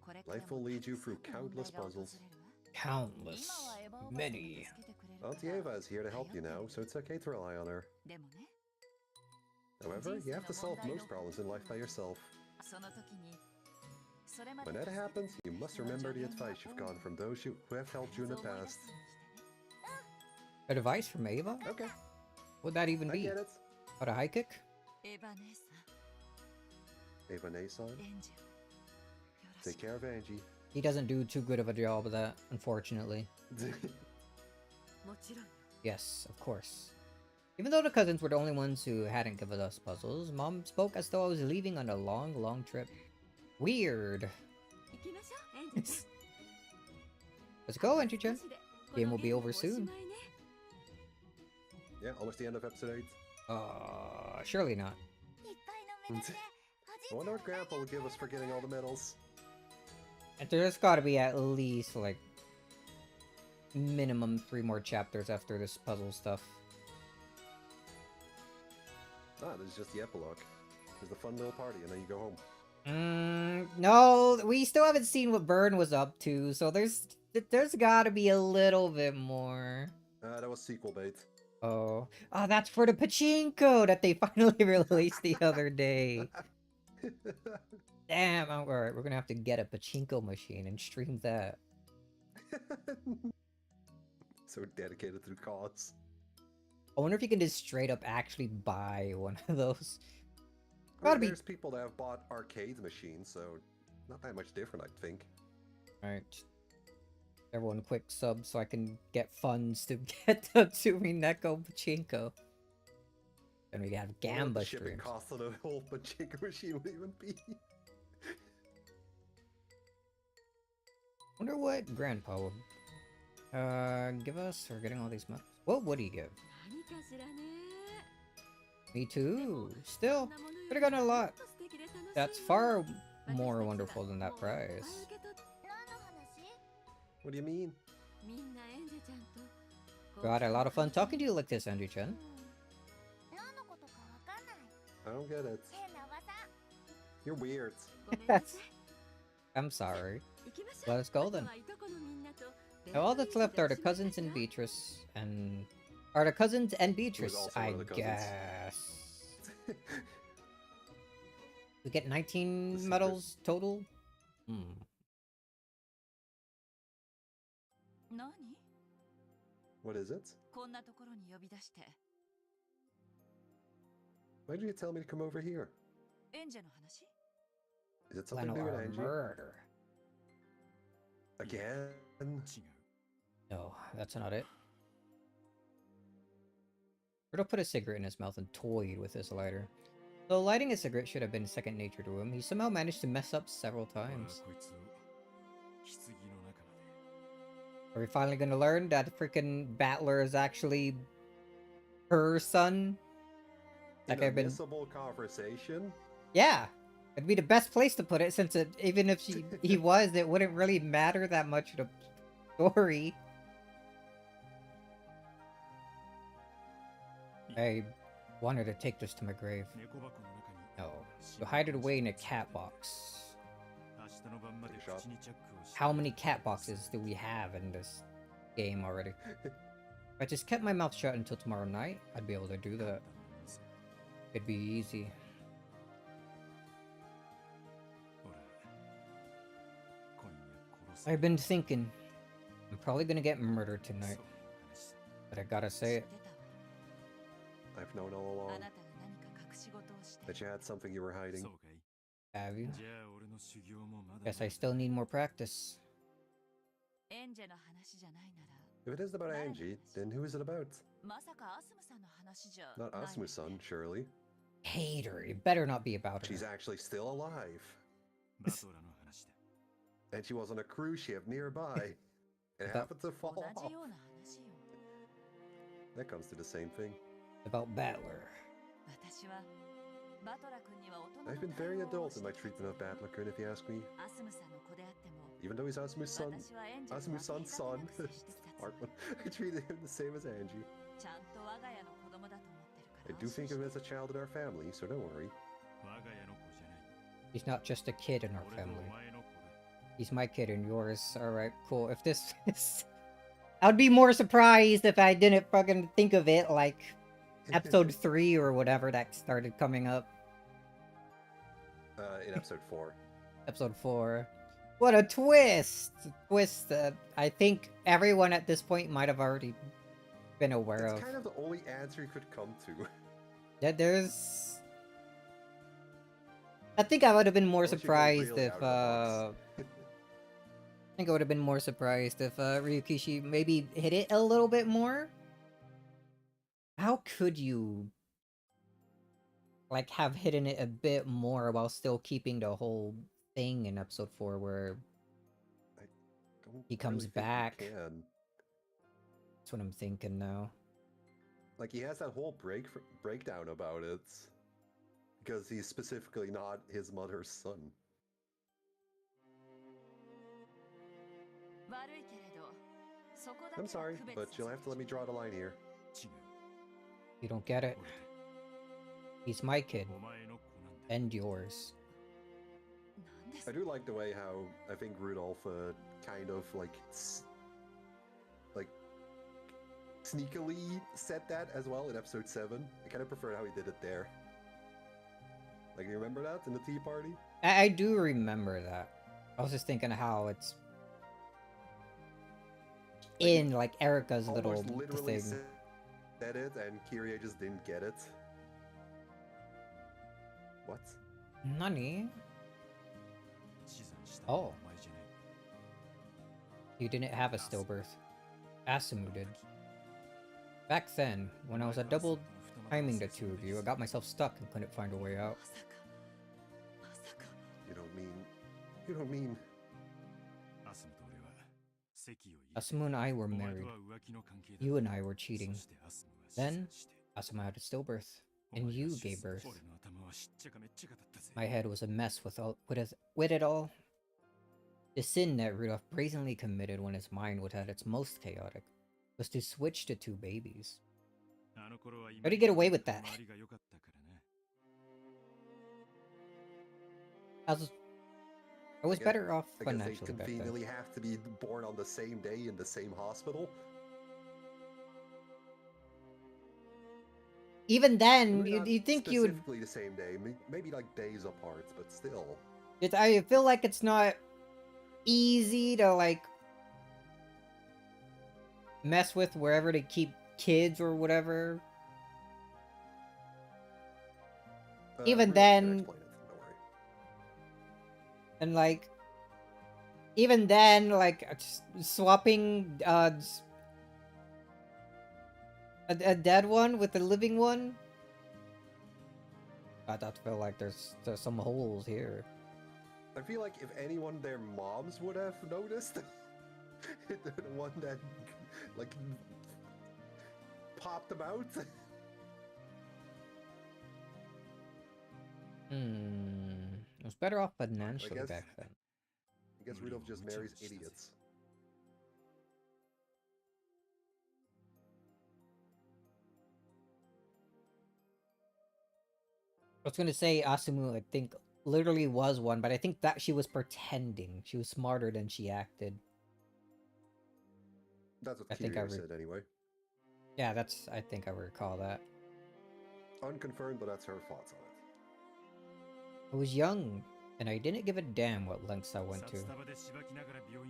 これから Life will も lead you たくさん through の問題 countless が訪 puzzles. れるわ Countless. 今はエヴァおばさんが Many. 助けてくれるから Auntie Ava is here to help you now, so it's okay to rely on her. でもね However, you have to solve most problems in life by yourself. その時にそれまで When that happens, you must remember the advice you've gotten from those who have helped you in the past. Advice from Ava? Okay, What'd that even I be? get it. How to high kick? エヴァ姉さ Ava Nason, んエンジェよろし take く care of Angie. He doesn't do too good of a job of that, unfortunately. もちろんよ。 Yes, of course. Even though the cousins were the only ones who hadn't given us puzzles, Mom spoke as though I was leaving on a long, long trip. Weird. 行きましょう、エンジェル。 Let's go, Entry-chan. 少しで Game will be この over ゲームもおし soon. まいね。 Yeah, almost the end of episode 8. Surely not. いっぱいのメダルでおじ I いちゃん wonder what Grandpa will give us for getting all the medals. And there's gotta be at least, like, minimum 3 more chapters after this puzzle stuff. Ah, this is just the epilogue. There's the fun little party, and then you go home. No, we still haven't seen what Burn was up to, so there's gotta be a little bit more. That was sequel bait. Oh, that's for the pachinko that they finally released the other day. Damn, alright, we're gonna have to get a pachinko machine and stream that. So dedicated to the cause. I wonder if you can just straight up actually buy one of those. I mean, Gotta be- there's people that have bought arcade machines, so not that much different, I think. Alright. Everyone quick sub so I can get funds to get the Umineko pachinko. Then we have What Gamba the shipping streams. cost of the whole pachinko machine would even be. Wonder what Grandpa would give us for getting all these medals. What would he give? 何かしらね。 Me too. Still, こんなものより could've gotten a も lot. っと素敵で楽しい That's よ far 私たちは more もう wonderful than that いっぱい prize. 受け取っ何の話 What do you mean? みんなエンジェちゃんと We had a lot of fun talking to you like this, Andrew-chan. 何のことかわかんない I don't get it. 変なおばさん You're weird. ごめんなさい I'm sorry. 行きましょう Let us go あと then. はいとこのみんなと Now all that's left are the cousins and Beatrice, and... Are the cousins and Beatrice, also one I of the cousins. guess. We get 19 The secret. medals total? Hmm. 何 What is it? こんなところに呼び出して。 Why did you tell me to come over here? エンジェの話？ Is it Plan something to do with our Angie? murder. Again? 違う。 No, that's not it. Riddle put a cigarette in his mouth and toyed with his lighter. Though lighting a cigarette should have been second nature to him, he somehow managed to mess up several 俺は times. こいつを棺の中まで。 Are we finally gonna learn that freaking Battler is actually her son? Like I've been... Inadmissible conversation? Yeah! It'd be the best place to put it, since even if he was, it wouldn't really matter that much to the story. I wanted to take this to my grave. 猫箱の中に No. You'll hide it away in a cat box. 明日の晩まで Shot. 口にチャックをして。 How many cat boxes do we have in this game already? If I just kept my mouth shut until tomorrow night, I'd be able to do that. It'd be easy. ほら、今夜殺さ I've been thinking. I'm probably gonna get murdered tonight, そう話さ but I gotta 知 say って it. たわ。 I've known all あ along なたが何か隠し事をして。 that you had something you were hiding. そうかい。 Have you? じゃあ俺の修行もまだ Guess I still need more practice. エンジェの話じゃないなら。 If it isn't about Angie, then who is it about? まさかアスムさんの話じゃ。 Not ないよね Asmu's son, surely. Hate her. It better not be about She's her. actually still alive. バトラの話だ。 And she was on a cruise ship nearby. And That- happened to fall 同 off. じような話よ。 That comes to the same thing. About Battler. 私はバトラ君には大人の I've been 対 very 応を adult し in て my きた treatment of Battler, if you ask me. アスムさんの子であっても Even though he's Asmu's son, 私はエンジェル Asmu's と分 son's け son, 隔てなく接してきたつも Artman, り I treated him the same as Angie. ちゃんと我が家の子供だと思ってるか I ら do 安心 think し of て him as a child in our family, so don't worry. 我が家の子じゃない。 He's not just a kid in our 俺と family. お前の子だ。 He's my kid and yours. Alright, cool. If this is... I'd be more surprised if I didn't fucking think of it like episode 3 or whatever that started coming up. In episode 4. Episode 4. What a twist! Twist that I think everyone at this point might have already been aware That's of. kind of the only answer you could come to. That there's... I think I would have been more Unless you go surprised really if, out of the box. I think I would have been more surprised if, Ryukishi maybe hit it a little bit more? How could you, like, have hidden it a bit more while still keeping the whole thing in episode 4 where Don't he comes really think you back? can. That's what I'm thinking now. Like, he has that whole breakdown about it. Because he's specifically not his mother's son. 悪いけれどそこだけ I'm は sorry, 区別 but さ you'll せ have to let me draw the line here. 違う。 You don't get it? 俺 He's my kid. お前の子なんだ。 And yours. なんです I do like the way how I think Rudolph kind of like sneakily said that as well in episode 7. I kind of preferred how he did it there. Like, you remember that in the tea party? I do remember that. I was just thinking how it's in, like, Erica's little Almost literally thing. said it, and Kiria just didn't get it. What? Nani? 死産したのは Oh. お前じゃない。 You didn't have a stillbirth. Asumu did. Back then, when I was a double timing the two of you, I got myself stuck and couldn't find a way out. まさか You don't mean... アスムと俺は席を入れ Asumu and I were お前 married. とは浮気の関係だ。 You and I were cheating. そしてアスムは死産 Then, して Asumu had a stillbirth. お前 And は you 出 gave 産 birth. 俺の頭はしっちゃかめっちゃかだったぜ。 My head was a mess with it all. The sin that Rudolph brazenly committed when his mind was at its most chaotic was to switch to two babies. あの頃は今 How did he get away with that? 周りが良かったからな。 I was guess- better off I guess they financially back then. conveniently have to be born on the same day in the same hospital. Even then, Maybe you not you think you would... specifically the same day, maybe like days apart, but still. I feel like it's not easy to, like, mess with wherever they keep kids or whatever. Even Rudolph's gonna then, explain it, don't worry. and like, even then, like swapping a dead one with a living one. I thought feel like there's some holes here. I feel like if anyone, their moms would have noticed, the one that like popped them out. It was better off financially guess- back then. I guess Rudolph just marries idiots. I was gonna say Asumu, I think, literally was one, but I think that she was pretending. She was smarter than she acted. That's what I think I Kiryu said anyway. Yeah, that's. I think I recall that. Unconfirmed, but that's her thoughts on it. I was young, and I didn't give a damn what lengths I went to.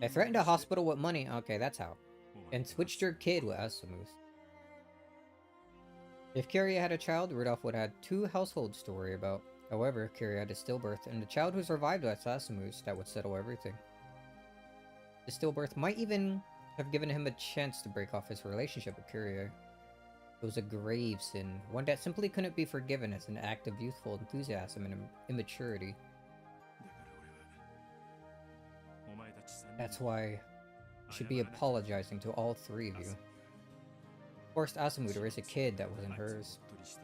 I threatened a hospital with money. Okay, that's how. And switched your kid with Asumu's. If Kiria had a child, Rudolph would have 2 households to worry about. However, Kiria had a stillbirth, and the child who survived with Asumu's that would settle everything. The stillbirth might even have given him a chance to break off his relationship with Kiria. It was a grave sin, one that simply couldn't be forgiven as an act of youthful enthusiasm and immaturity. That's why I should be apologizing to all 3 of you. Forced Asumu to raise a kid that wasn't hers.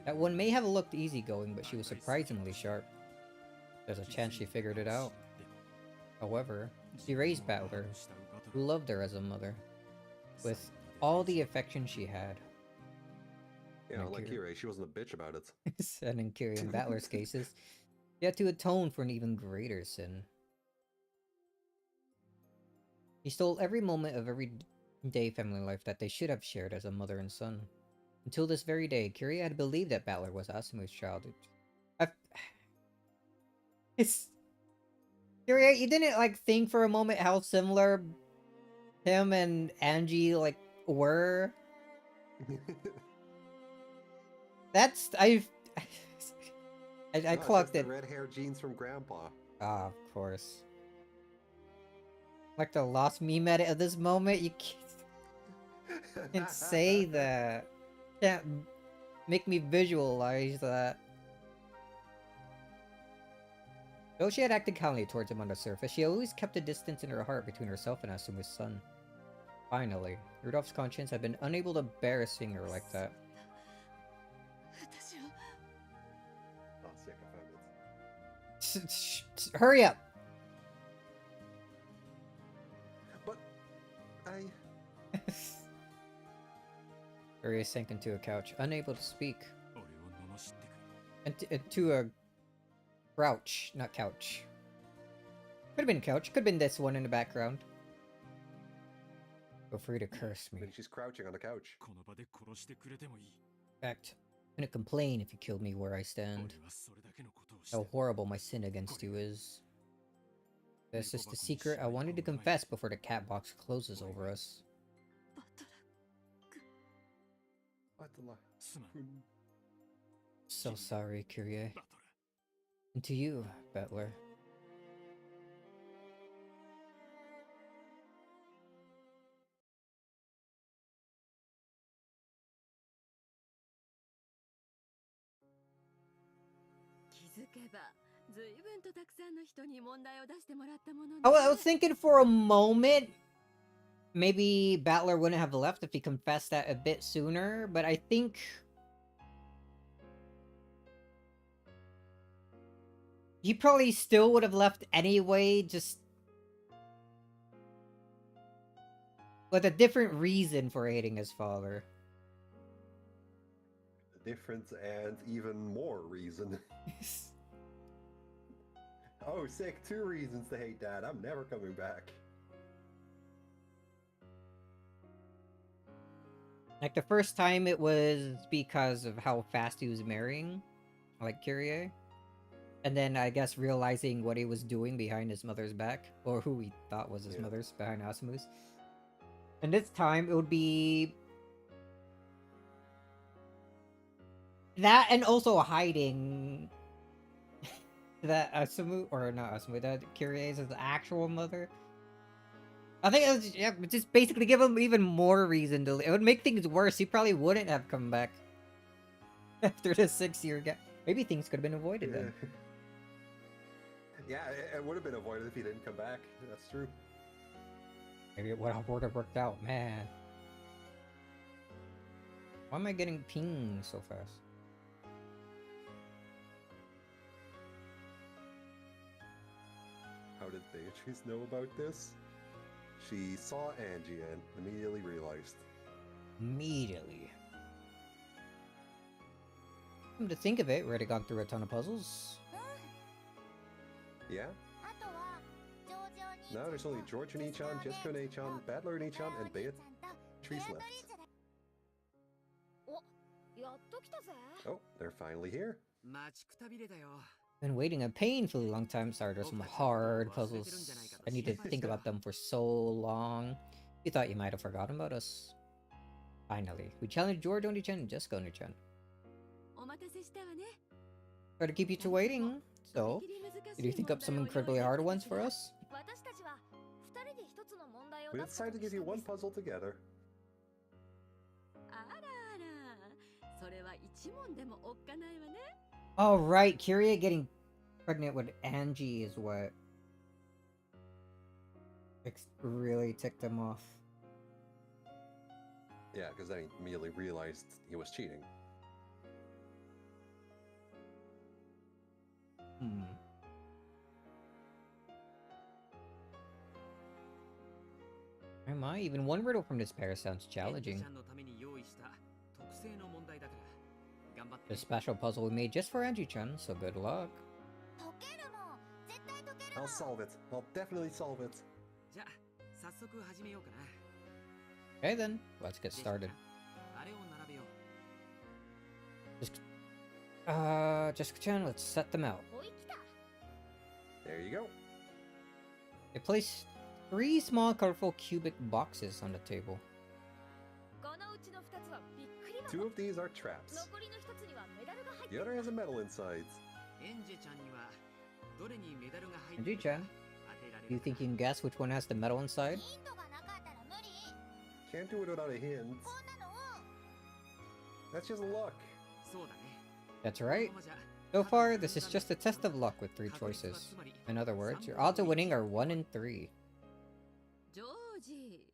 That one may have looked easygoing, but she was surprisingly sharp. There's a chance she figured it out. However, she raised Battler, who loved her as a mother, with all the affection she had. Yeah, like Kirei, she wasn't a bitch about it. And in Kiria and Battler's cases, she had to atone for an even greater sin. He stole every moment of everyday family life that they should have shared as a mother and son. Until this very day, Kiria had believed that Battler was Asumu's child. It's... Kiria, you didn't, like, think for a moment how similar him and Angie, like, were? That's... I clocked it. The red hair jeans from Grandpa. Ah, of course. Like the lost meme edit of this moment, you can't say that. Can't make me visualize that. Though she had acted kindly towards him on the surface, she always kept a distance in her heart between herself and Asumu's son. Finally, Rudolph's conscience had been unable to bear seeing her like that. Oh, sick, I found it. Hurry up! But Uriah sank into a couch, unable to speak. And to a crouch, not couch. Could have been couch, could have been this one in the background. Feel free to curse me. Maybe she's crouching on the couch. In fact, I'm gonna complain if you killed me where I stand. How horrible my sin against you is. That's just a secret I wanted to confess before the cat box closes over us. So sorry, Kyrie. And to you, Battler. I was thinking for a moment, maybe Battler wouldn't have left if he confessed that a bit sooner, but I think... he probably still would have left anyway, just... with a different reason for hating his father. A different and even more reason. Oh, sick. 2 reasons to hate Dad. I'm never coming back. Like, the first time it was because of how fast he was marrying, like Kyrie. And then, I guess, realizing what he was doing behind his mother's back, or who he thought was his mother's behind Asumu's. And this time it would be that, and also hiding that Asumu, or not Asumu, that Kyrie is the actual mother. I think it was, yeah, just basically give him even more reason to. It would make things worse. He probably wouldn't have come back after the 6-year gap. Maybe things could have been avoided then. Yeah, it would have been avoided if he didn't come back. That's true. Maybe it would have worked out, man. Why am I getting pinged so fast? How did Beatrice know about this? She saw Angie and immediately realized. Immediately. Come to think of it, we already gone through a ton of puzzles. Yeah? Now there's only George and Ichan, Jessica and Ichan, Battler and Ichan, and Beatrice left. お、やっと来たぜ。 Oh, they're finally here. 待ちくたびれたよ。 Been waiting a painfully long time. Sorry, there's some hard puzzles. I need to think about them for so long. You thought you might have forgotten about us. Finally, we challenged George Oni-chan and Jessica Oni-chan. お待たせしたわね。 Try to keep you two waiting. So, did you think up some incredibly hard ones for us? 私たちは二人で一つの問題を We 出すこ decided と to に give し you たんで one す。 puzzle together. あらあら、それは一問でもおっかないわね。 Oh, right. Kyrie getting pregnant with Angie is what really ticked him off. Yeah, because then he immediately realized he was cheating. Hmm. Am I? Even one riddle from this pair sounds challenging. のために用意した特製の問題だから頑張って The special puzzle we made just for Angie-chan, so good luck. 解けるもん絶対解けるも I'll ん solve it. I'll definitely solve it. じゃあ早速始めようかな Okay then, let's get できた started. あれを並べよう Jessica-chan, let's set them out. おい来た。 There you go. They placed 3 small colorful cubic boxes on the table. このうちの二つはびっくり Two 箱。 of these are traps. 残りの一つにはメダルが入って The る。 other has a medal inside. エンジェちゃんにはどれにメダルが入 And ってるか G-chan, 当てられ do you る think you can guess which one has the medal inside? ヒントがなかったら無理 Can't do it without a hint. こんなの That's just luck. そうだね That's この right. ままじゃ So far, this is just a test of luck with 3 choices. In other words, your odds of winning are 1 in 3. ジョージ、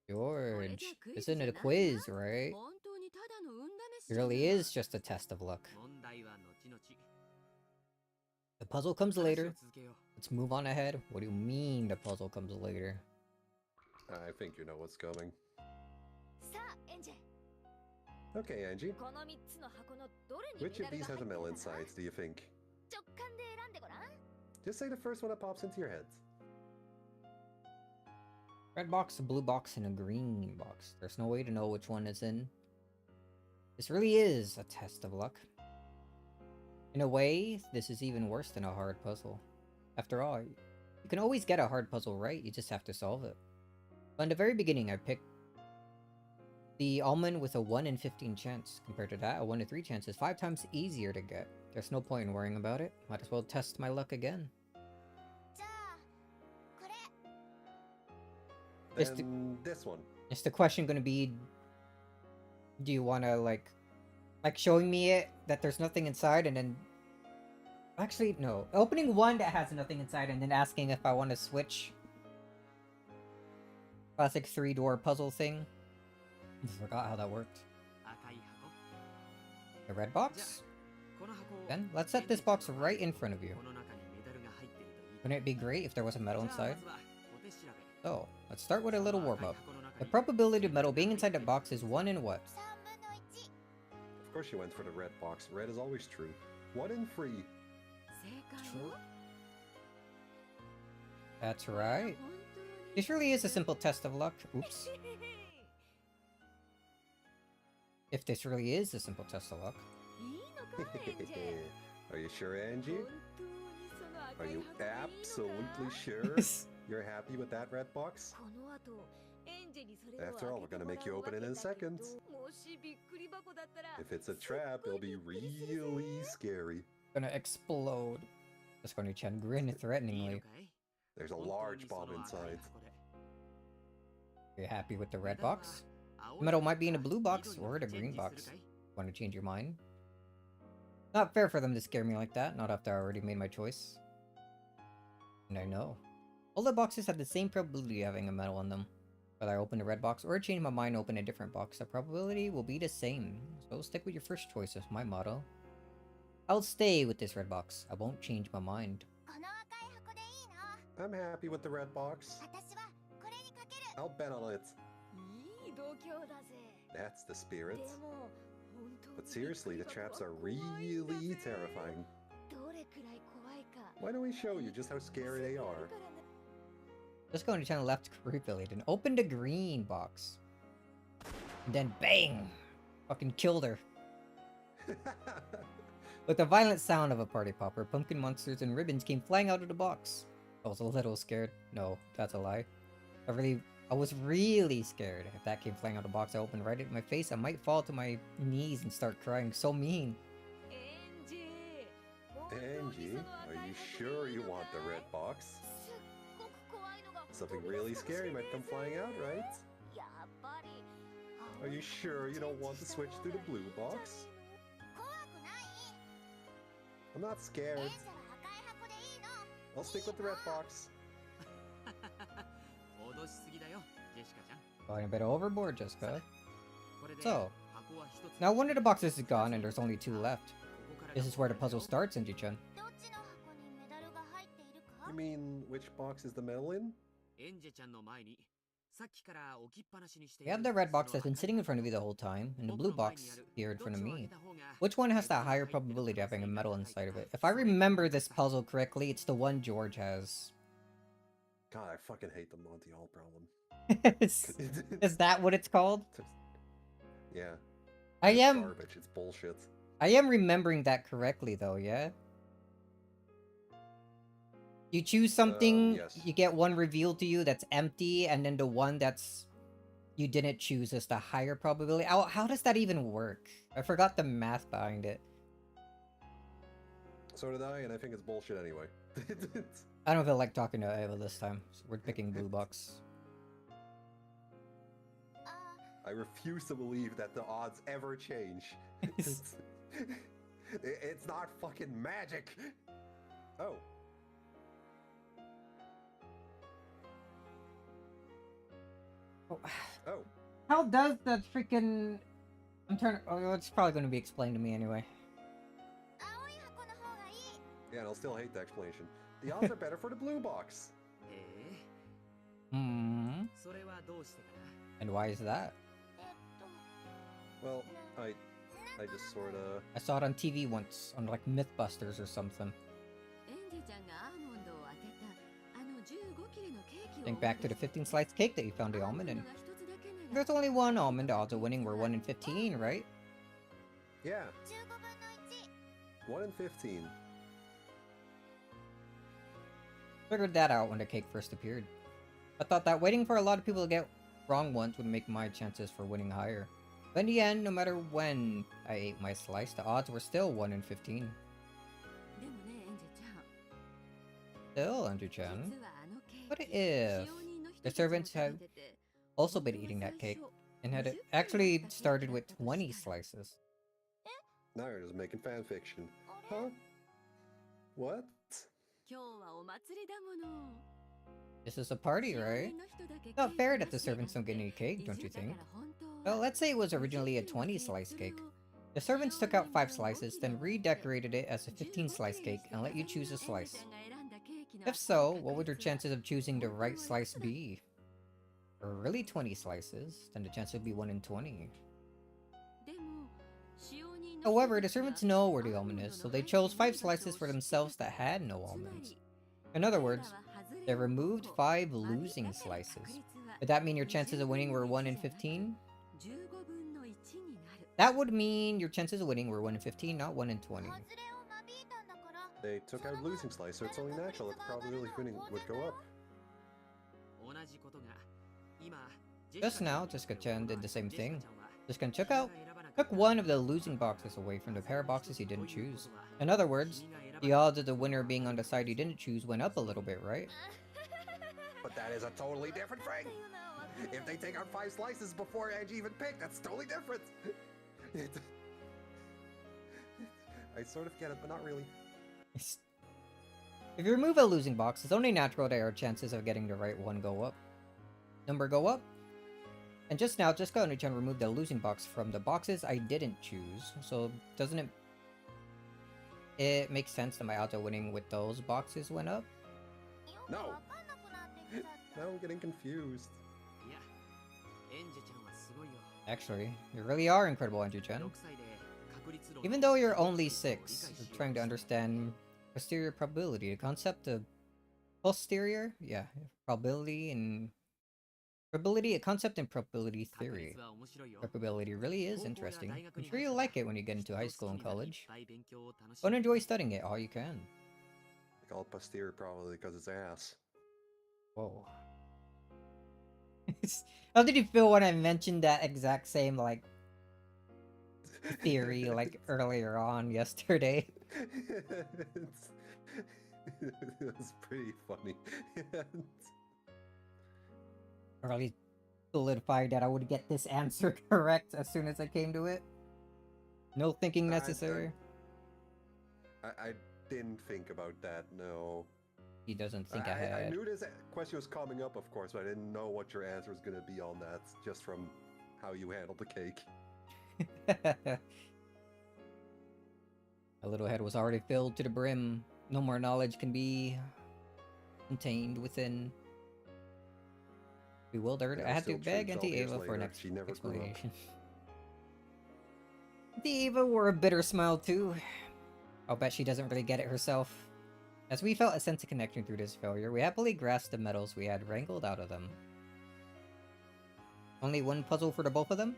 George, isn't it a quiz, right? 本当にただの運試し It じゃない really is just a test of luck. 問題は後々 The puzzle comes 話を later. 続けよう Let's move on ahead. What do you mean the puzzle comes later? I think you know what's coming. さあエンジェ、 Okay, Angie. この三つの箱のどれにメ Which ダ of ルが these 入 has って a る medal かな。 insides, do you think? 直感で選んでごらん。 Just say the first one that pops into your head. Red box, a blue box, and a green box. There's no way to know which one is in. This really is a test of luck. In a way, this is even worse than a hard puzzle. After all, you can always get a hard puzzle right, you just have to solve it. But in the very beginning, I picked the almond with a 1 in 15 chance. Compared to that, a 1 in 3 chance is 5 times easier to get. There's no point in worrying about it. Might as well test my luck again. じゃあこれ Just to- Then this one. Is the question gonna be, do you wanna like showing me it that there's nothing inside and then actually no, opening one that has nothing inside and then asking if I want to switch? Classic 3-door puzzle thing. I forgot how that worked. 赤い箱 The red box? この箱を Then let's set this box right in front of you. この中にメダルが入ってるといい Wouldn't it be great if there was a medal じゃあ inside? まずはお手調べ So, let's start with a little 赤い warm up. 箱の中 The に probability of metal being inside the box is 1 in what? 3分の1 Of course you went for the red box. Red is always true. 1 in 3. 正解よ That's right. 本当に This really is a simple test of luck. Oops. If this really is a simple test of luck. いいのかエンジェ Are you sure, Angie? 本当にその赤 Are い you 箱でいいのか absolutely sure? You're happy with that red box? この後エンジ After all, we're gonna make you open it in a second. If it's a trap, it'll be really scary. Gonna explode. Asconi-chan grinned threateningly. There's a large bomb inside. Are you happy with the red box? The metal might be in a blue box or the green box. Want to change your mind? Not fair for them to scare me like that, not after I already made my choice. And I know. All the boxes have the same probability of having a metal in them. Whether I open a red box or change my mind and open a different box, the probability will be the same. So stick with your first choice is my motto. I'll stay with this red box. I won't change my mind. I'm happy with the red box. I'll bet on it. That's the spirit. But seriously, the traps are really terrifying. Why don't we show you just how scary they are? Just going to channel left creepily and open the green box. And then bang! Fucking killed her. With the violent sound of a party popper, pumpkin monsters and ribbons came flying out of the box. I was a little scared. No, that's a lie. I was really scared. If that came flying out of the box, I opened right at my face. I might fall to my knees and start crying. So mean. Angie, are you sure you want the red box? Something really scary might come flying out, right? Are you sure you don't want to switch to the blue box? I'm not scared. I'll stick with the red box. Going a bit overboard, Jessica. So, now one of the boxes is gone and there's only 2 left. This is where the puzzle starts, Angie-chan. You mean, which box is the medal in? You have the red box that's been sitting in front of you the whole time, and the blue box here in front of me. Which one has the higher probability of having a medal inside of it? If I remember this puzzle correctly, it's the one George has. God, I fucking hate the Monty Hall problem. Is that what it's called? Yeah. It's garbage, it's bullshit. I am remembering that correctly though, yeah? You choose something, yes. You get one revealed to you that's empty, and then the one that's you didn't choose is the higher probability. How does that even work? I forgot the math behind it. So did I, and I think it's bullshit anyway. I don't feel like talking to Eva this time. So we're picking blue box. I refuse to believe that the odds ever change. It's not fucking magic. Oh. Oh. How does that freaking... Oh, it's probably going to be explained to me anyway. Yeah, and I'll still hate the explanation. The odds are better for the blue box. Hmm. And why is that? Well, I just sorta... I saw it on TV once, on like Mythbusters or something. Think back to the 15-slice cake that you found the almond in. If there's only one almond, the odds of winning were 1 in 15, right? Yeah. 1 in 15. Figured that out when the cake first appeared. I thought that waiting for a lot of people to get wrong ones would make my chances for winning higher. But in the end, no matter when I ate my slice, the odds were still 1 in 15. Still, Andrew-chan. What if the servants had also been eating that cake and had it actually started with 20 slices? Now you're just making fan fiction. Huh? What? This is a party, right? Not fair that the servants don't get any cake, don't you think? Well, let's say it was originally a 20-slice cake. The servants took out 5 slices, then redecorated it as a 15-slice cake and let you choose a slice. If so, what would your chances of choosing the right slice be? Or really 20 slices, then the chance would be 1 in 20. However, the servants know where the almond is, so they chose 5 slices for themselves that had no almonds. In other words, they removed 5 losing slices. Would that mean your chances of winning were 1 in 15? That would mean your chances of winning were 1 in 15, not 1 in 20. They took out losing slice, so it's only natural that the probability of winning would go up. Just now, Jessica-chan did the same thing. Jessica took one of the losing boxes away from the pair of boxes he didn't choose. In other words, the odds of the winner being on the side he didn't choose went up a little bit, right? But that is a totally different thing! If they take out 5 slices before Angie even picked, that's totally different! I sort of get it, but not really. If you remove a losing box, it's only natural that your chances of getting the right one go up. Number go up. And just now, Jessica and Chan removed the losing box from the boxes I didn't choose. So doesn't it... It makes sense that my odds of winning with those boxes went up? No! Now I'm getting confused. Actually, you really are incredible, Andrew-chan. Even though you're only 6, you're trying to understand posterior probability, the concept of posterior, yeah, probability and probability, a concept in probability theory. Probability really is interesting. I'm sure you'll like it when you get into high school and college. Don't enjoy studying it all you can. I call it posterior probably because it's ass. Whoa. How did you feel when I mentioned that exact same, like, theory, like, earlier on yesterday? It's pretty funny. Really solidified that I would get this answer correct as soon as I came to it. No thinking necessary. I didn't think about that, no. He doesn't think I had. I knew this question was coming up, of course, but I didn't know what your answer was going to be on that, just from how you handled the cake. My little head was already filled to the brim. No more knowledge can be contained within. Bewildered, I had to beg Auntie Ava for an explanation. Auntie Ava wore a bitter smile too. I'll bet she doesn't really get it herself. As we felt a sense of connection through this failure, we happily grasped the medals we had wrangled out of them. Only one puzzle for the both of them?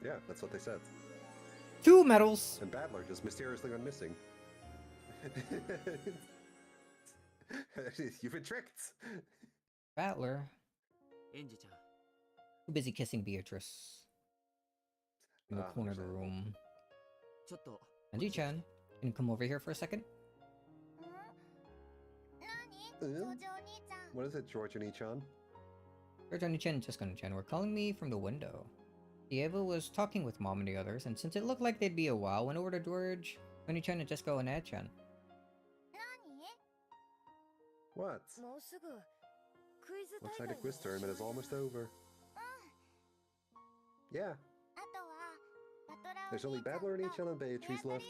Yeah, that's what they said. 2 medals! And Battler just mysteriously went missing. You've been tricked! Battler? Too busy kissing Beatrice. In the corner of the room. Anji-chan, can you come over here for a second? What is it, George and Ichan? George Oni-chan and Jessica-chan were calling me from the window. Eva was talking with Mom and the others, and since it looked like they'd be a while, went over to George, Oni-chan, and Jessica and Ed-chan. What? Looks like the quiz tournament is almost over. Yeah. There's only Battler and Ichan and Beatrice left.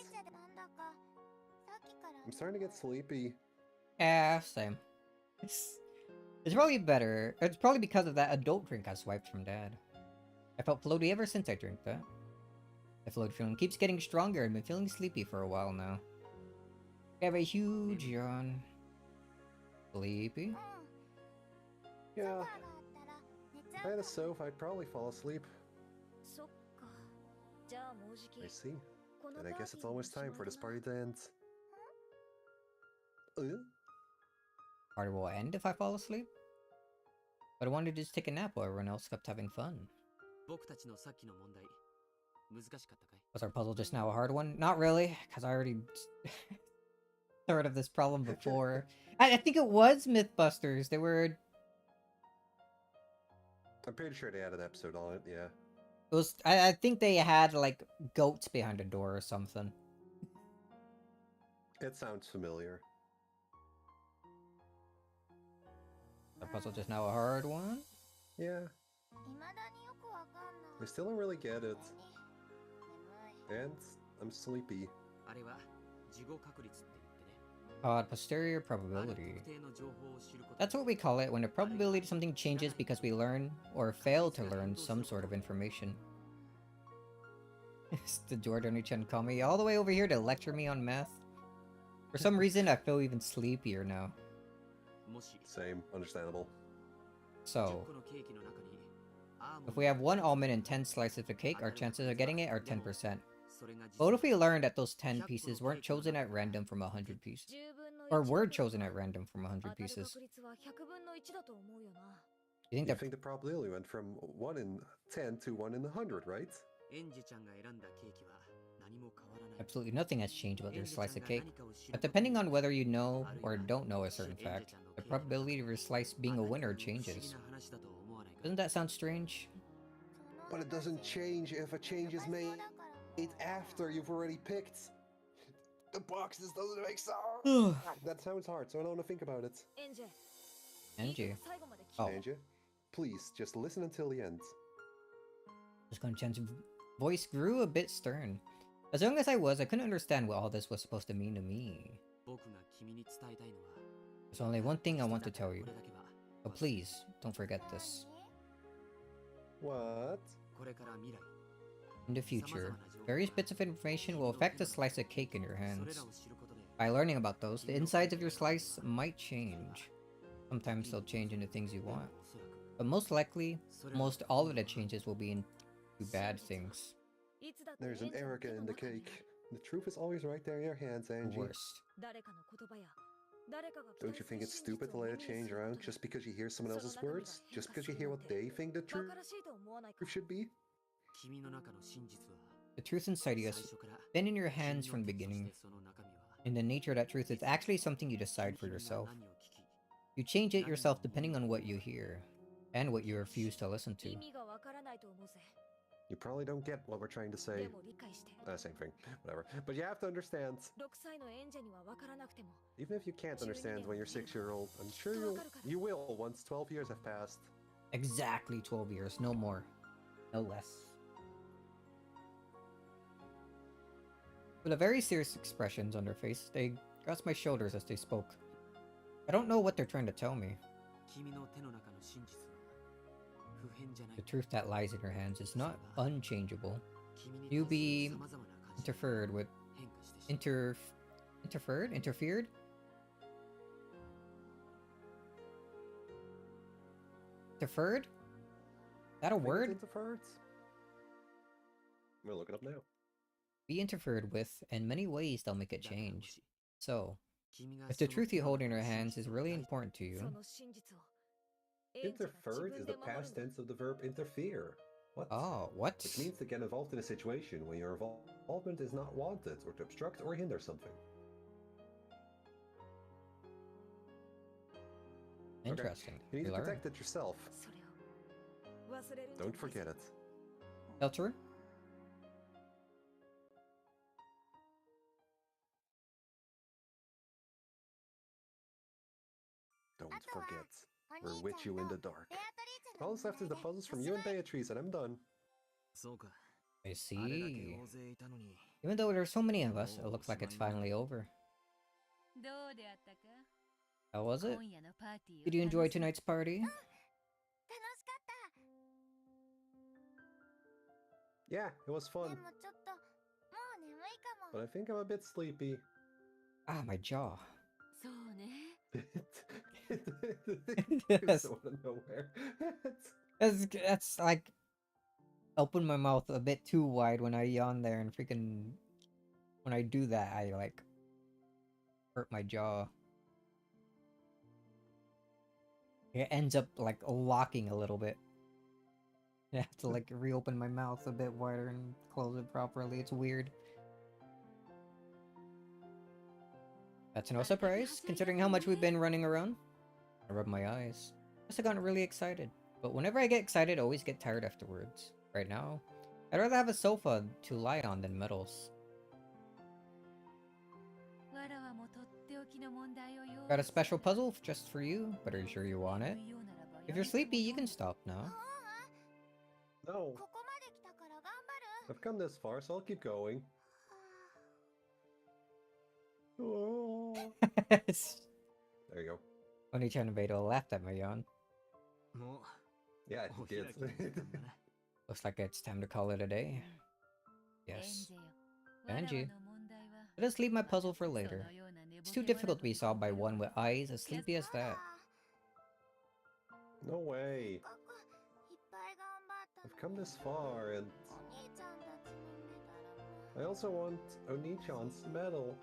I'm starting to get sleepy. Yeah, same. It's probably better. It's probably because of that adult drink I swiped from Dad. I felt floaty ever since I drank that. The float feeling keeps getting stronger and been feeling sleepy for a while now. I have a huge yawn. Sleepy? Yeah. If I had a sofa, I'd probably fall asleep. I see. And I guess it's almost time for this party to end. Party will end if I fall asleep? But I wanted to just take a nap while everyone else kept having fun. Was our puzzle just now a hard one? Not really, because I already heard of this problem before. I think it was Mythbusters. They were... I'm pretty sure they had an episode on it, yeah. It was, I think they had, like, goats behind a door or something. It sounds familiar. The puzzle just now a hard one? Yeah. I still don't really get it. And I'm sleepy. Posterior probability. That's what we call it when the probability of something changes because we learn or fail to learn some sort of information. Did Jordan-chan call me all the way over here to lecture me on math? For some reason, I feel even sleepier now. Same, understandable. So, if we have 1 almond and 10 slices of cake, our chances of getting it are 10%. But what if we learned that those 10 pieces weren't chosen at random from 100 pieces? Or were chosen at random from 100 pieces? You think You that think the probability went from 1 in 10 to 1 in 100, right? エンジちゃんが選んだケーキは何も変わらない。 absolutely nothing has changed about their slice of エン cake? ジちゃんが何かを知る But こと depending に on whether you know あるい or は don't know a もし certain エンジ fact, ちゃんの the ケーキが probability of your slice あ being な a たに winner 不思議 changes. な話だと思わないか Doesn't that sound strange? But it doesn't change if a change is made after you've already picked. The boxes doesn't make sense. That sounds hard, so I don't want to think about it. エンジェいいけ Angie. ど最後まで聞 Oh, Angie, please just listen until the end. this Konichan's voice grew a bit stern. As young as I was, I couldn't understand what all this was supposed to mean to me. 僕が君に伝えたいのは There's only one thing I want to 実だ tell から you. これだけは But please, don't forget this. What? これから未来 In the future, various bits of information will affect the slice of cake in your それ hands. らを知ることで By learning about those, the insides of your slice might change. Sometimes they'll change into things you でも want. おそらく But most likely, それら most all of the changes will be into bad things. いつだって There's an エンジェの Erica 手の in the 中に cake. The truth is always right there in your hands, The Angie. worst. 誰かの言葉や誰かが期 Don't 待 you する think it's 真実 stupid to を let 耳 it に change する around ことで just because you hear someone その else's 中身が words? 変 Just 化 because す you る hear なん what て they think the 馬 truth 鹿らしいと思わないか should be? 君の中の真実は The truth inside you 最 has 初から been in your 君 hands の from the 手とし beginning. てその中身は In the nature of that truth, it's actually something you 君 decide for が yourself. 何を聞き You change it yourself depending on what you hear and what you refuse to listen to. 意味がわからないと思うぜ You probably don't get what we're trying to say. でも理解して Same thing. Whatever. But you have to understand. 6歳のエンジェにはわからなくても Even if you can't understand when you're 6-year-old, I'm sure you will once 12 years have passed. Exactly 12 years, no more, no less. With a very serious expressions on their face, they grasped my shoulders as they spoke. I don't know what they're trying to tell me. 君の手の中の真実は不変じゃない The truth that lies in your hands is not unchangeable. 君に You 対する be 様々な感情 interfered with 変化してしまう interfered? Deferred? That a Think it's word? interfered? I'm gonna look it up now. Be interfered with, in many ways they'll make it だからも change. し So, 君が if the その truth 手 you の hold 中 in の your 真 hands 実 is を really 大 important to you, その真実をエンジェが自 Interfered 分 is で the 守る past んだ tense of the verb interfere. What? oh, what? Which means to get involved in a situation when your involvement is not wanted, or to obstruct or hinder something. Interesting. You need You to learn. protect it yourself. それを忘れるんじゃ Don't ないぞ forget it. Filter? Don't forget. We're with you in the dark. All that's left is the puzzles from you and Beatrice, and I'm done. そうか I あれだけ see. 大勢いたのに Even though there's so many of us, it looks like it's finally over. どうであったか How was it? 今夜のパーティーを Did you enjoy 楽しみ tonight's party? 楽しかった Yeah, it was で fun, もちょっともう眠いか but も I think I'm a bit sleepy. Ah, my jaw. そうね It's Yes. so out of nowhere. That's like open my mouth a bit too wide when I yawn there and freaking when I do that I like hurt my jaw. It ends up like locking a little bit. I have to like reopen my mouth a bit wider and close it properly. It's weird. That's no surprise, considering how much we've been running around. I rub my eyes. Guess I got really excited. But whenever I get excited, I always get tired afterwards. Right now, I'd rather have a sofa to lie on than metals. わらわもとっておきの問題を用意 Got a special puzzle just for you, but are you sure you want it? If you're sleepy, you can stop now. No, ここまで来たから頑張る I've come this far, so I'll keep going. Oh. There you go. Only Chanabado laughed at my yawn. も Yeah, うお he 開 did. きになったんだな Looks like it's time to call it a day. エン Yes. ジェよ Angie. わらわの問題は Let us leave my puzzle for その later. ような寝ぼ It's け too 眼 difficult to be に solved by こ one れ with eyes as sleepy as that. No way. いっぱい頑張った I've come this far, and お兄ちゃんたちのメダルも I also want Oni-chan's medal.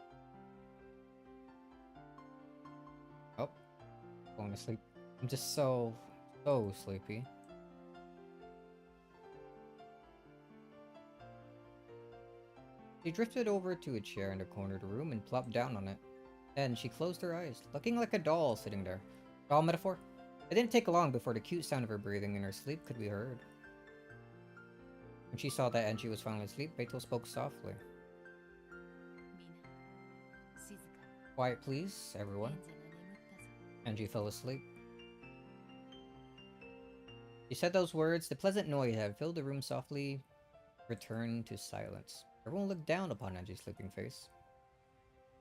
Oh, going to sleep. I'm just so So sleepy. She drifted over to a chair in the corner of the room and plopped down on it. Then she closed her eyes, looking like a doll sitting there. Doll metaphor? It didn't take long before the cute sound of her breathing in her sleep could be heard. When she saw that Angie was finally asleep, Beito spoke softly. Quiet please, everyone. Angie fell asleep. She said those words, the pleasant noise that had filled the room softly returned to silence. Everyone looked down upon Angie's sleeping face.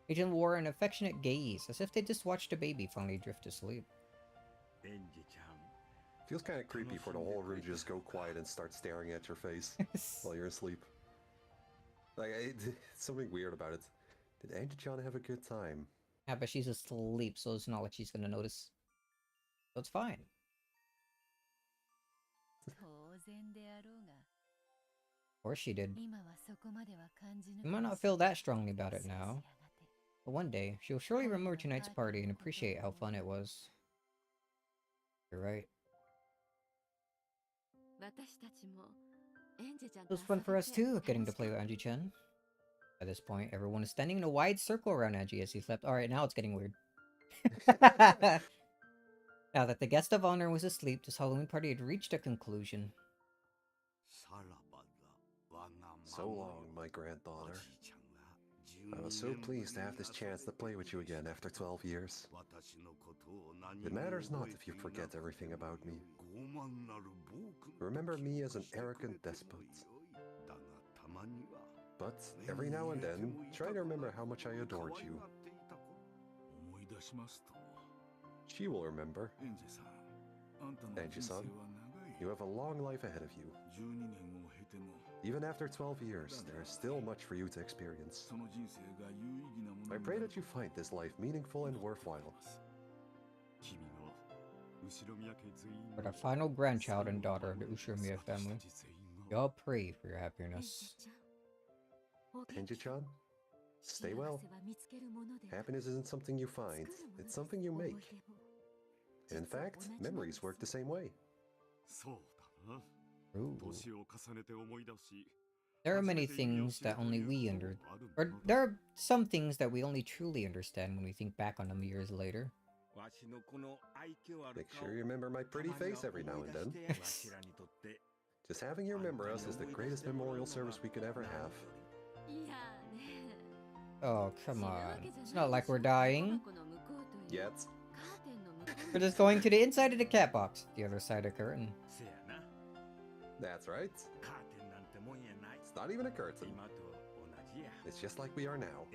Agent wore an affectionate gaze, as if they just watched a baby finally drift to sleep. Feels kind of creepy for the whole room to just go quiet and start staring at your face while you're asleep. Like, it's something weird about it. Did Angie-chan have a good time? Yeah, but she's asleep, so it's not like she's gonna notice. So it's fine. Of course she did. You might not feel that strongly about it now, but one day, she'll surely remember tonight's party and appreciate how fun it was. You're right. It was fun for us too, getting to play with Angie-chan. At this point, everyone is standing in a wide circle around Angie as he slept. Alright, now it's getting weird. Now that the guest of honor was asleep, this Halloween party had reached a conclusion. So long, my granddaughter. I was so pleased to have this chance to play with you again after 12 years. It matters not if you forget everything about me. Remember me as an arrogant despot. But every now and then, try to remember how much I adored you. She will remember. Angie-san, you have a long life ahead of you. Even after 12 years, there is still much for you to experience. I pray that you find this life meaningful and worthwhile. For the final grandchild and daughter of the Ushiromiya family, we all pray for your happiness. Angie-chan, stay well. Happiness isn't something you find, it's something you make. In fact, memories work the same way. Ooh. There are many things that only we or there are some things that we only truly understand when we think back on them years later. Make sure you remember my pretty face every now and then. Just having you remember us is the greatest memorial service we could ever have. Oh, come on. It's not like we're dying. Yet. We're just going to the inside of the cat box, the other side of the curtain. That's right. It's not even a curtain. It's just like we are now.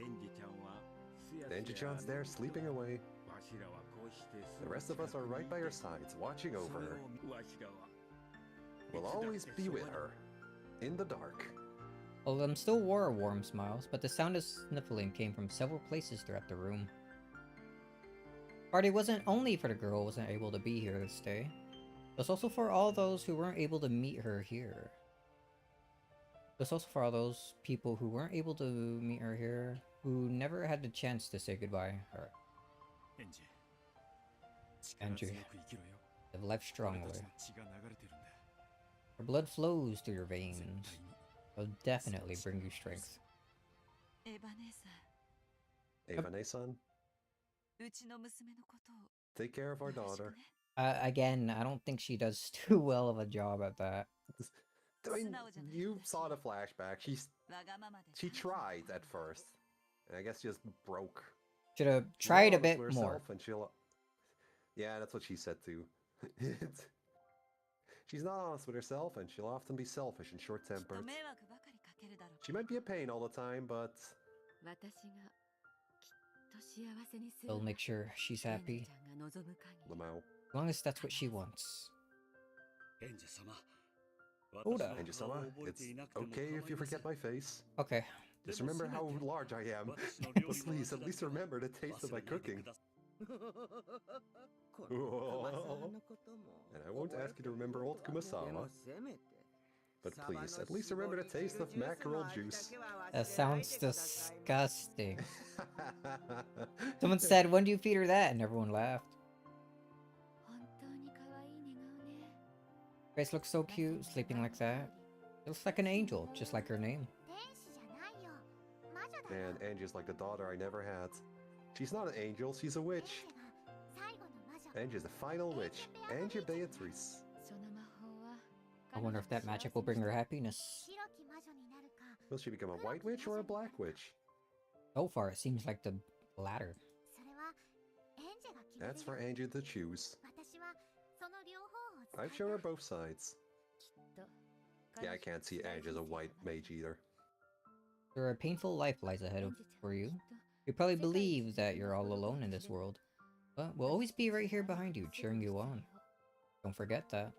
Angie-chan's there sleeping away. The rest of us are right by her sides, watching over her. We'll always be with her, in the dark. All of them still wore warm smiles, but the sound of sniffling came from several places throughout the room. Party wasn't only for the girl who wasn't able to be here this day. It was also for all those who weren't able to meet her here. It was also for all those people who weren't able to meet her here, who never had the chance to say goodbye. Angie, live life strongly. Her blood flows through your veins. It'll definitely bring you strength. Eva-ne-san, take care of our daughter. Again, I don't think she does too well of a job at that. I mean, you saw the flashback. She tried at first. And I guess just broke. Should have tried a bit more. And yeah, that's what she said too. She's not honest with herself, and she'll often be selfish and short-tempered. She might be a pain all the time, but... We'll make sure she's happy. Lamau. As long as that's what she wants. Oda. Angie-sama, it's okay if you forget my face. Okay. Just remember how large I am. But please, at least remember the taste of my cooking. And I won't ask you to remember old Kumasama. But please, at least remember the taste of mackerel juice. That sounds disgusting. Someone said, when do you feed her that? And everyone laughed. Grace looks so cute, sleeping like that. She looks like an angel, just like her name. 天使じゃないよ魔女だよ And Angie's like the daughter I never had. She's not an angel, she's a エン witch. ジェが最後の魔女 Angie's the final witch. Angie Beatrice. その魔法は I wonder if that magic will bring her happiness. 白き魔女になるか Will she become a white witch or a black witch? So far, it seems like the latter. それはエンジェが決める That's よ for Angie to choose. 私はその両方を使 I've い shown her たい both sides. きっと Yeah, I can't see 彼 Angie as a 女の white 人生は mage either. Sure, a painful life lies エ ahead ン of, ジェちゃん for you. きっと You probably 世界一 believe that you're all の alone in this 心を world, but we'll always be right here behind you, cheering you on. Don't forget that.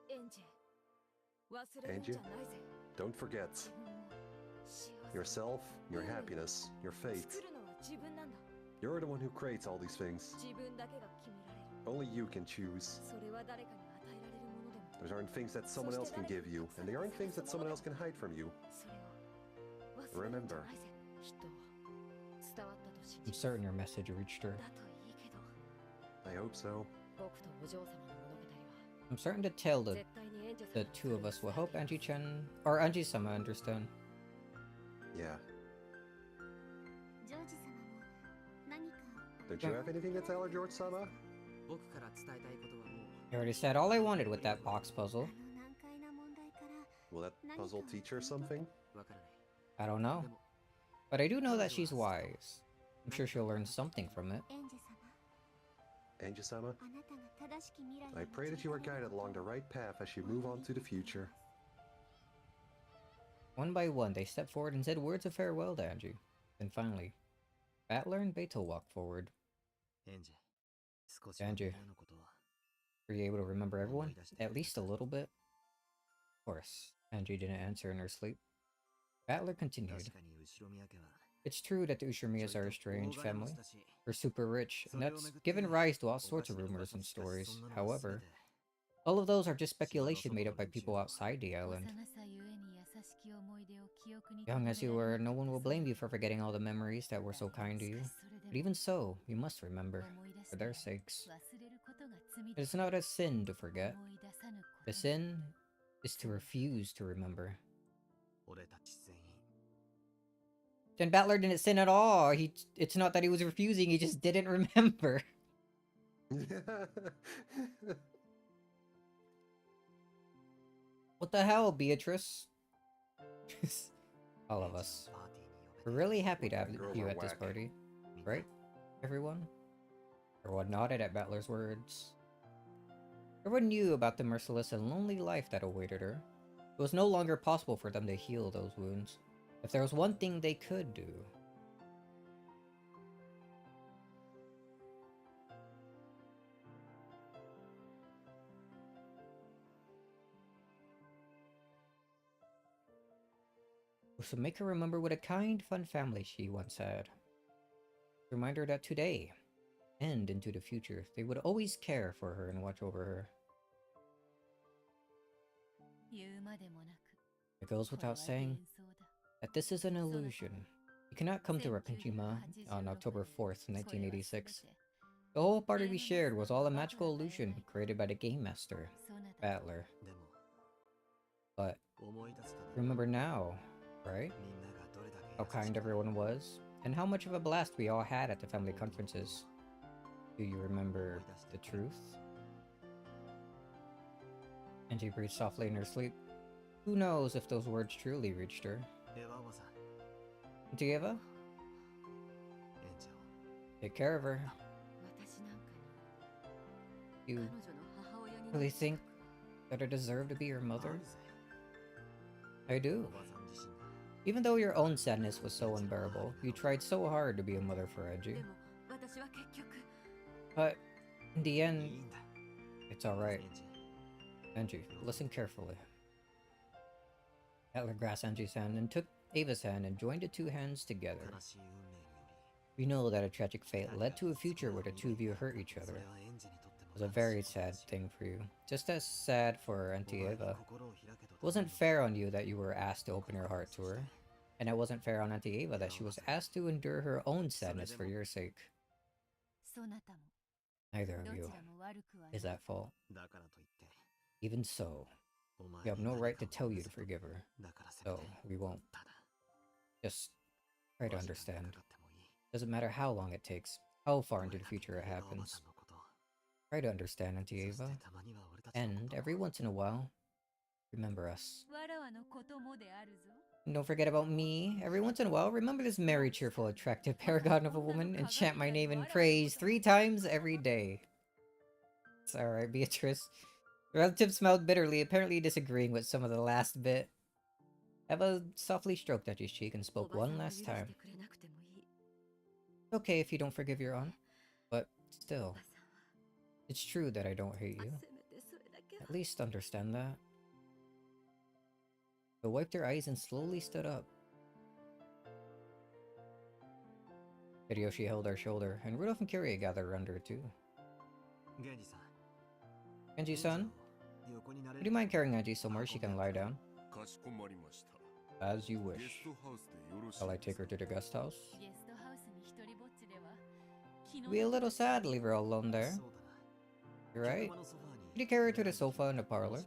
エンジェ忘れるんじゃないぜ Don't forget 自分を幸せ yourself, your happiness, your fate. 作るのは自分なんだ You're the one who creates all these things. 自分だけが決められる Only you can choose. それは誰かに与えられるものでも Those aren't things that someone else can give you, and they aren't things that someone else can hide from you. それを忘れるんじゃないぜきっと伝わったと信 I'm じ certain your message reached her. だといいけど I hope so. 僕とお嬢様の物語は I'm certain to tell 絶対にエンジェ the 様 two of us will help Angie-chan, or Angie-sama understand. Yeah. ジョージ様も何か Don't you have anything to tell her, George-sama? 僕から伝えたいことはもう I already said all I wanted with that box puzzle. あの難解な問題から Will that puzzle teach her something? わからない I don't know. でも But I do know that she's wise. I'm sure she'll learn something from it. エンジェ様 Angie-sama, あなたが正しき未来を I pray that you are guided along the right path as you move on to the future. One by one, they stepped forward and said words of farewell to Angie. Then finally, Battler and Beto walked forward. エンジェ少し Angie. はのことを Were you able to remember everyone? At least a little bit? Of course, Angie didn't answer in her sleep. Battler continued. 確かに後ろ宮家は It's true that the ちょ Ushimiyas い are a と strange 大金持 family. ちだし We're super rich, and それを that's めぐって given rise to all お sorts か of しな rumors 噂 and しかし stories. そんなのは全 However, て all of those are just speculation made up by people outside the island. 幼さゆえに優しき思い出を記憶に Young as you 留めら were, れな no か one った will さ blame you for forgetting all the memories that were so kind to you. しかしそれで But も even so, you must remember, 思い出し for た their ら sakes. 忘れることが罪 It だ is not a sin to forget. 思い出さぬこ The と sin is to refuse to remember. 俺たち全員 Then Battler didn't sin at all. It's not that he was refusing, he just didn't remember. What the hell, Beatrice? All of us. パーティーに呼べ We're て really happy to have Girls you are at this whack. party, みんな right? Everyone? Everyone nodded at Battler's words. Everyone knew about the merciless and lonely life that awaited her. It was no longer possible for them to heal those wounds. If there was one thing they could do, was to make her remember what a kind, fun family she once had. Remind her that today, and into the future, they would always care for her and watch over her. 言うまでもなく It goes これは without saying 幻想だ that this is an illusion. You cannot come to Rapenjima on October 4th, 1986. The whole party we shared was all a magical illusion created by the Game Master, そなた Battler. でも But 思い出すため remember now, right? みんながどれだけ How 優し kind く everyone was, and how much of a blast we all had at the family conferences. Do you remember the truth? And she breathed softly in her sleep. Who knows if those words truly reached her? エヴァおばさん Dieva, エンジェを take care of her. 私なんかに You 彼女の母親にな really りた think く that I deserve to be your あ mother? るぜ I お do. ばさん自身が Even though your own sadness was so unbearable, you tried so hard to be a mother for で Edgy. も私は結局 But in the いい end, んだ it's alright. エンジェ Angie, listen carefully. Atler grasped Angie's hand and took Ava's hand and joined the two hands together. 悲しい運命により We know that a tragic fate led to a future where the two of you hurt each そ other. れはエンジェにとっても It was a very sad thing for you. Just as sad for Auntie お前に Ava. 心を開けと It wasn't fair on you that you were asked to open your heart to her. And it wasn't fair on Auntie Ava that she was asked to endure her own sadness for your sake. そなたも Neither ど of ち you らも悪くはない is at fault. だからといって Even so, we have no right to tell you to forgive her, so we won't. Just try to understand. Doesn't matter how long it takes, how far into the future it happens. Try to understand, Auntie Ava. And every once in a while, remember us. わらわのこともであるぞ。 And don't forget about me. Every once in a while, remember this merry, cheerful, attractive paragon of a woman and chant my name in praise 3 times every day. It's alright, Beatrice. The relative smiled bitterly, apparently disagreeing with some of the last bit. Eva softly stroked Edgy's cheek and spoke one last time. It's okay if you don't forgive your aunt, but still, it's true that I don't hate you. At least understand that. They wiped their eyes and slowly stood up. Hideyoshi held her shoulder, and Rudolph and Kyrie gathered around her too. Genji-san, would you mind carrying Angie somewhere she can lie down? As you wish. Shall I take her to the guest house? ゲストハウスに一人ぼっちでは。 It'd be a little sad to leave her all alone there. You're right. Could you carry her to the sofa in the parlor?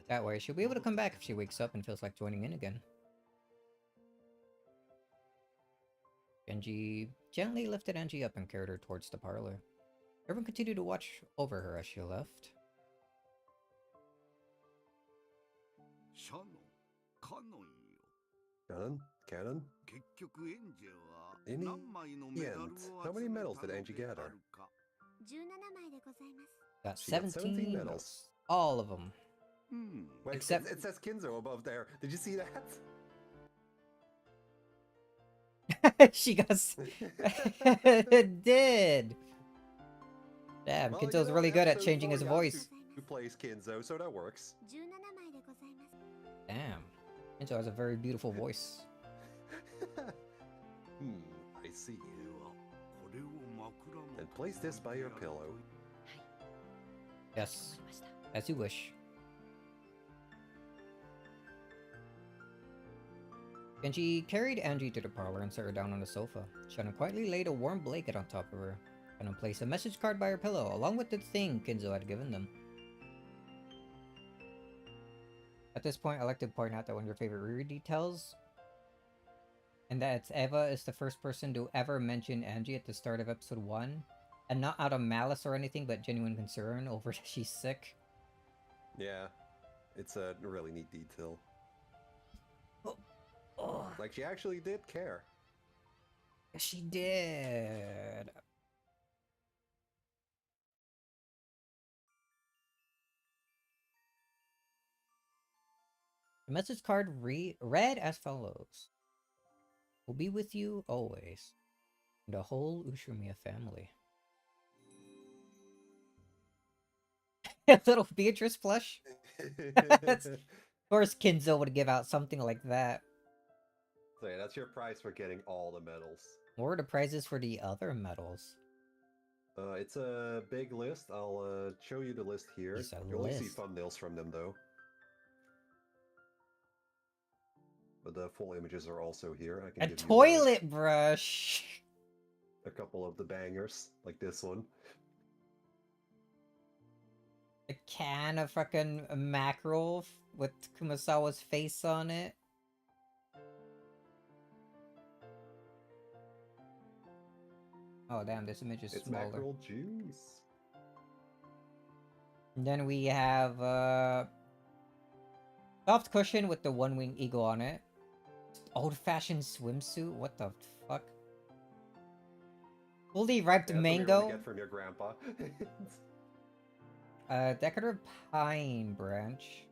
That way, she'll be able to come back if she wakes up and feels like joining in again. Genji gently lifted Angie up and carried her towards the parlor. Everyone continued to watch over her as she left. Canon? In the end, how many medals did Angie gather? 17枚でございます。Got She got 17 medals. medals. All of them. Wait, Except- it says Kinzo above there. Did you see that? She got... It did! Damn, Well, Kinzo's you know, really good at episode changing his 4 voice. Who plays Kinzo, so that works. 17枚でございます。 Damn. Kinzo has a very beautiful voice. I see. And place this by your pillow. Yes, as you wish. Genji carried Angie to the parlor and set her down on the sofa. Shannon quietly laid a warm blanket on top of her. Shannon placed a message card by her pillow, along with the thing Kinzo had given them. At this point, I'd like to point out that one of your favorite reread details, and that it's Eva is the first person to ever mention Angie at the start of episode 1, and not out of malice or anything, but genuine concern over that she's sick. Yeah, it's a really neat detail. Oh, Like, she actually did care. yes, she did. The message card read as follows. We'll be with you always. And the whole Ushumiya family. A little Beatrice plush? Of course Kinzo would give out something like that. So yeah, that's your prize for getting all the medals. What were the prizes for the other medals? It's a big list. I'll show you the list here. It's a You only see list. thumbnails from them, though. But the full images are also here. I can A give you, toilet brush! a couple of the bangers, like this one. A can of fucking mackerel with Kumasawa's face on it. Oh damn, this image is It's smaller. mackerel juice. And then we have soft cushion with the one-winged eagle on it. Old-fashioned swimsuit? What the fuck? Fully ripe Yeah, that's what you're gonna mango? get from your grandpa. Decorative pine branch.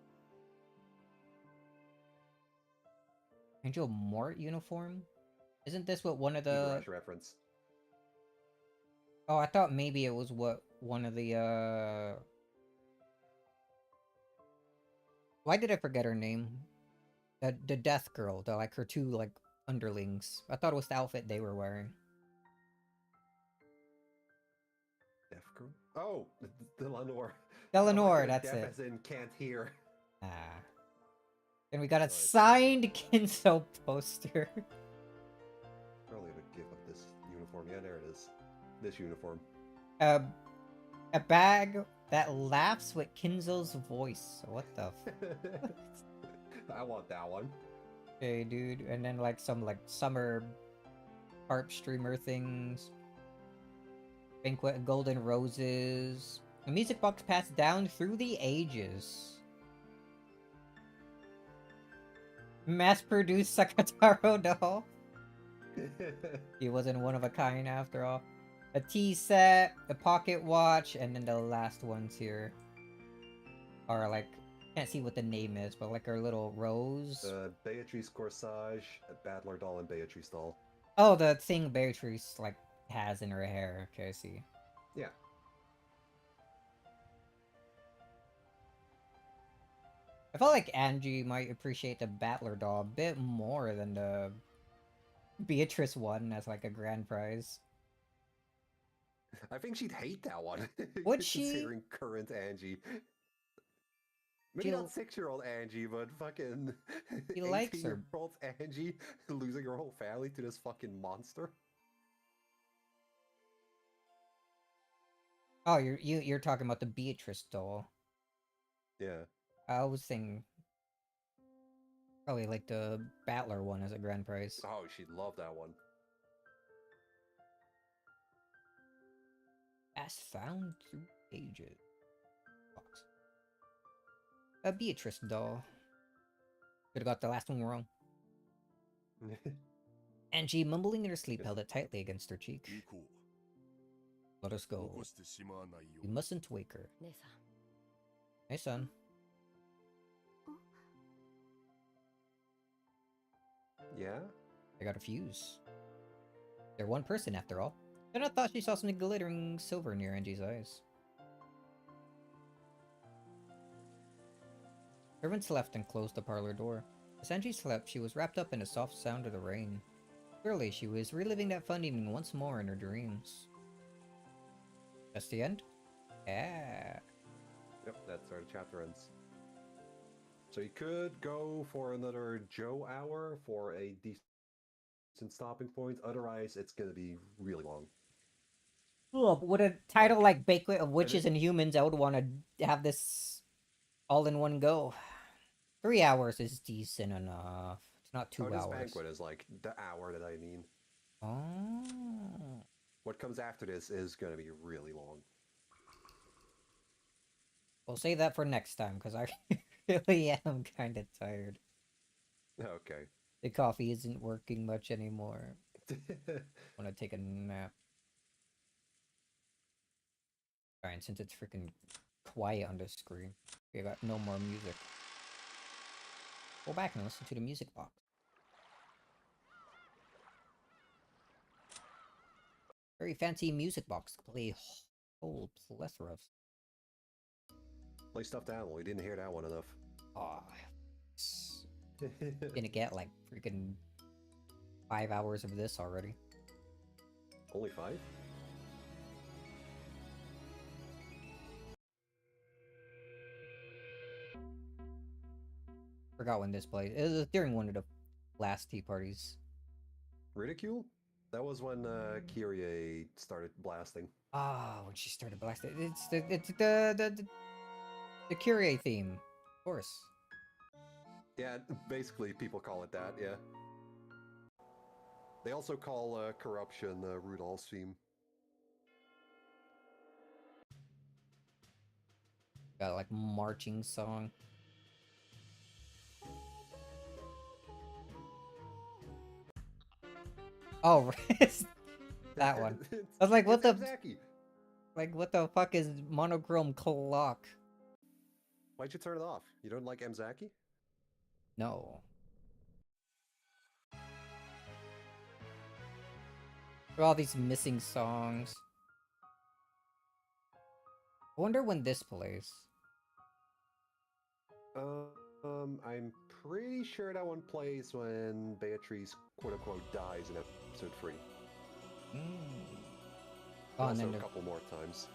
Angel Mort uniform? Isn't this what one of the... Igarashi reference. Oh, I thought maybe it was what one of the, Why did I forget her name? The death girl, like her two, like, underlings. I thought it was the outfit they were wearing. Deaf girl? Oh, Delanor. Delanor, Oh, that's deaf it. as in can't hear. Ah. Then we got a Right. signed Kinzo poster. Probably have a gif of this uniform. Yeah, there it is. This uniform. A bag that laughs with Kinzo's voice. What the? I want that one. Okay, dude. And then like some like summer harp streamer things. Banquet golden roses. A music box passed down through the ages. Mass-produced Sakataro doll. He wasn't one of a kind after all. A tea set, a pocket watch, and then the last ones here are like, can't see what the name is, but like our little rose. Beatrice corsage, a Battler doll, and Beatrice doll. Oh, the thing Beatrice like has in her hair. Okay, I see. Yeah. I felt like Angie might appreciate the Battler doll a bit more than the Beatrice one as like a grand prize. I think she'd hate that one. Would she? Considering current Angie. Maybe not 6-year-old Angie, but fucking He likes her. 18-year-old Angie losing her whole family to this fucking monster. Oh, you're talking about the Beatrice doll. Yeah. I was thinking probably like the Battler one as a grand prize. Oh, she'd love that one. As found through ages. Box. A Beatrice doll. Could've got the last one wrong. Angie, mumbling in her sleep, held it tightly against her cheek. Let us go. We mustn't wake her. 姉さん Hey, son. Yeah? I got a fuse. They're one person after all. Then I thought she saw something glittering silver near Angie's eyes. Servants left and closed the parlor door. As Angie slept, she was wrapped up in the soft sound of the rain. Clearly, she was reliving that fun evening once more in her dreams. That's the end? Yeah. Yep, that's where the chapter ends. So you could go for another Joe hour for a decent stopping point. Otherwise, it's gonna be really long. Cool, but with a title like Banquet of Witches and Humans, I would want to have this all in one go. 3 hours is decent enough. It's not 2 This hours. banquet is like the hour that I mean. Oh. What comes after this is gonna be really long. We'll save that for next time, because I really am kind of tired. Okay. The coffee isn't working much anymore. I want to take a nap. Alright, since it's freaking quiet on the screen, we got no more music. Go back and listen to the music box. Very fancy music box. Play a whole plethora of... Play Stuffed Animal. You didn't hear that one enough. Aw. Gonna get like freaking 5 hours of this already. Only 5? Forgot when this played. It was during one of the last tea parties. Ridicule? That was when Kyrie started blasting. Ah, when she started blasting. It's the Kyrie theme, of course. Yeah, basically people call it that, yeah. They also call Corruption Rudolph's theme. Got like marching song. Oh, that one. I was like, what the? Mzaki. Like, what the fuck is monochrome clock? Why'd you turn it off? You don't like Mzaki? No. For all these missing songs. I wonder when this plays. I'm pretty sure that one plays when Beatrice quote-unquote dies in episode 3. Mm. Oh, and Also then a couple more times.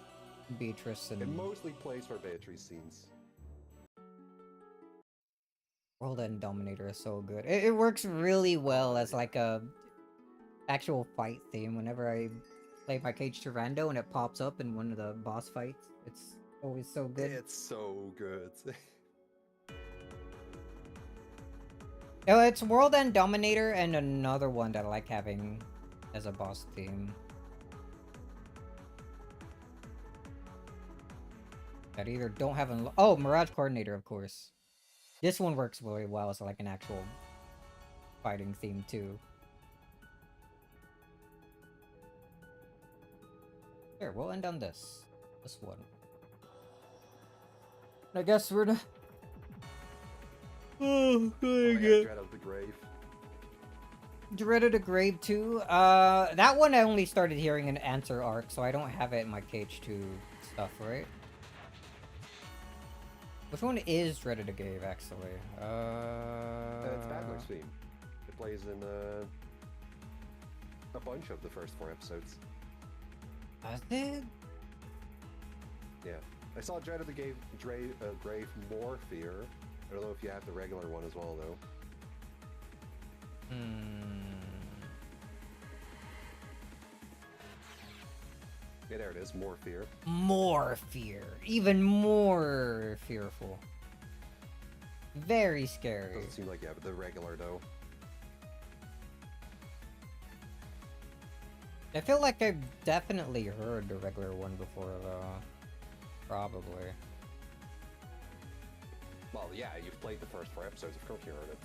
Beatrice and It mostly plays for Beatrice scenes. World End Dominator is so good. It works really well as like a actual fight theme. Whenever I play my Cage Tyrando and it pops up in one of the boss fights, it's Always so good. It's so good. Oh, it's World End Dominator and another one that I like having as a boss theme. That either don't have oh, Mirage Coordinator, of course. This one works really well as like an actual fighting theme too. Here, we'll end on this one. I guess we're not. Oh, Dread of the Grave. Dread of the Grave 2. That one I only started hearing in Answer Arc, so I don't have it in my KH2 stuff, right? Which one is Dread of the Grave, actually? It's Badler's theme. It plays in a bunch of the first 4 episodes. Does it? Yeah. I saw Dread of the Grave more fear. I don't know if you have the regular one as well, though. Yeah, there it is. More fear. More fear. Even more fearful. Very scary. Doesn't seem like you have the regular, though. I feel like I've definitely heard the regular one before, though. Probably. Well, yeah, you've played the first 4 episodes. Of course you heard it.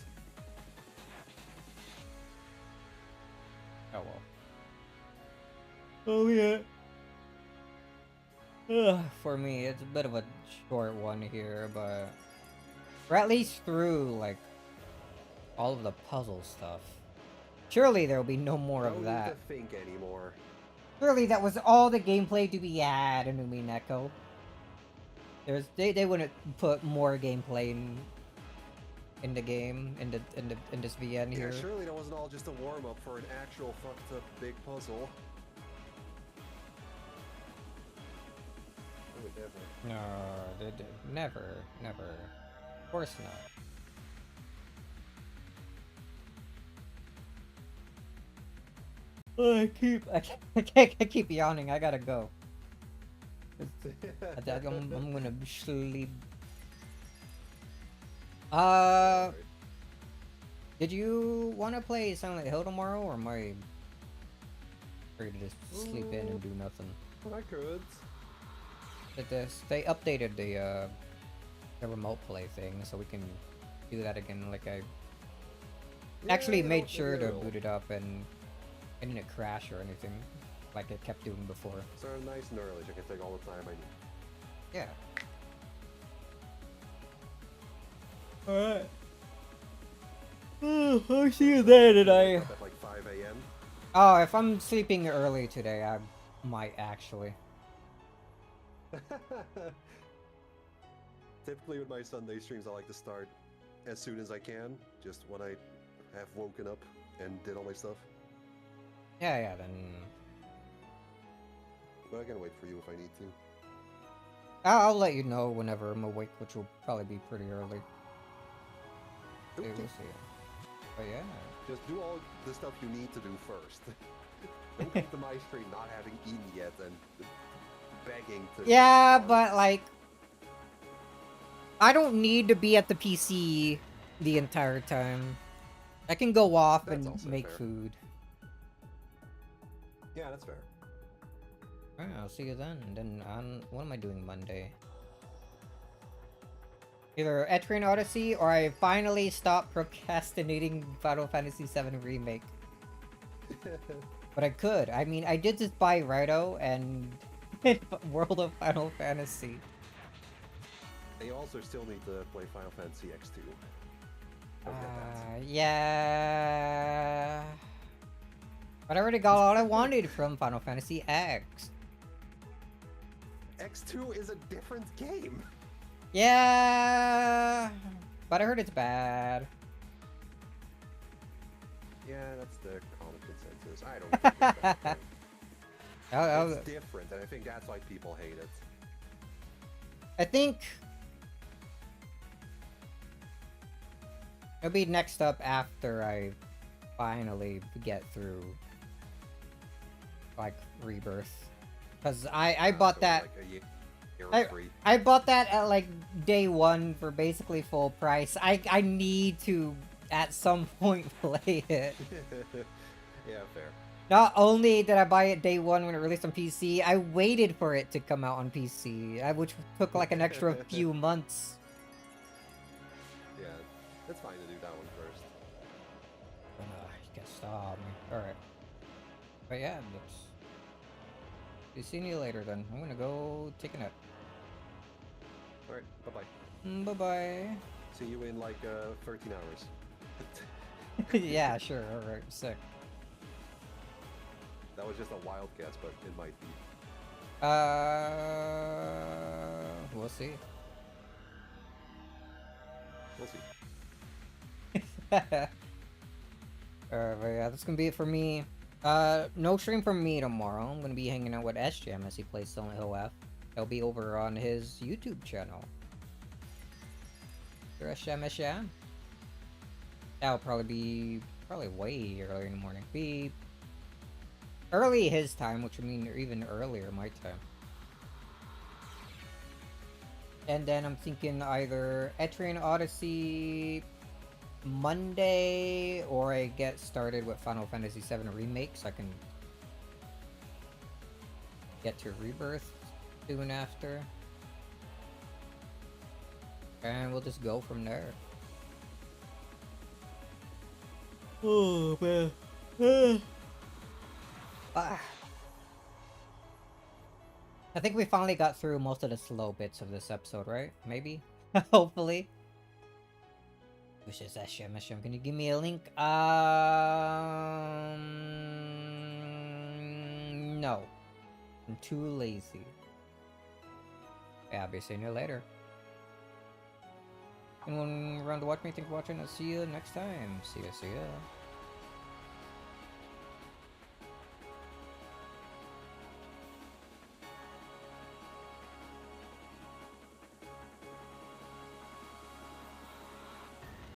Oh well. Oh yeah. For me, it's a bit of a short one here, but we're at least through like all of the puzzle stuff. Surely there will be no more of that. Don't need to think anymore. Surely that was all the gameplay to be had in Umineko. They wouldn't put more gameplay in the game in this VN here. Yeah, surely that wasn't all just a warm up for an actual fucked up big puzzle. I would never. No, they did. Never. Of course not. I keep yawning. I gotta go. I'm gonna sleep. Did you want to play Silent Hill tomorrow, or am I free to just sleep in and do nothing? I could. They updated the remote play thing, so we can do that again. Like I actually made sure to boot it up and it didn't crash or anything, like it kept doing before. So nice and early, so I can take all the time I need. Yeah. Alright. I'll see you then, and I... At like 5 a.m. Oh, if I'm sleeping early today, I might actually. Typically with my Sunday streams, I like to start as soon as I can, just when I have woken up and did all my stuff. Yeah, then... But I can wait for you if I need to. I'll let you know whenever I'm awake, which will probably be pretty early. Okay. We'll see. But yeah. Just do all the stuff you need to do first. Don't come to my stream not having eaten yet and begging to... Yeah, but like... I don't need to be at the PC the entire time. I can go off That's and also make fair. food. Yeah, that's fair. Alright, I'll see you then. Then on... What am I doing Monday? Either Etrian Odyssey, or I finally stopped procrastinating Final Fantasy VII Remake. But I could. I mean, I did just buy Rido and World of Final Fantasy. And you also still need to play Final Fantasy X2. Don't get that. Yeah. But I already got all I wanted from Final Fantasy X. X2 is a different game. Yeah. But I heard it's bad. Yeah, that's the common consensus. I don't think it's that bad. It's different, and I think that's why people hate it. I think it'll be next up after I finally get through like Rebirth, because I bought So that. like Error-free. I bought that at like day one for basically full price. I need to at some point play it. Yeah, fair. Not only did I buy it day one when it released on PC, I waited for it to come out on PC, which took like an extra few months. Yeah, it's fine to do that one first. You can't stop me. Alright. But yeah, let's... be seeing you later then. I'm gonna go take a nap. Alright, bye-bye. Bye-bye. See you in like 13 hours. Yeah, sure. Alright, sick. That was just a wild guess, but it might be. We'll see. We'll see. Alright, but yeah, that's gonna be it for me. No stream from me tomorrow. I'm gonna be hanging out with SJM as he plays Silent Hill F. It'll be over on his YouTube channel. SJM. That'll probably be way earlier in the morning. Be early his time, which would mean even earlier my time. And then I'm thinking either Etrian Odyssey Monday, or I get started with Final Fantasy VII Remake so I can get to Rebirth soon after. And we'll just go from there. Oh man. I think we finally got through most of the slow bits of this episode, right? Maybe? Hopefully. Which is SJM. Can you give me a link? No. I'm too lazy. Yeah, I'll be seeing you later. Anyone around to watch me? Think watching? I'll see you next time. See ya.